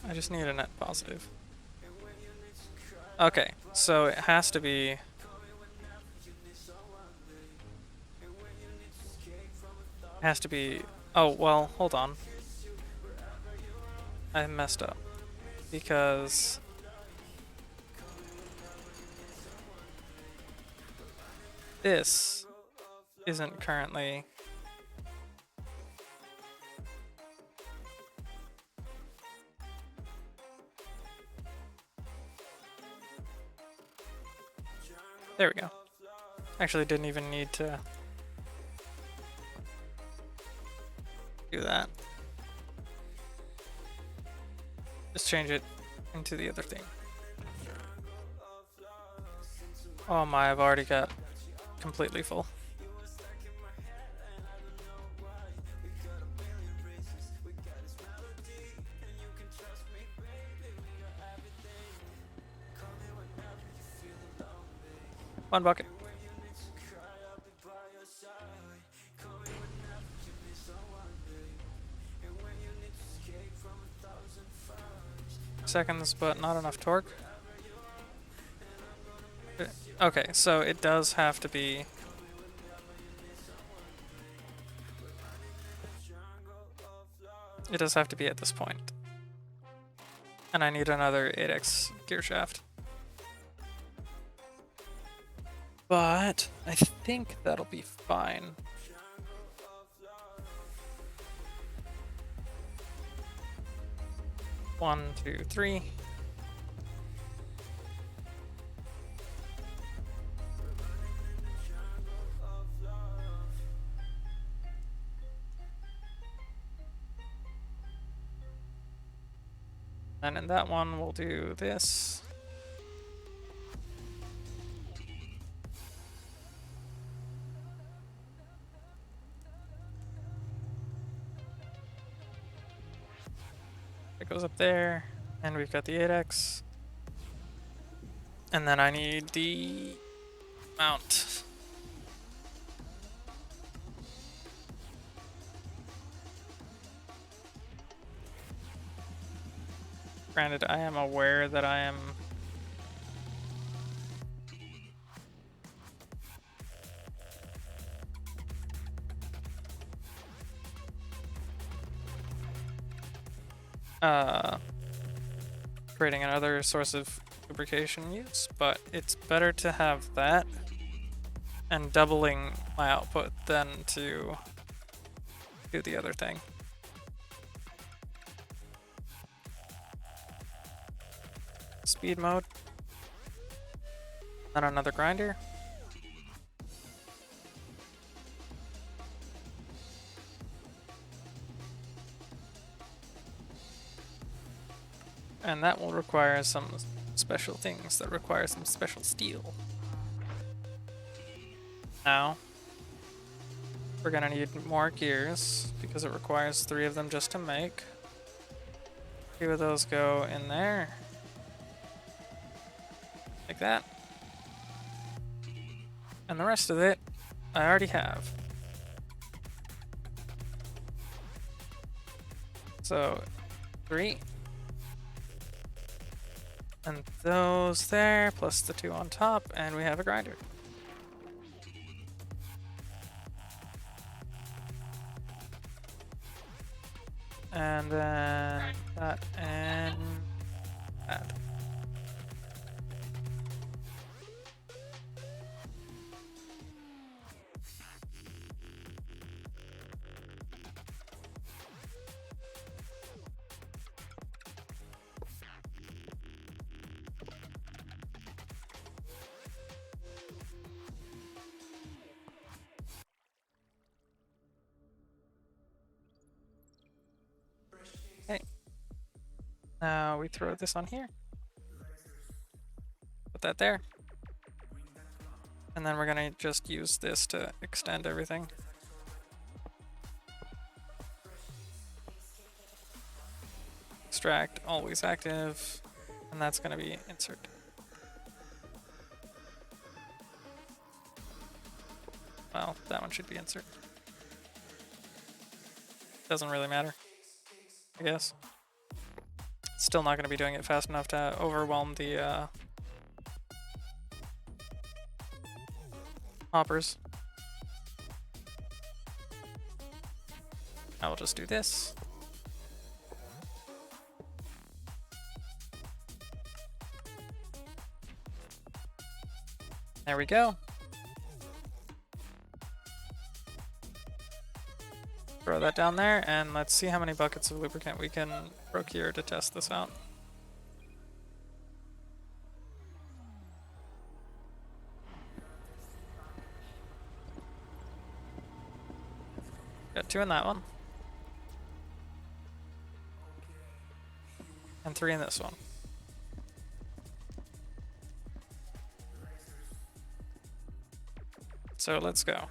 I just need a net positive. Okay, so it has to be... Oh, well, hold on. I messed up. Because... this isn't currently... There we go. Actually didn't even need to do that. Just change it into the other thing. Oh my, I've already got completely full. One bucket. Seconds, but not enough torque. Okay, so it does have to be... It does have to be at this point. And I need another 8x gear shaft. But I think that'll be fine. One, two, three. And in that one, we'll do this. It goes up there, and we've got the 8x. And then I need the mount. Granted, I am aware that I am creating another source of lubrication use, but it's better to have that and doubling my output than to do the other thing. Speed mode. Then another grinder. And that will require some special things that require some special steel. Now, we're gonna need more gears because it requires 3 of them just to make. 2 of those go in there. Like that. And the rest of it, I already have. So, 3. And those there, plus the 2 on top, and we have a grinder. And then that and that. Okay. Now we throw this on here. Put that there. And then we're gonna just use this to extend everything. Extract, always active, and that's gonna be insert. Well, that one should be insert. Doesn't really matter, I guess. Still not gonna be doing it fast enough to overwhelm the hoppers. I will just do this. There we go. Throw that down there, and let's see how many buckets of lubricant we can procure to test this out. Got 2 in that one. And 3 in this one. So let's go.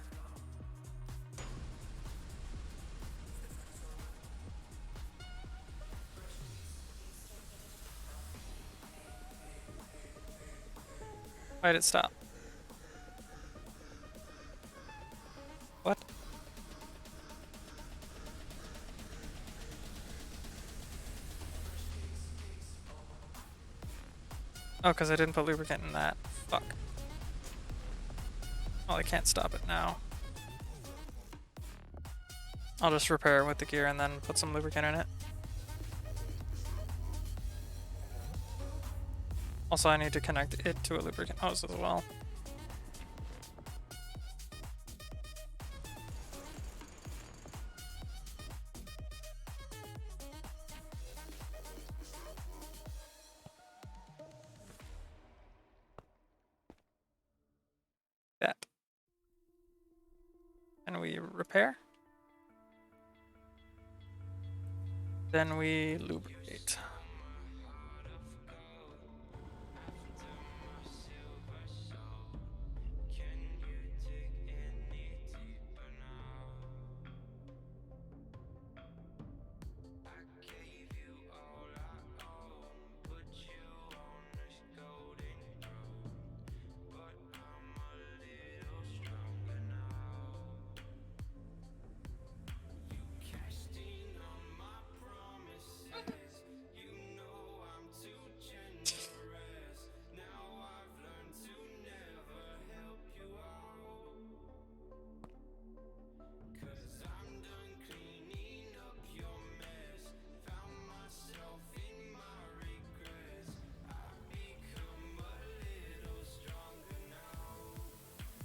Why did it stop? What? Oh, because I didn't put lubricant in that. Fuck. Well, I can't stop it now. I'll just repair it with the gear and then put some lubricant in it. Also, I need to connect it to a lubricant hose as well. That. And we repair. Then we lubricate.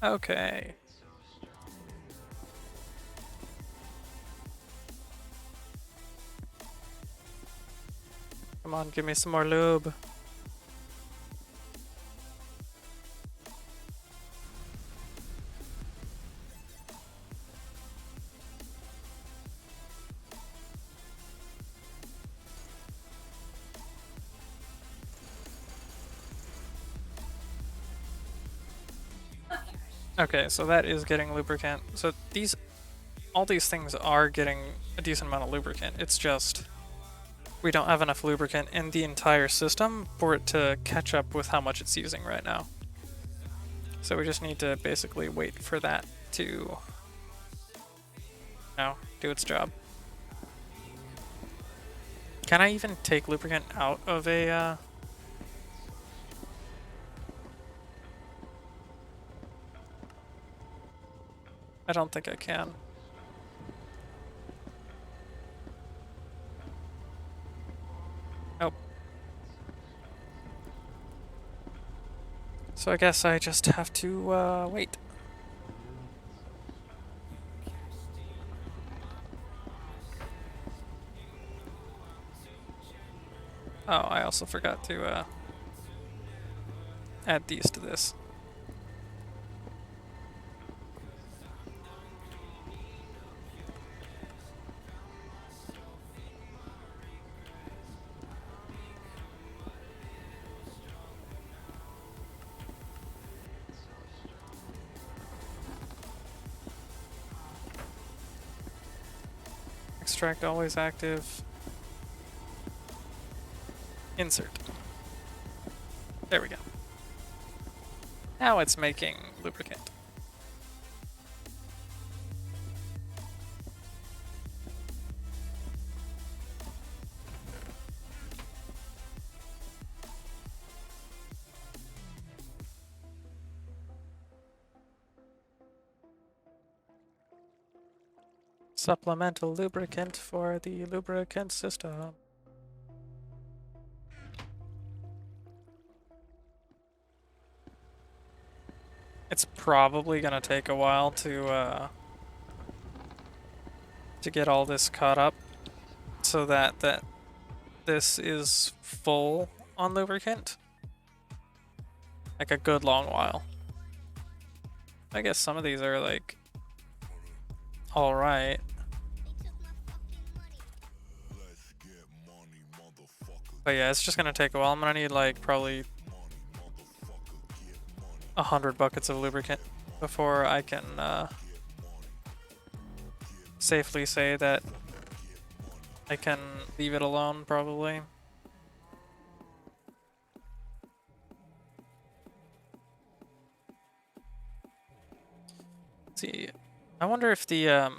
Okay. Come on, give me some more lube. Okay, so that is getting lubricant. So all these things are getting a decent amount of lubricant. It's just we don't have enough lubricant in the entire system for it to catch up with how much it's using right now. So we just need to basically wait for that to, do its job. Can I even take lubricant out of a, I don't think I can. Nope. So I guess I just have to, wait. Oh, I also forgot to, add these to this. Extract always active. Insert. There we go. Now it's making lubricant. Supplemental lubricant for the lubricant system. It's probably gonna take a while to get all this caught up, so that this is full on lubricant. Like a good long while. I guess some of these are like all right. But yeah, it's just gonna take a while. I'm gonna need like probably 100 buckets of lubricant before I can safely say that I can leave it alone, probably. Let's see, I wonder if the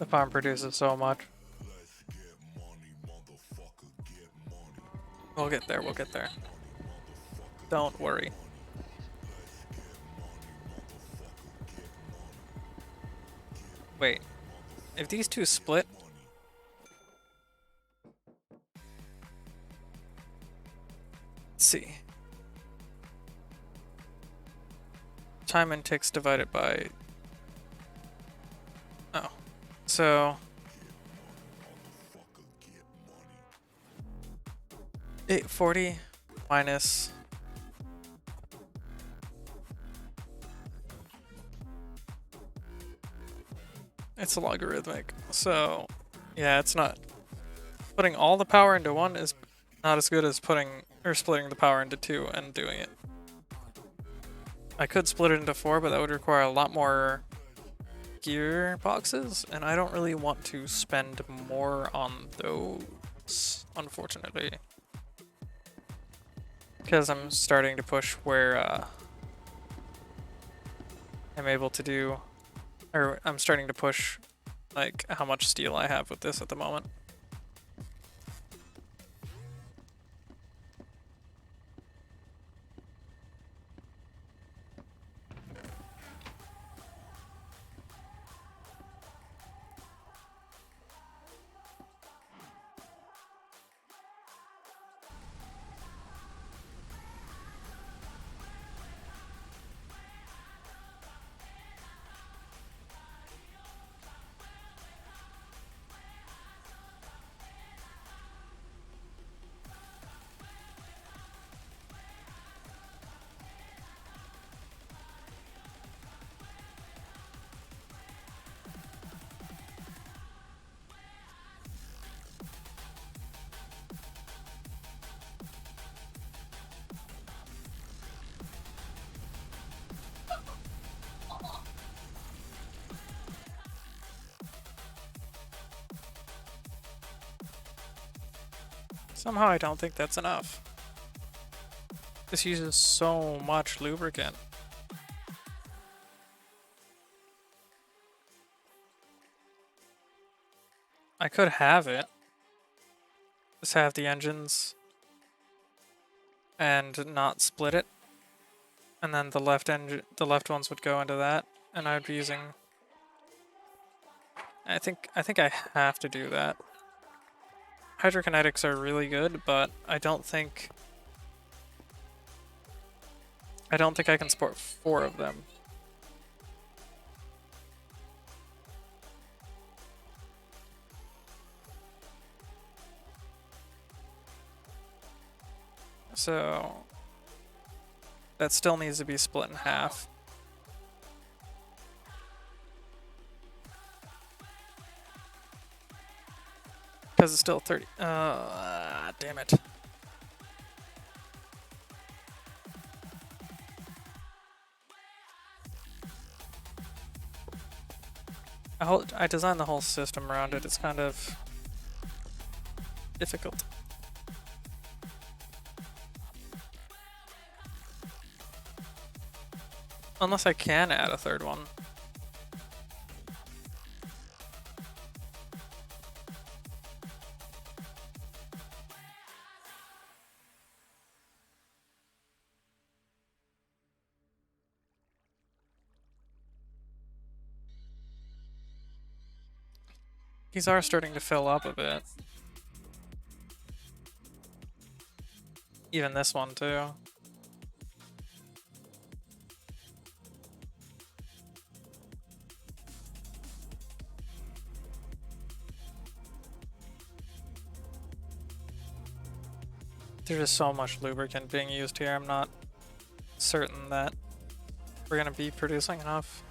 farm produces so much. We'll get there, we'll get there. Don't worry. Wait, if these two split... Let's see. Time and ticks divided by... Oh. So... 840 minus... It's logarithmic, so yeah, it's not... Putting all the power into one is not as good as splitting the power into two and doing it. I could split it into 4, but that would require a lot more gearboxes, and I don't really want to spend more on those, unfortunately. Because I'm starting to push where I'm able to do, or I'm starting to push like how much steel I have with this at the moment. Somehow I don't think that's enough. This uses so much lubricant. I could have it. Just have the engines and not split it. And then the left ones would go into that, and I'd be using. I think I have to do that. Hydrokinetics are really good, but I don't think I can support 4 of them. So that still needs to be split in half. Because it's still 30. Damn it. I designed the whole system around it. It's kind of difficult. Unless I can add a third one. These are starting to fill up a bit. Even this one too. There's just so much lubricant being used here. I'm not certain that we're gonna be producing enough.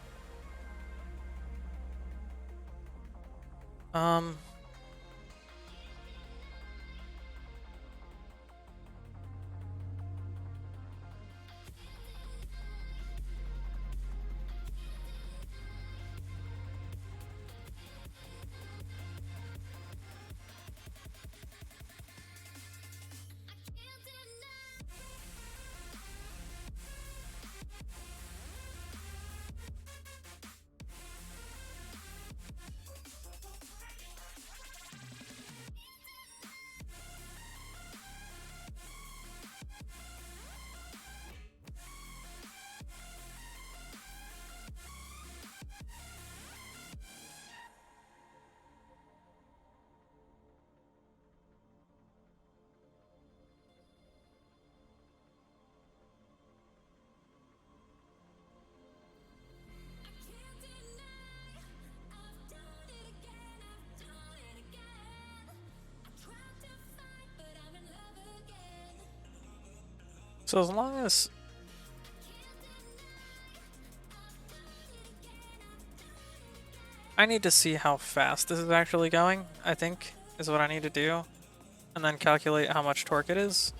So as long as I need to see how fast this is actually going, I think, is what I need to do. And then calculate how much torque it is.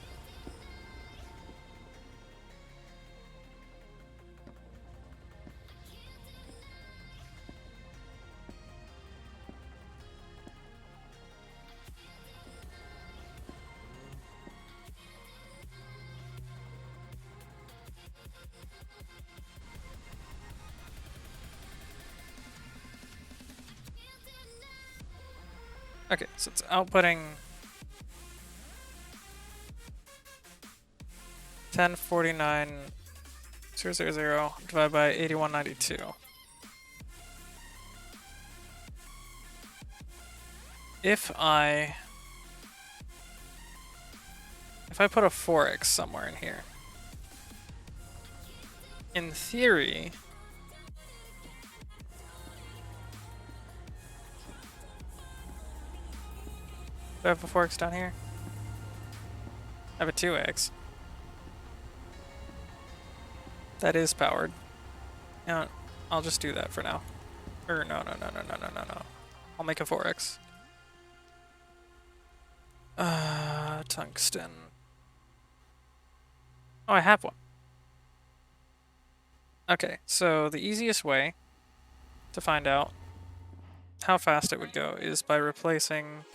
Okay, so it's outputting 1049,000 divided by 8192. If I put a 4x somewhere in here, in theory, do I have a 4x down here? I have a 2x. That is powered. You know what? I'll just do that for now. Or no. I'll make a 4x. Tungsten. Oh, I have one. Okay, so the easiest way to find out how fast it would go is by replacing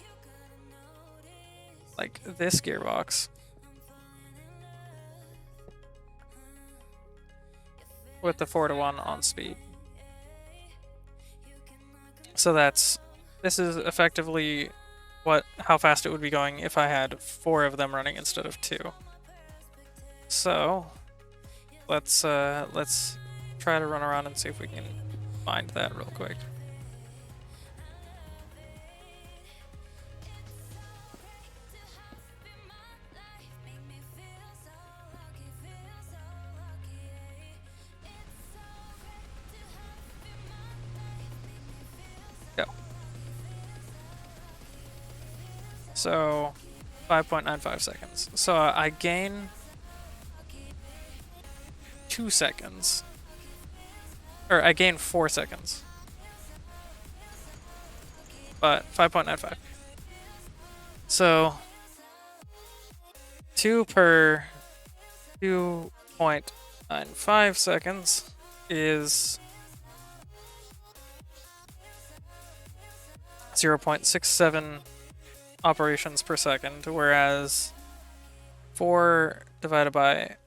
like this gearbox with the 4-to-1 on speed. So this is effectively how fast it would be going if I had 4 of them running instead of 2. So let's try to run around and see if we can find that real quick. Go. So 5.95 seconds. So I gain 2 seconds. Or I gain 4 seconds. But 5.95. So 2 per 2.95 seconds is 0.67 operations per second, whereas 4 divided by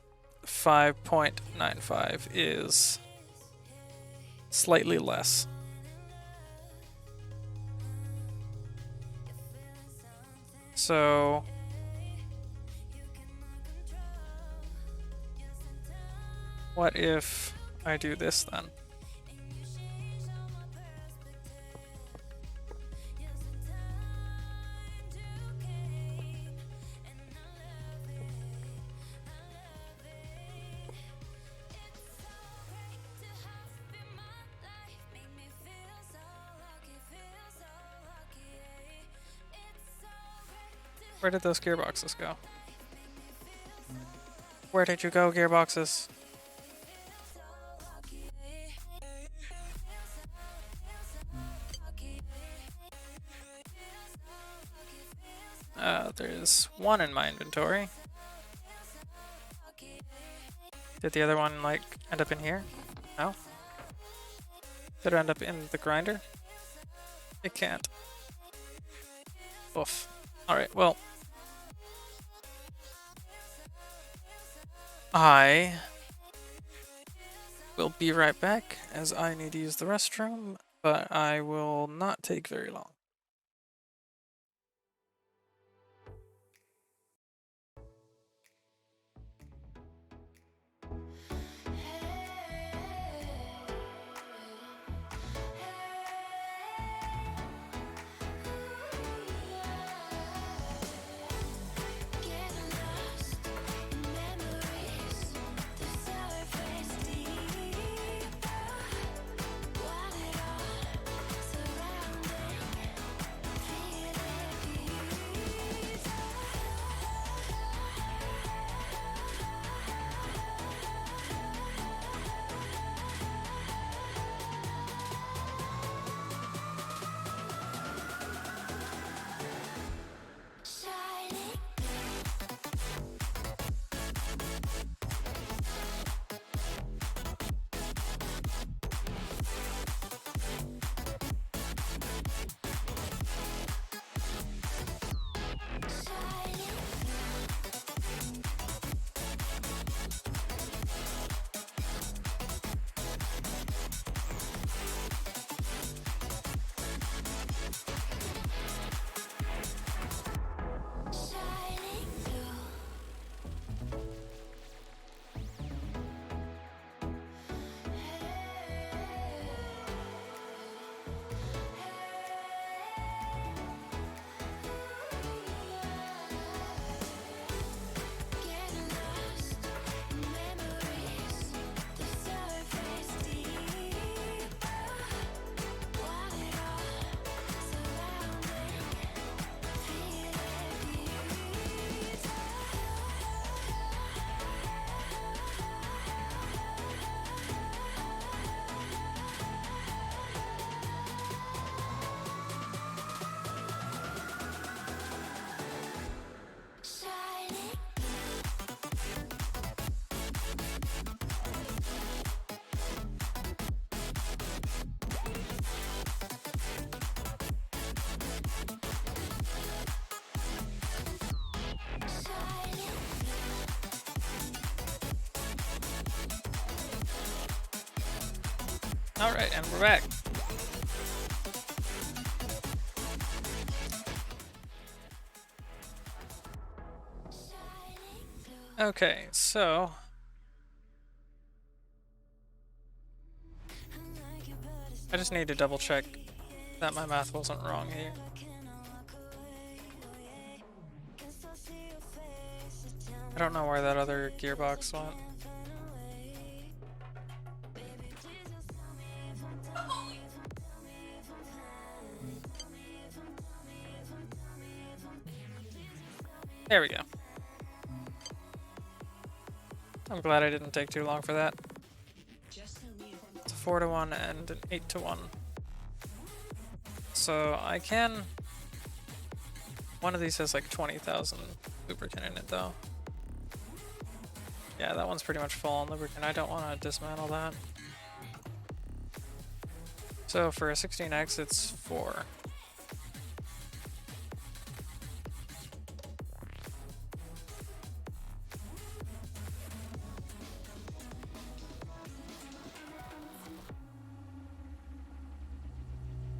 5.95 is slightly less. So what if I do this then? Where did those gearboxes go? Where did you go, gearboxes? There's 1 in my inventory. Did the other one, like, end up in here? No? Did it end up in the grinder? It can't. Oof. Alright, well. I will be right back, as I need to use the restroom, but I will not take very long. Alright, and we're back. Okay, so I just need to double check that my math wasn't wrong here. I don't know where that other gearbox went. There we go. I'm glad I didn't take too long for that. It's a 4-to-1 and an 8-to-1. So I can... One of these has like 20,000 lubricant in it though. Yeah, that one's pretty much full on lubricant. I don't want to dismantle that. So for a 16X, it's 4.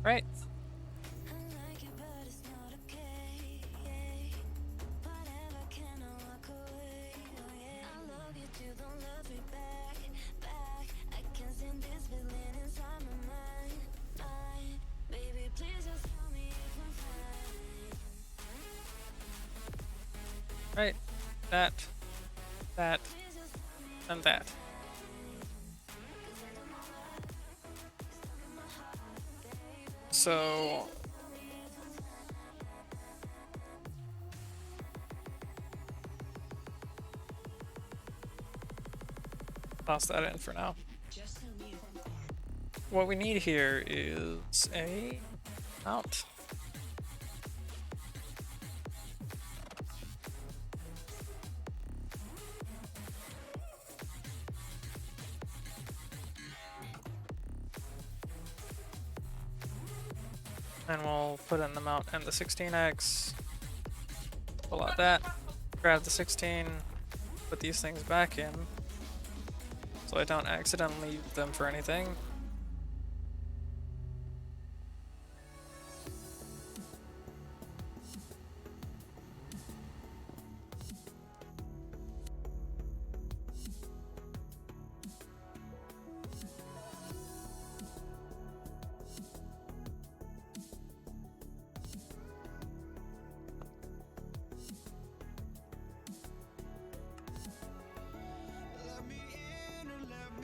Right. Right. That, and that. So toss that in for now. What we need here is a mount. And we'll put in the mount and the 16X. Pull out that. Grab the 16. Put these things back in. So I don't accidentally use them for anything.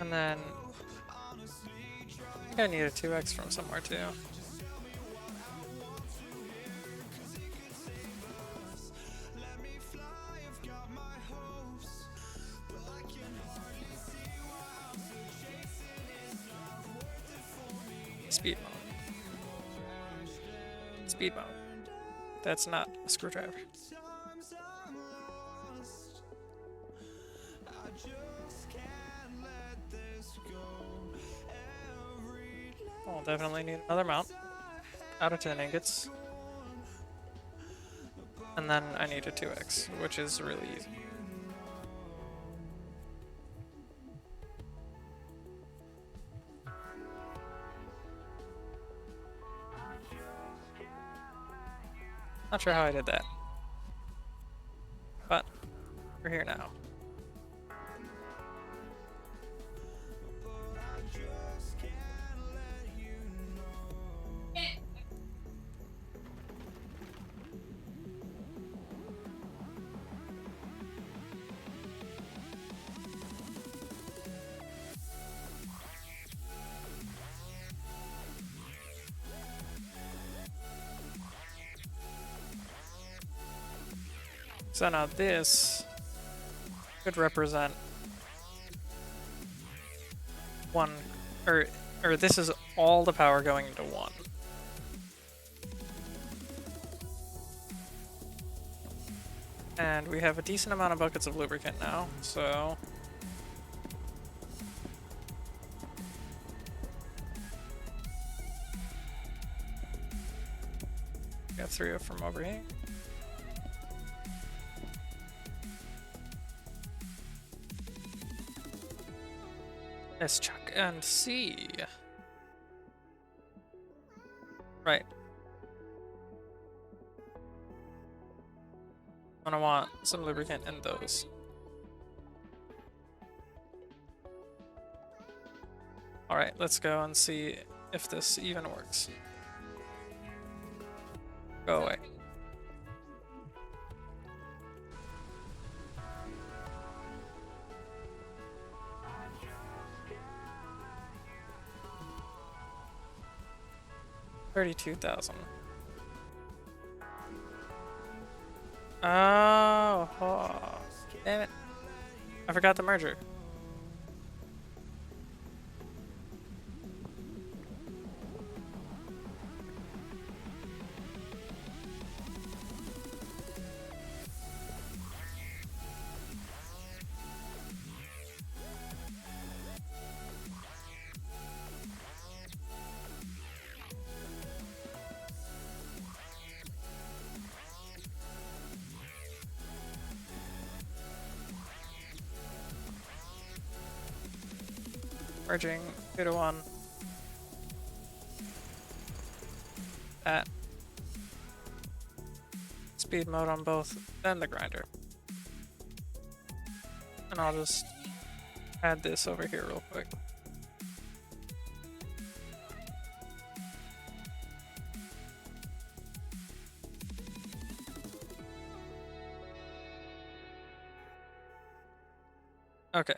And then I think I need a 2X from somewhere too. Speed mode. Speed mode. That's not a screwdriver. I'll definitely need another mount out of 10 ingots. And then I need a 2X, which is really easy. Not sure how I did that. But we're here now. So now this could represent one, or this is all the power going into one. And we have a decent amount of buckets of lubricant now, so got 3 from over here. Let's check and see. Right. I'm gonna want some lubricant in those. Alright, let's go and see if this even works. Go away. $32,000. Oh, damn it. I forgot the merger. Merging 2 to 1. At speed mode on both, then the grinder. And I'll just add this over here real quick. Okay.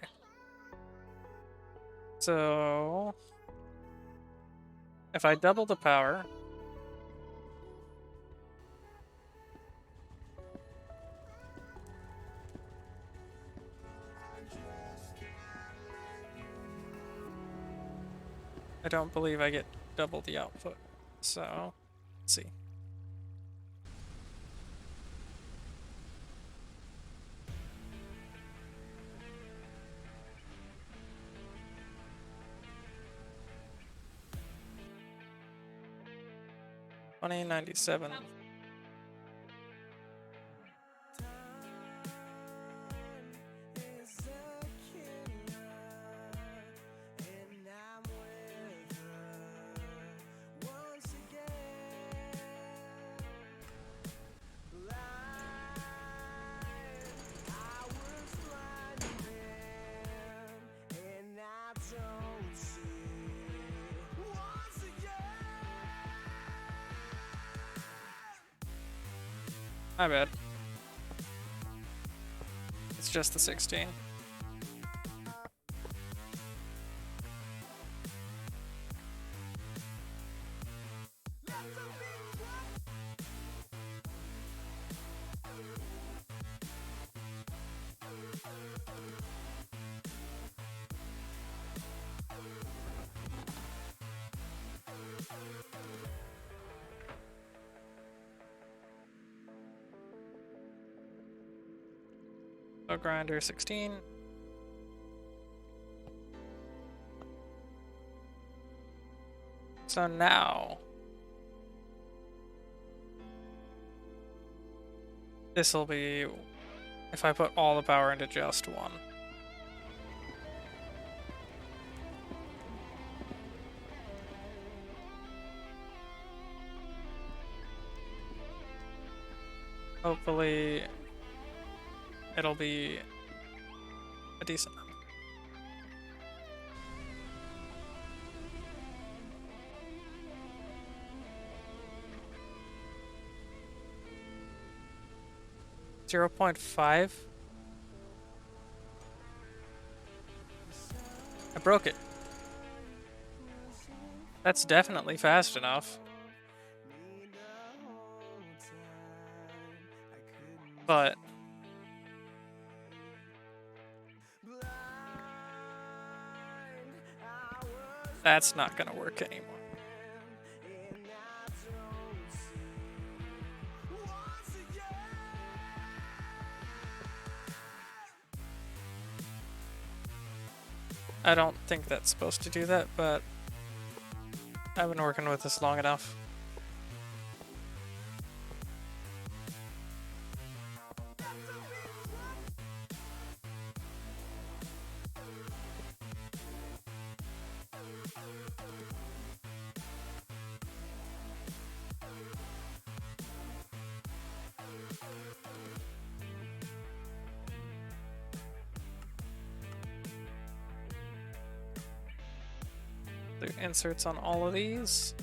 So if I double the power, I don't believe I get double the output. So let's see. $20.97. My bad. It's just the 16. So grinder 16. So now this will be if I put all the power into just one. Hopefully it'll be a decent number. .5. I broke it. That's definitely fast enough. But that's not gonna work anymore. I don't think that's supposed to do that, but I've been working with this long enough. The inserts on all of these.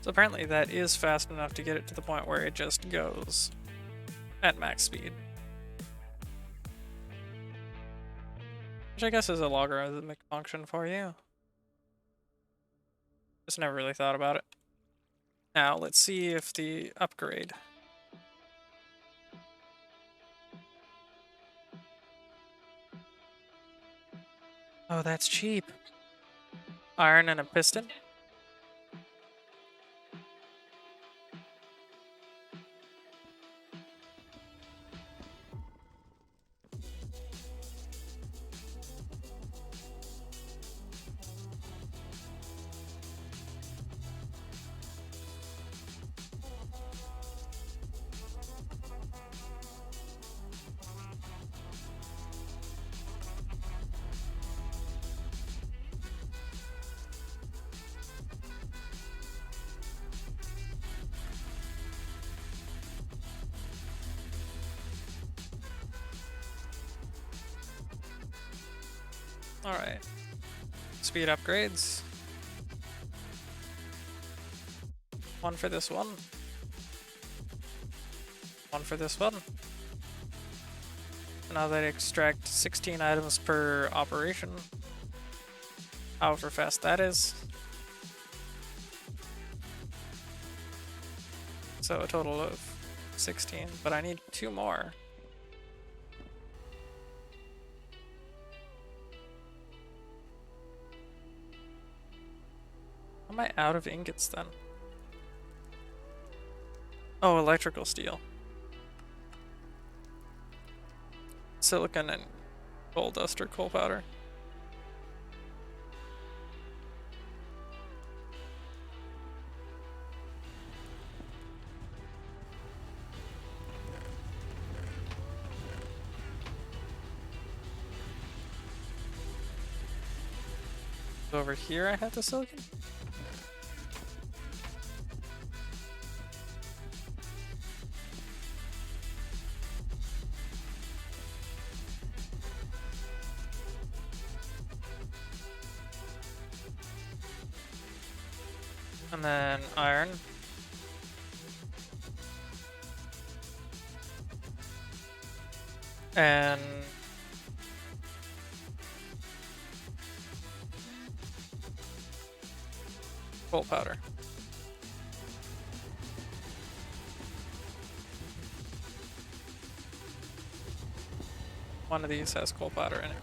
So apparently that is fast enough to get it to the point where it just goes at max speed. Which I guess is a logarithmic function for you. Just never really thought about it. Now let's see if the upgrade. Oh, that's cheap. Iron and a piston. Alright. Speed upgrades. One for this one. One for this one. Now they extract 16 items per operation. However fast that is. So a total of 16, but I need 2 more. Am I out of ingots then? Oh, electrical steel. Silicon and coal dust or coal powder. Over here I have the silicon? And then iron. And coal powder. One of these has coal powder in it.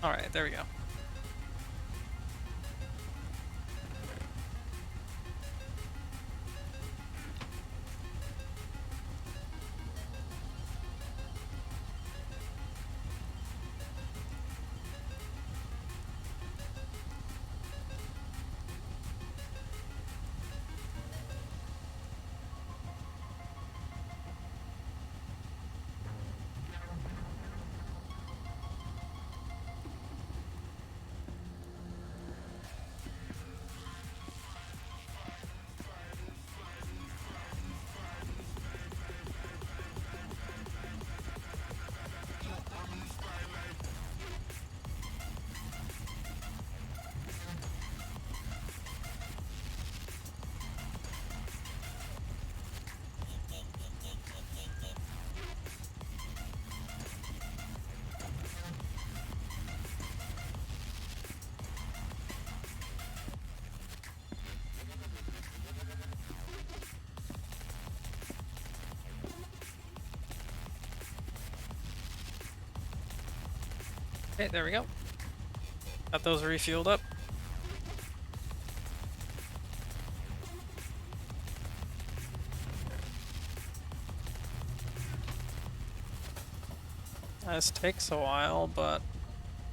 Alright, there we go. Okay, there we go. Got those refueled up. This takes a while, but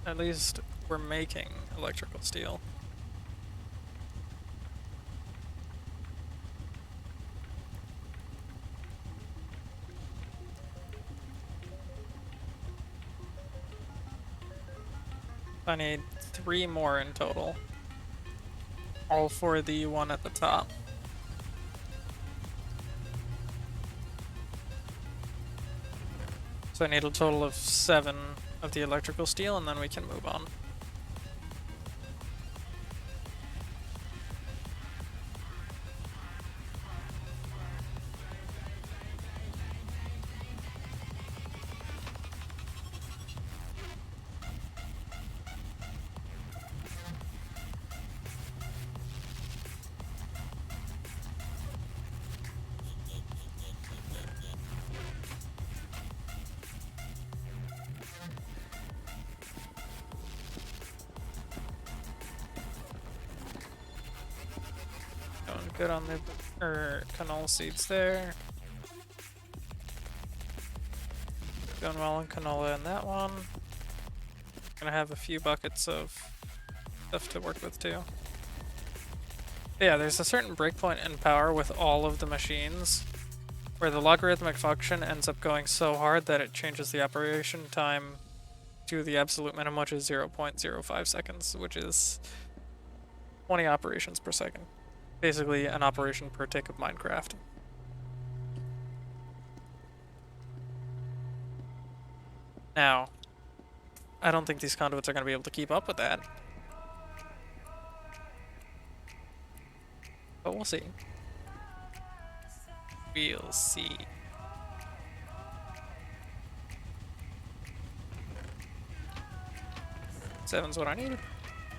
at least we're making electrical steel. I need 3 more in total. All for the one at the top. So I need a total of 7 of the electrical steel, and then we can move on. Going good on the canola seeds there. Going well on canola in that one. Gonna have a few buckets of stuff to work with too. Yeah, there's a certain breakpoint in power with all of the machines where the logarithmic function ends up going so hard that it changes the operation time to the absolute minimum, which is 0.05 seconds, which is 20 operations per second. Basically an operation per tick of Minecraft. Now, I don't think these conduits are going to be able to keep up with that. But we'll see. We'll see. Seven's what I need.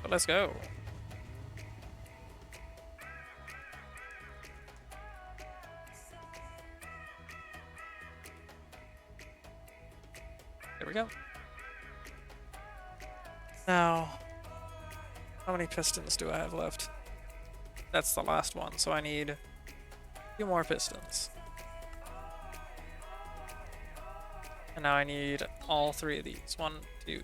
But let's go. There we go. Now, how many pistons do I have left? That's the last one, so I need a few more pistons. And now I need all 3 of these. 1, 2.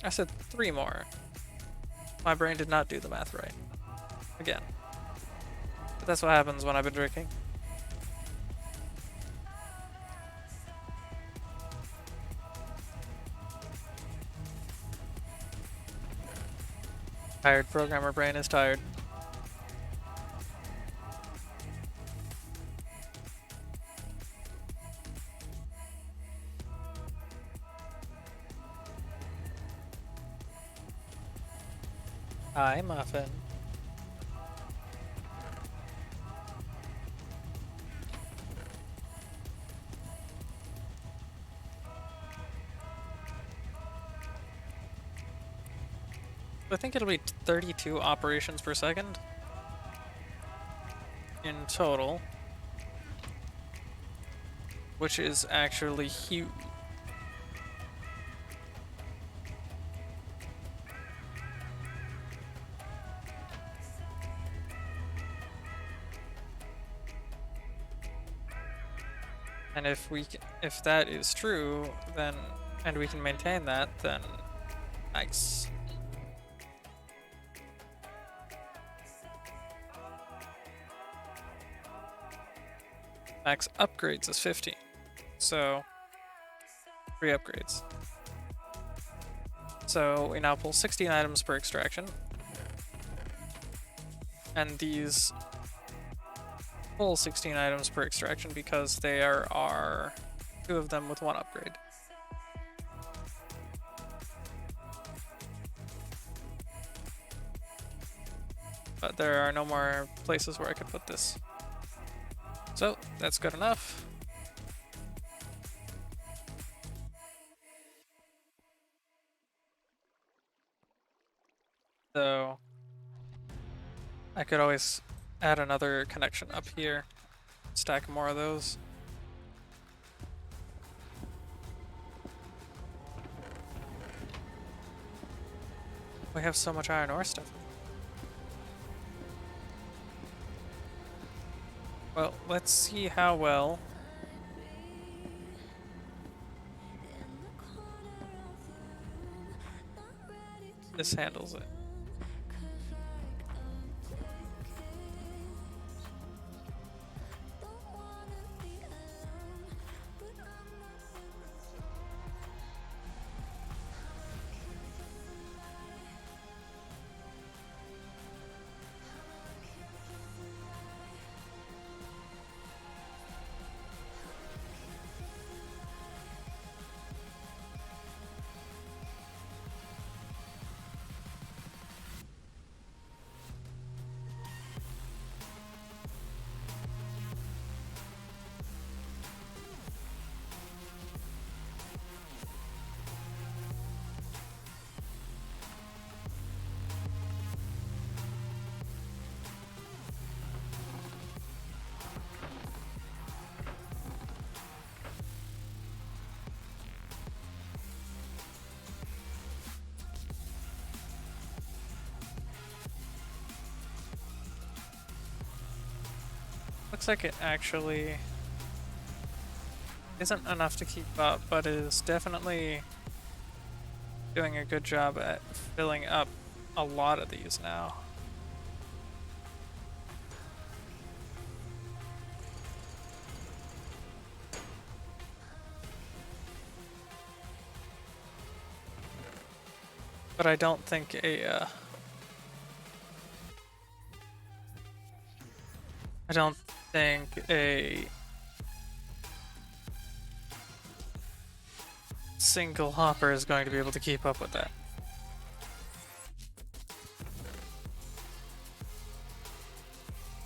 I said 3 more. My brain did not do the math right. Again. But that's what happens when I've been drinking. Tired programmer brain is tired. Hi, Muffin. I think it'll be 32 operations per second in total, which is actually huge. And if that is true, then and we can maintain that, then nice. Max upgrades is 15, so 3 upgrades. So we now pull 16 items per extraction, and these pull 16 items per extraction because there are 2 of them with 1 upgrade. But there are no more places where I could put this. So, that's good enough. So, I could always add another connection up here, stack more of those. We have so much iron ore stuff. Well, let's see how well this handles it. Looks like it actually isn't enough to keep up, but is definitely doing a good job at filling up a lot of these now. But I don't think I don't think a single hopper is going to be able to keep up with that.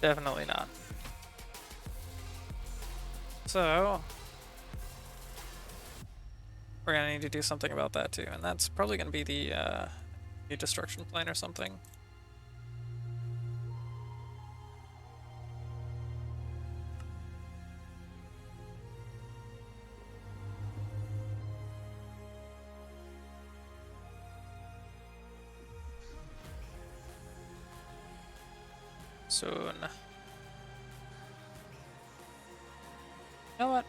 Definitely not. So we're gonna need to do something about that too, and that's probably gonna be the destruction plane or something. Soon. You know what?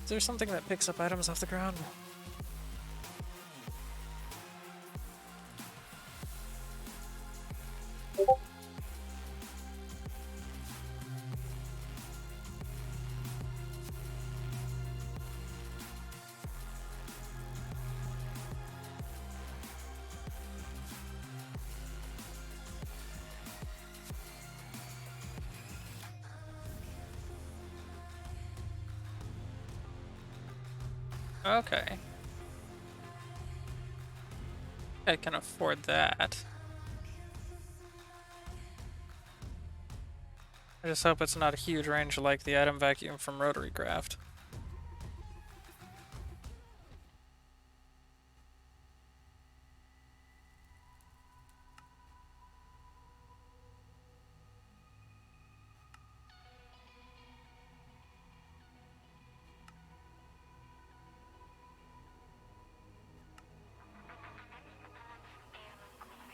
Is there something that picks up items off the ground? Okay. I can afford that. I just hope it's not a huge range like the item vacuum from Rotarycraft.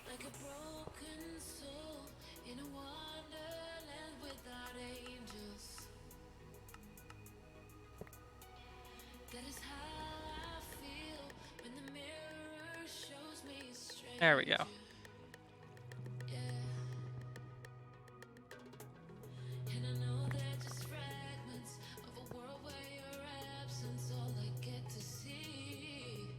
Like a broken soul in a wonderland without angels. That is how I feel when the mirror shows me a stranger. There we go. Yeah. And I know they're just fragments of a world where your absence all I get to see.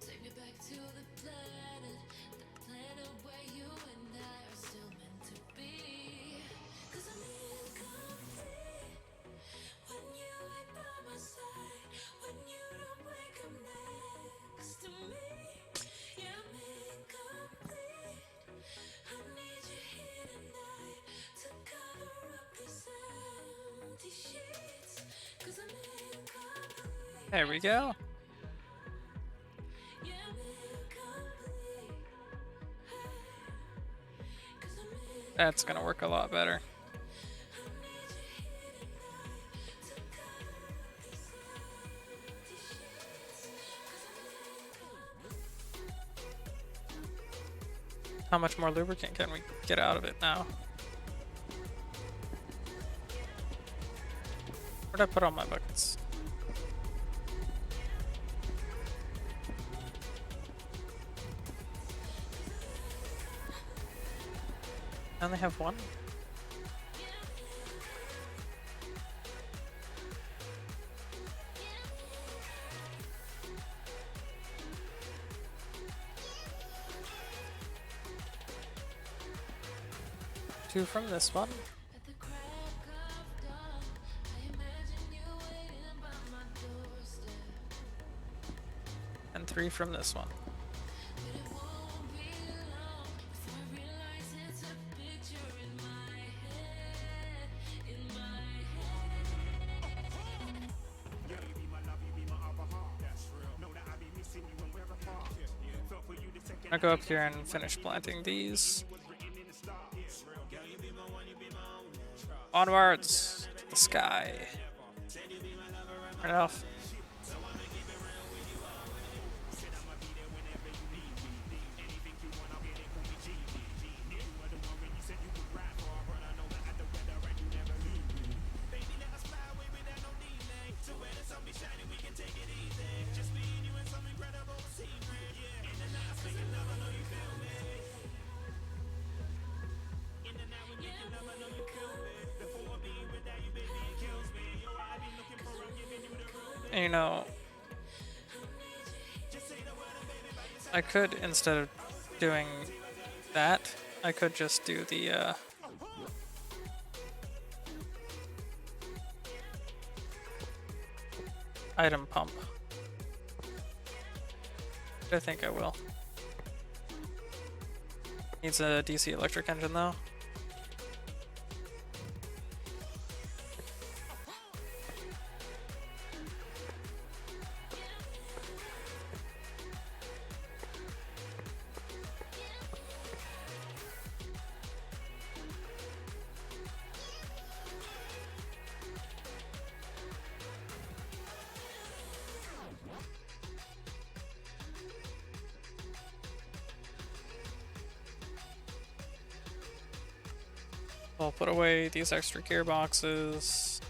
Take me back to the planet where you and I are still meant to be. 'Cause I'm incomplete when you ain't by my side, when you don't wake up next to me. There we go. That's gonna work a lot better. How much more lubricant can we get out of it now? Where'd I put all my buckets? I only have one? Two from this one. At the crack of dawn, I imagine you waiting by my doorstep. And three from this one. But it won't be long before I realize it's a picture in my head, in my head. I'll go up here and finish planting these. Onwards to the sky. Right off. And, you know, I could, instead of doing that, I could just do the item pump. I think I will. Needs a DC electric engine though. I'll put away these extra gearboxes,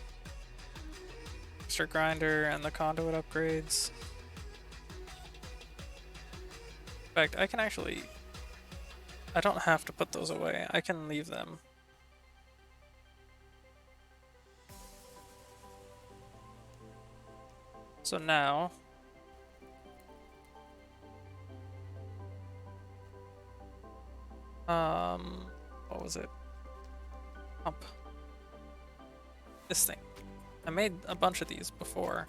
extra grinder, and the conduit upgrades. In fact, I can actually... I don't have to put those away. I can leave them. So now... what was it? Pump. This thing. I made a bunch of these before.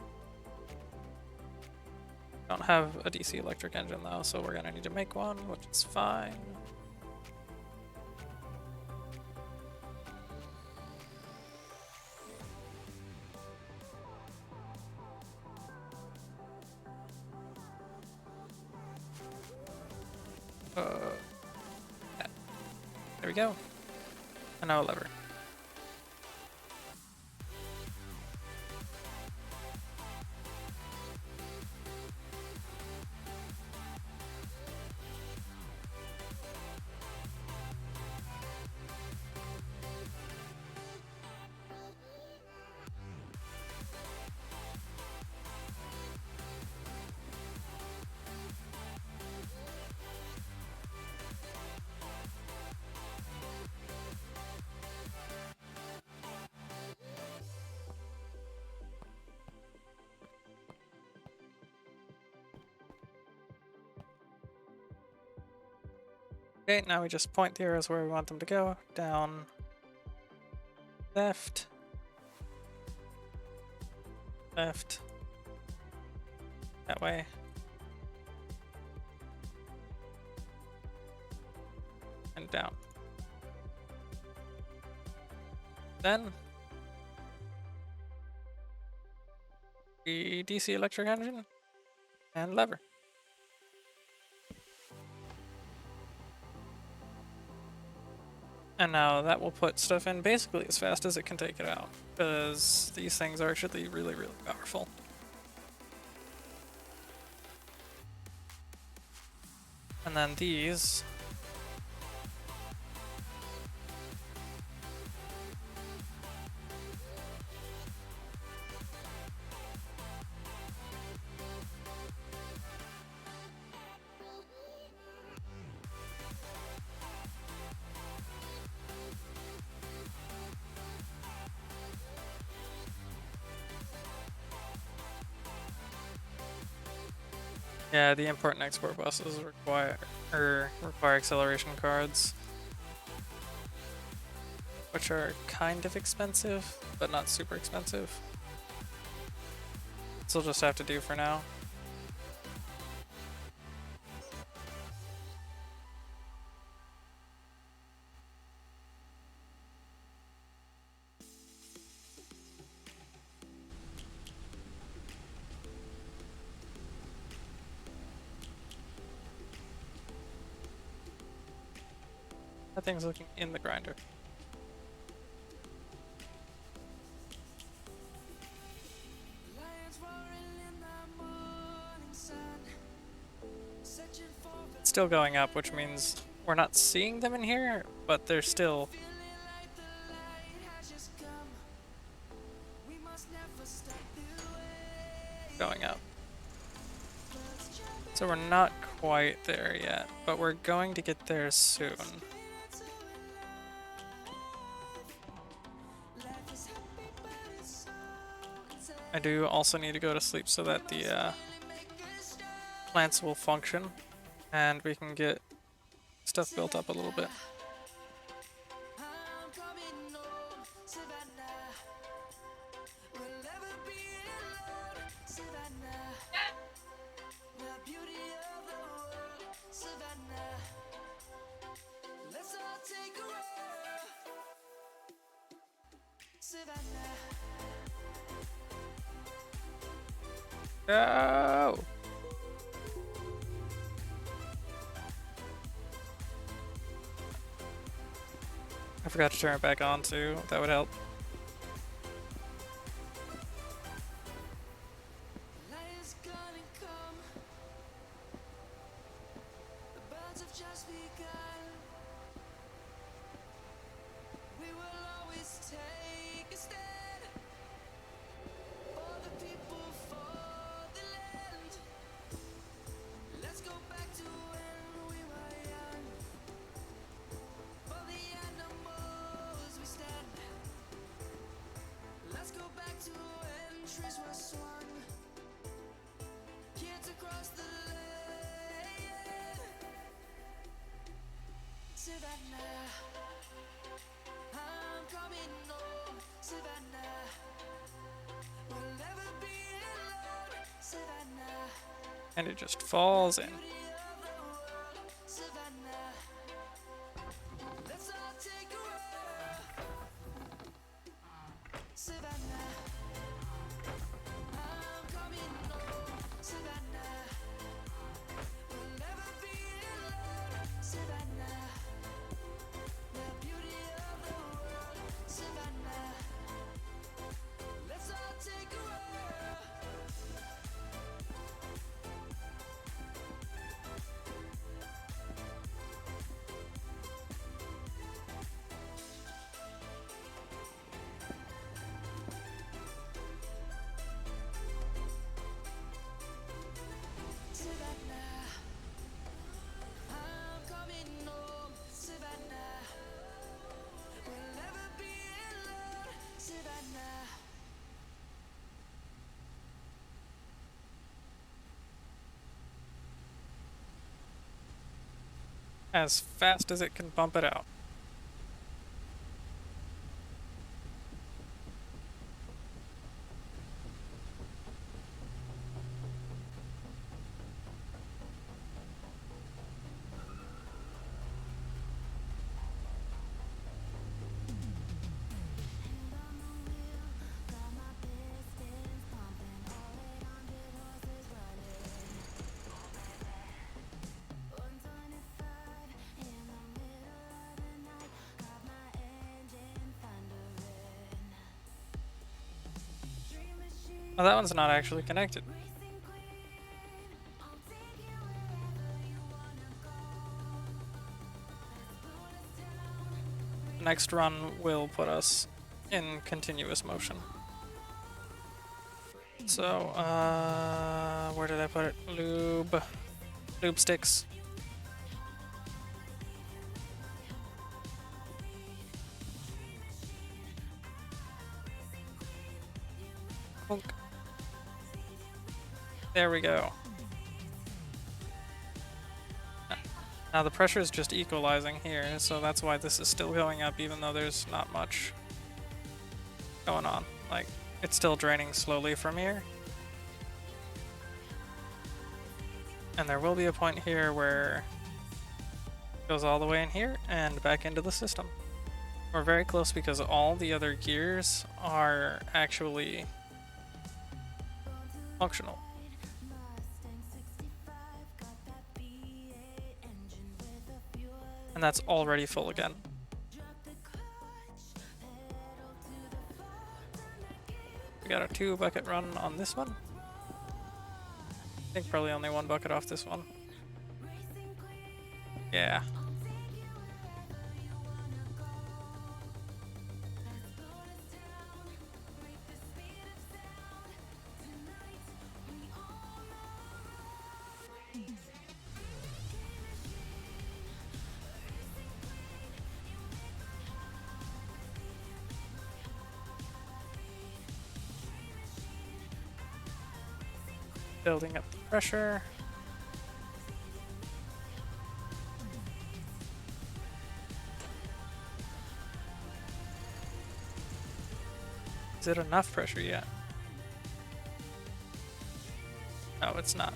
Don't have a DC electric engine though, so we're gonna need to make one, which is fine. Yeah. There we go. And now a lever. Okay, now we just point the arrows where we want them to go. Down, left, left, that way. And down. Then the DC electric engine and lever. And now that will put stuff in basically as fast as it can take it out, because these things are actually really, really powerful. And then these. Yeah, the import and export buses require acceleration cards, which are kind of expensive, but not super expensive. So we'll just have to do for now. That thing's looking in the grinder. It's still going up, which means we're not seeing them in here, but they're still going up. So we're not quite there yet, but we're going to get there soon. I do also need to go to sleep so that the plants will function and we can get stuff built up a little bit. No! I forgot to turn it back on too. That would help. And it just falls in. As fast as it can pump it out. Oh, that one's not actually connected. The next run will put us in continuous motion. So, where did I put it? Lube. Lube sticks. Plunk. There we go. Now the pressure is just equalizing here, so that's why this is still going up even though there's not much going on. Like, it's still draining slowly from here. And there will be a point here where it goes all the way in here and back into the system. We're very close because all the other gears are actually functional. And that's already full again. We got a 2 bucket run on this one. I think probably only 1 bucket off this one. Yeah. Building up the pressure. Is it enough pressure yet? No, it's not.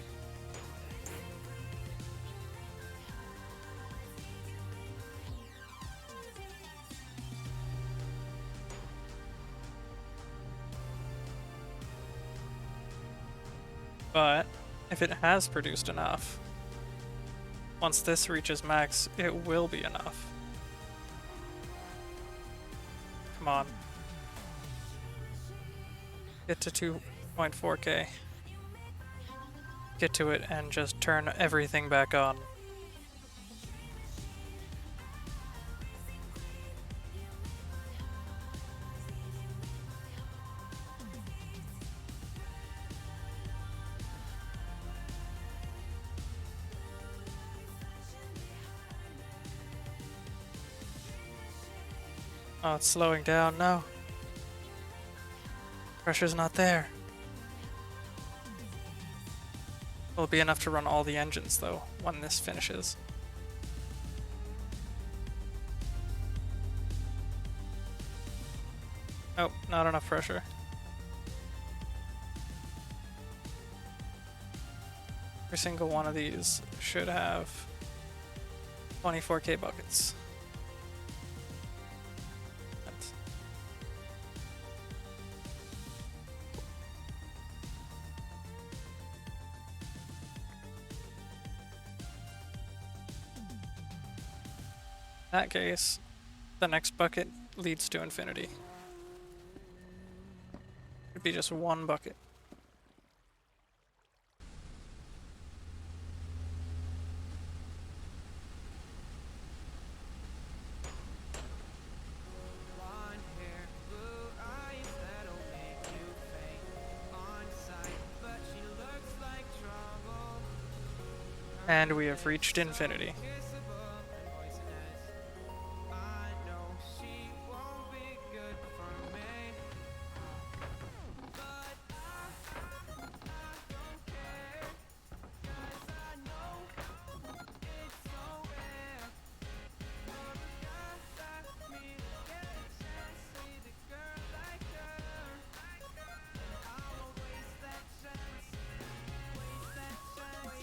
But if it has produced enough, once this reaches max, it will be enough. Come on. Get to 2.4K. Get to it and just turn everything back on. Oh, it's slowing down. No. Pressure's not there. It'll be enough to run all the engines, though, when this finishes. Oh, not enough pressure. Every single one of these should have 24K buckets. In that case, the next bucket leads to infinity. It'd be just 1 bucket. Blonde hair, blue eyes that'll make you faint on sight, but she looks like trouble. And we have reached infinity. Kissable and poisonous. I know she won't be good for me, but I don't care, 'cause I know it's so rare. You're the guy that me get a chance to see the girl like her, and I won't waste that chance, waste that chance,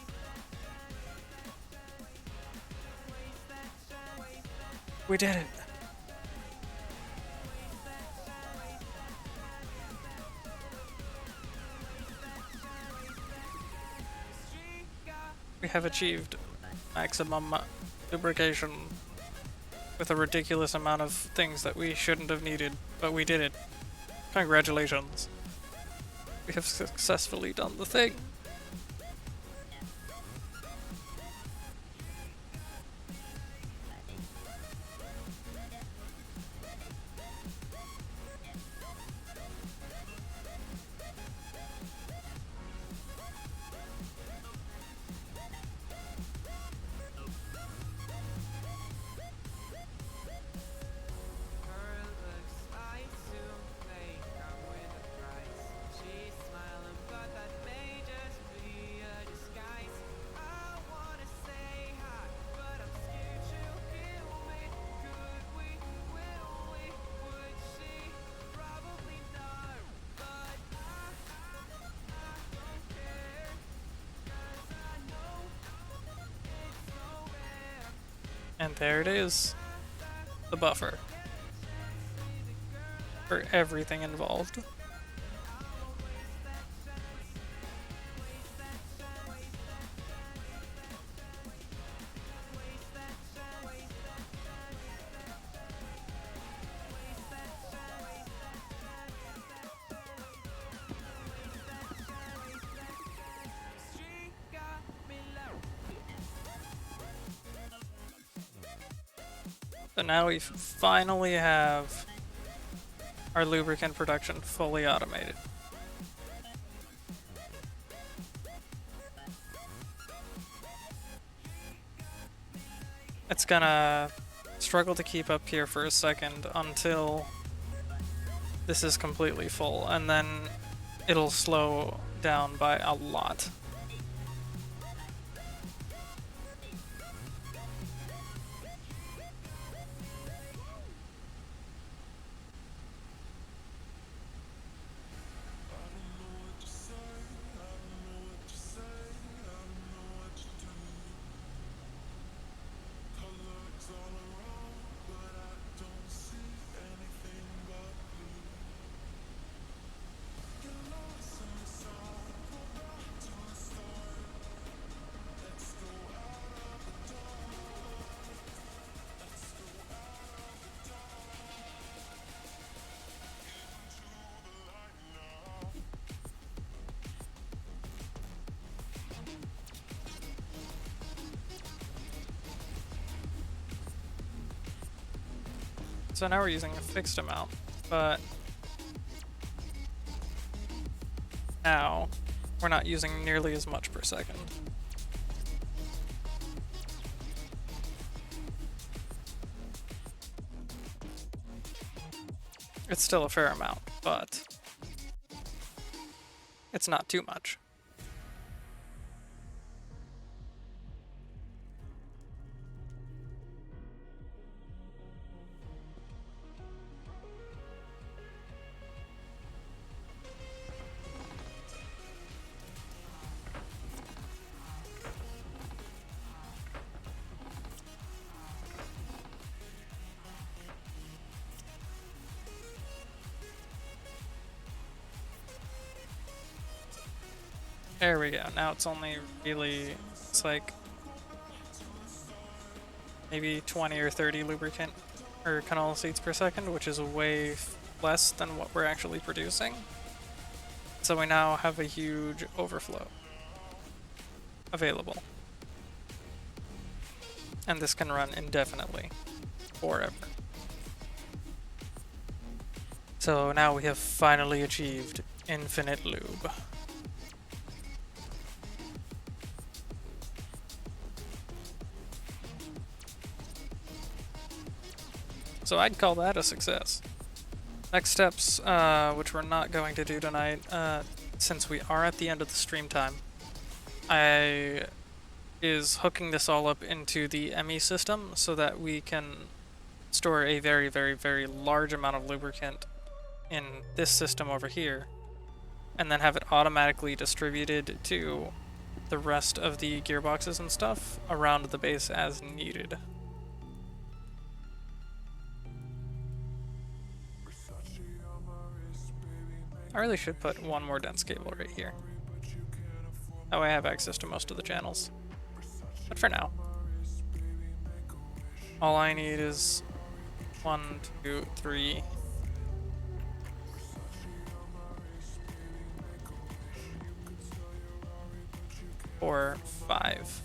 waste that chance. We did it. We have achieved maximum lubrication with a ridiculous amount of things that we shouldn't have needed, but we did it. Congratulations. We have successfully done the thing. And there it is, the buffer for everything involved. So now we finally have our lubricant production fully automated. It's gonna struggle to keep up here for a second until this is completely full, and then it'll slow down by a lot. So now we're using a fixed amount, but now we're not using nearly as much per second. It's still a fair amount, but it's not too much. There we go. Now it's only really, it's like maybe 20 or 30 lubricant or canola seeds per second, which is way less than what we're actually producing. So we now have a huge overflow available. And this can run indefinitely, forever. So now we have finally achieved infinite lube. So I'd call that a success. Next steps, which we're not going to do tonight, since we are at the end of the stream time, is hooking this all up into the ME system so that we can store a very, very, very large amount of lubricant in this system over here, and then have it automatically distributed to the rest of the gearboxes and stuff around the base as needed. I really should put one more dense cable right here. That way I have access to most of the channels. But for now, all I need is 1, 2, 3. 4, 5.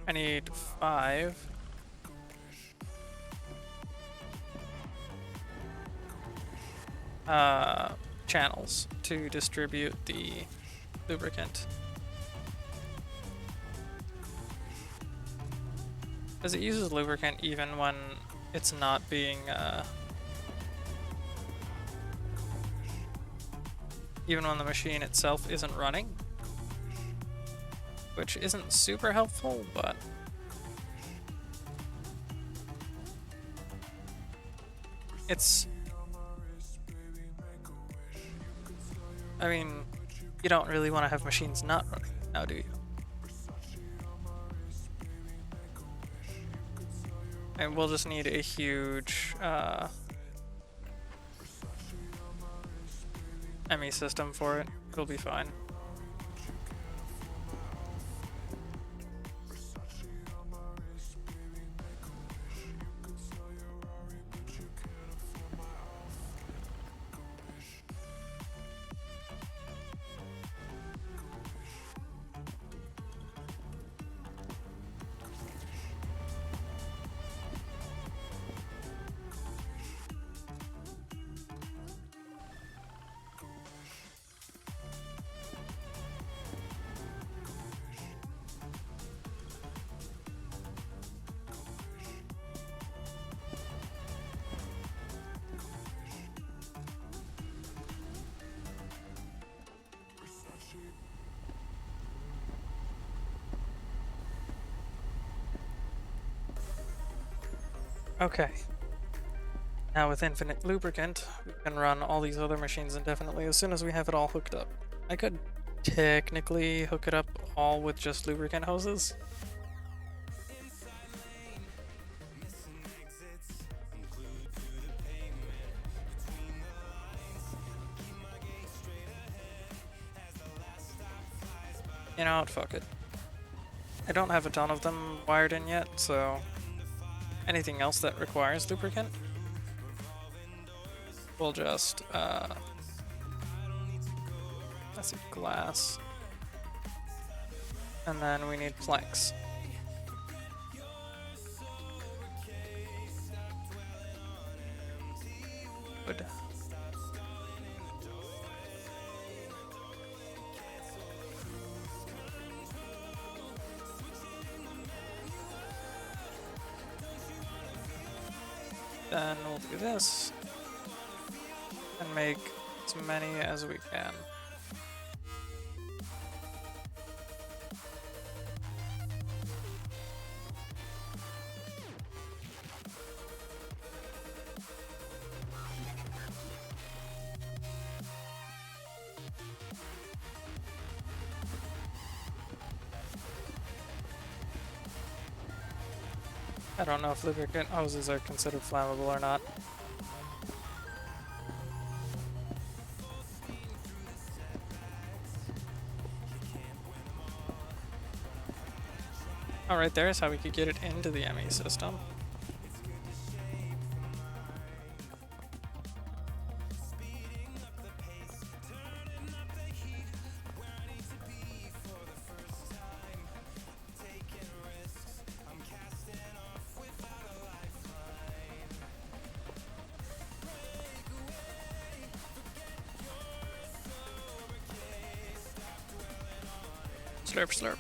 I need 5. Channels to distribute the lubricant. Because it uses lubricant even when it's not being, even when the machine itself isn't running. Which isn't super helpful, but it's, I mean, you don't really want to have machines not running now, do you? And we'll just need a huge ME system for it. It'll be fine. Okay. Now with infinite lubricant, we can run all these other machines indefinitely as soon as we have it all hooked up. I could technically hook it up all with just lubricant hoses. You know what, fuck it. I don't have a ton of them wired in yet, so anything else that requires lubricant, we'll just, that's a glass. And then we need planks. Wood. Then we'll do this and make as many as we can. I don't know if lubricant hoses are considered flammable or not. Alright, there's how we could get it into the ME system. Slurp, slurp.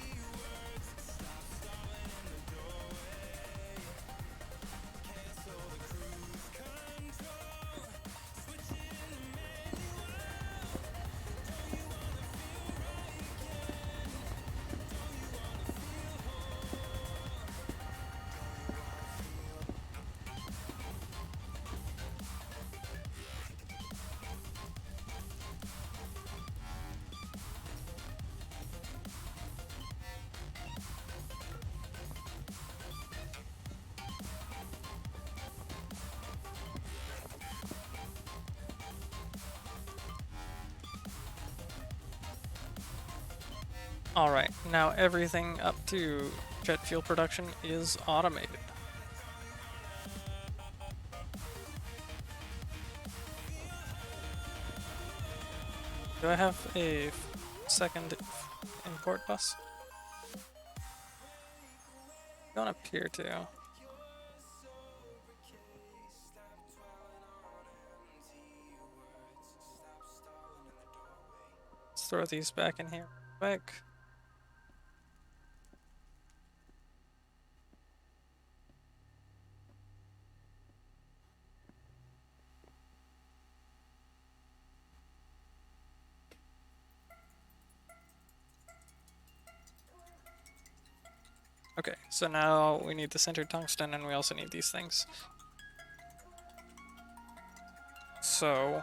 Alright, now everything up to jet fuel production is automated. Do I have a second import bus? Don't appear to. Let's throw these back in here quick. Okay, so now we need the centered tungsten and we also need these things. So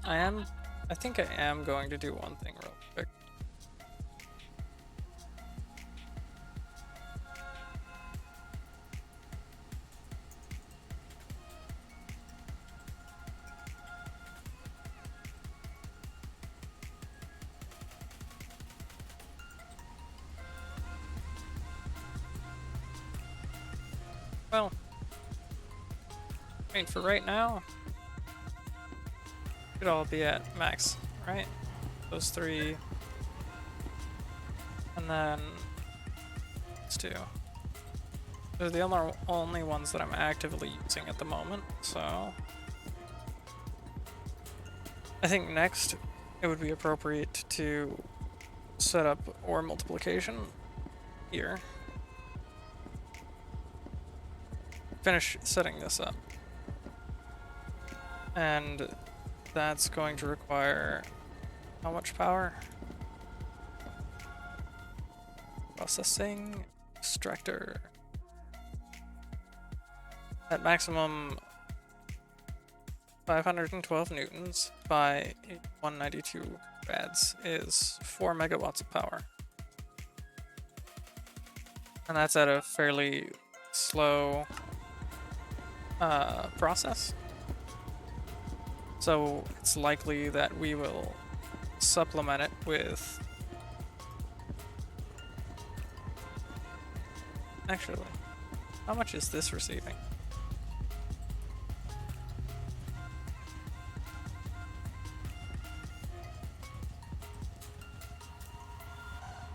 I think I am going to do one thing real quick. Well, I mean, for right now, should all be at max, right? Those three. And then let's do. They're the only ones that I'm actively using at the moment, so I think next it would be appropriate to set up ore multiplication here. Finish setting this up. And that's going to require how much power? Processing extractor. At maximum 512 newtons by 192 rads is 4 megawatts of power. And that's at a fairly slow process. So it's likely that we will supplement it with... Actually, how much is this receiving?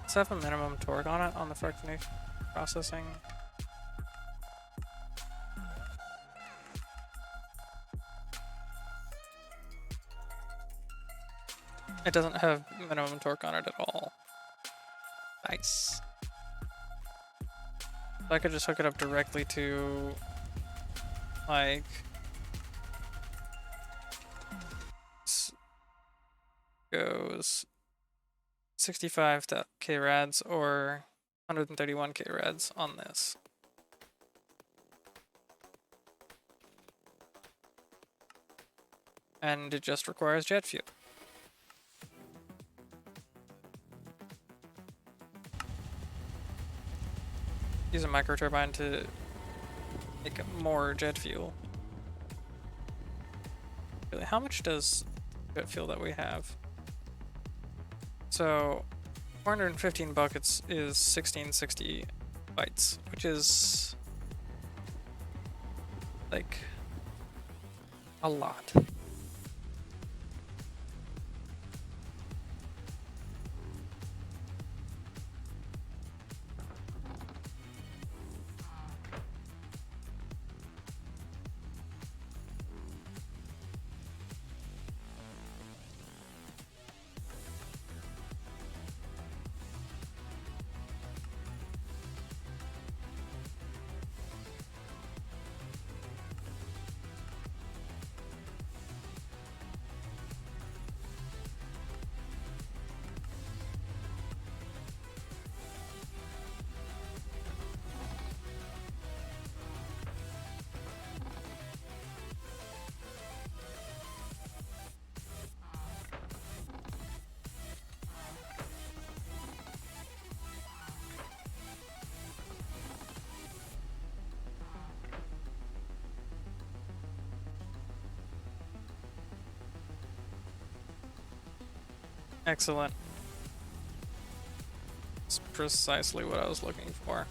Let's have a minimum torque on it on the fractionation processing. It doesn't have minimum torque on it at all. Nice. So I could just hook it up directly to, like, goes 65 k rads or 131 k rads on this. And it just requires jet fuel. Use a microturbine to make more jet fuel. Really, how much does jet fuel that we have? So 415 buckets is 1660 bytes, which is like a lot. Excellent. That's precisely what I was looking for.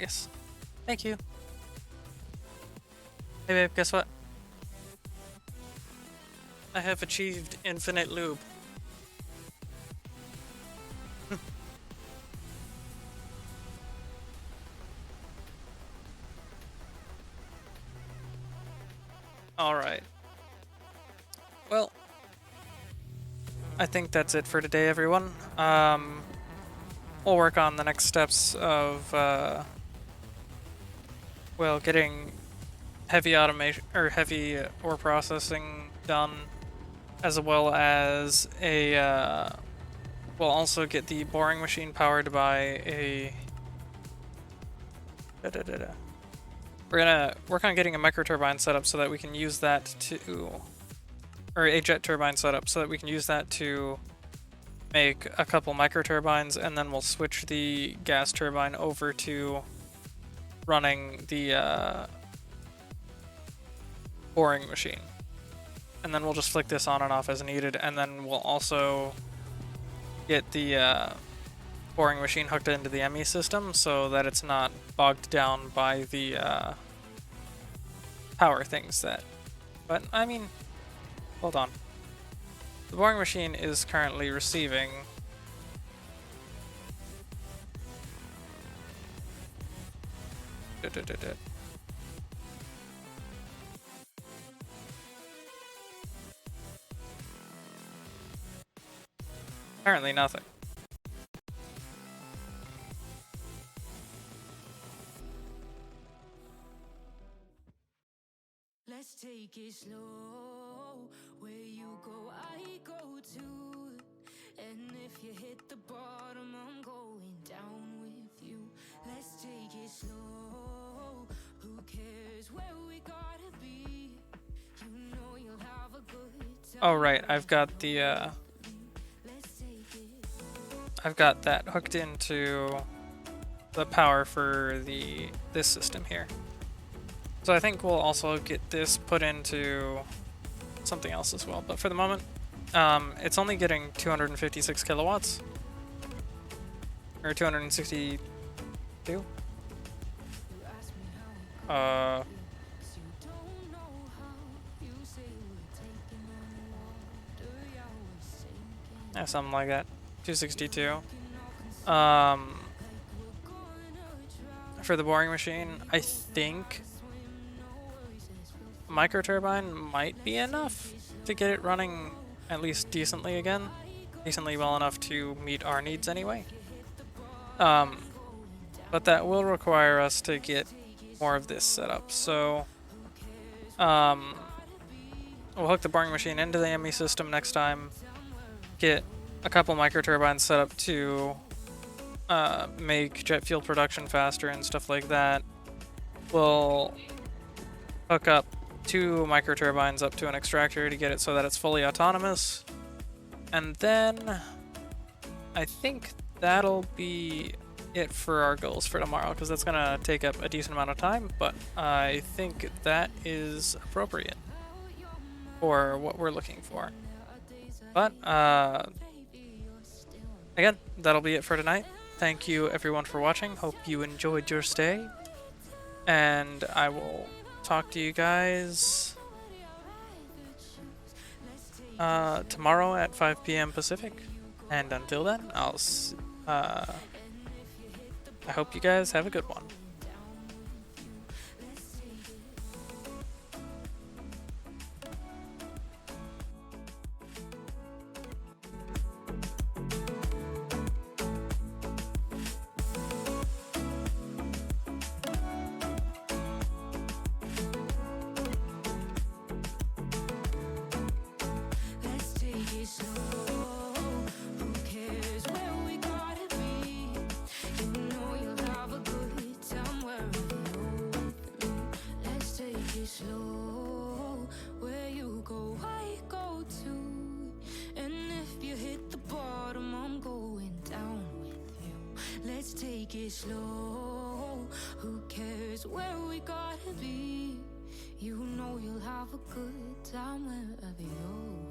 Glorious. Thank you. Hey babe, guess what? I have achieved infinite lube. Alright. Well, I think that's it for today, everyone. We'll work on the next steps of, well, getting heavy automation, or heavy ore processing done, as well as we'll also get the boring machine powered by a... We're gonna work on getting a microturbine set up so that we can use that to... or a jet turbine setup so that we can use that to make a couple microturbines, and then we'll switch the gas turbine over to running the boring machine. And then we'll just flick this on and off as needed, and then we'll also get the boring machine hooked into the ME system so that it's not bogged down by the power things that... But, I mean, hold on. The boring machine is currently receiving... Apparently nothing. Let's take it slow. Where you go, I go too. And if you hit the bottom, I'm going down with you. Let's take it slow. Who cares where we gotta be? You know you'll have a good time. Oh right, I've got the I've got that hooked into the power for this system here. So I think we'll also get this put into something else as well. But for the moment, it's only getting 256 kilowatts. Or 262? Yeah, something like that. 262. For the boring machine, I think microturbine might be enough to get it running at least decently again. Decently well enough to meet our needs anyway. But that will require us to get more of this set up. So we'll hook the boring machine into the ME system next time, get a couple microturbines set up to make jet fuel production faster and stuff like that. We'll hook up 2 microturbines up to an extractor to get it so that it's fully autonomous. And then I think that'll be it for our goals for tomorrow, because that's going to take up a decent amount of time, but I think that is appropriate for what we're looking for. But again, that'll be it for tonight. Thank you everyone for watching. Hope you enjoyed your stay, and I will talk to you guys tomorrow at 5 p.m. Pacific. And until then, I hope you guys have a good one. Slow, where you go, I go too. And if you hit the bottom, I'm going down with you. Let's take it slow. Who cares where we gotta be? You know you'll have a good time wherever you're.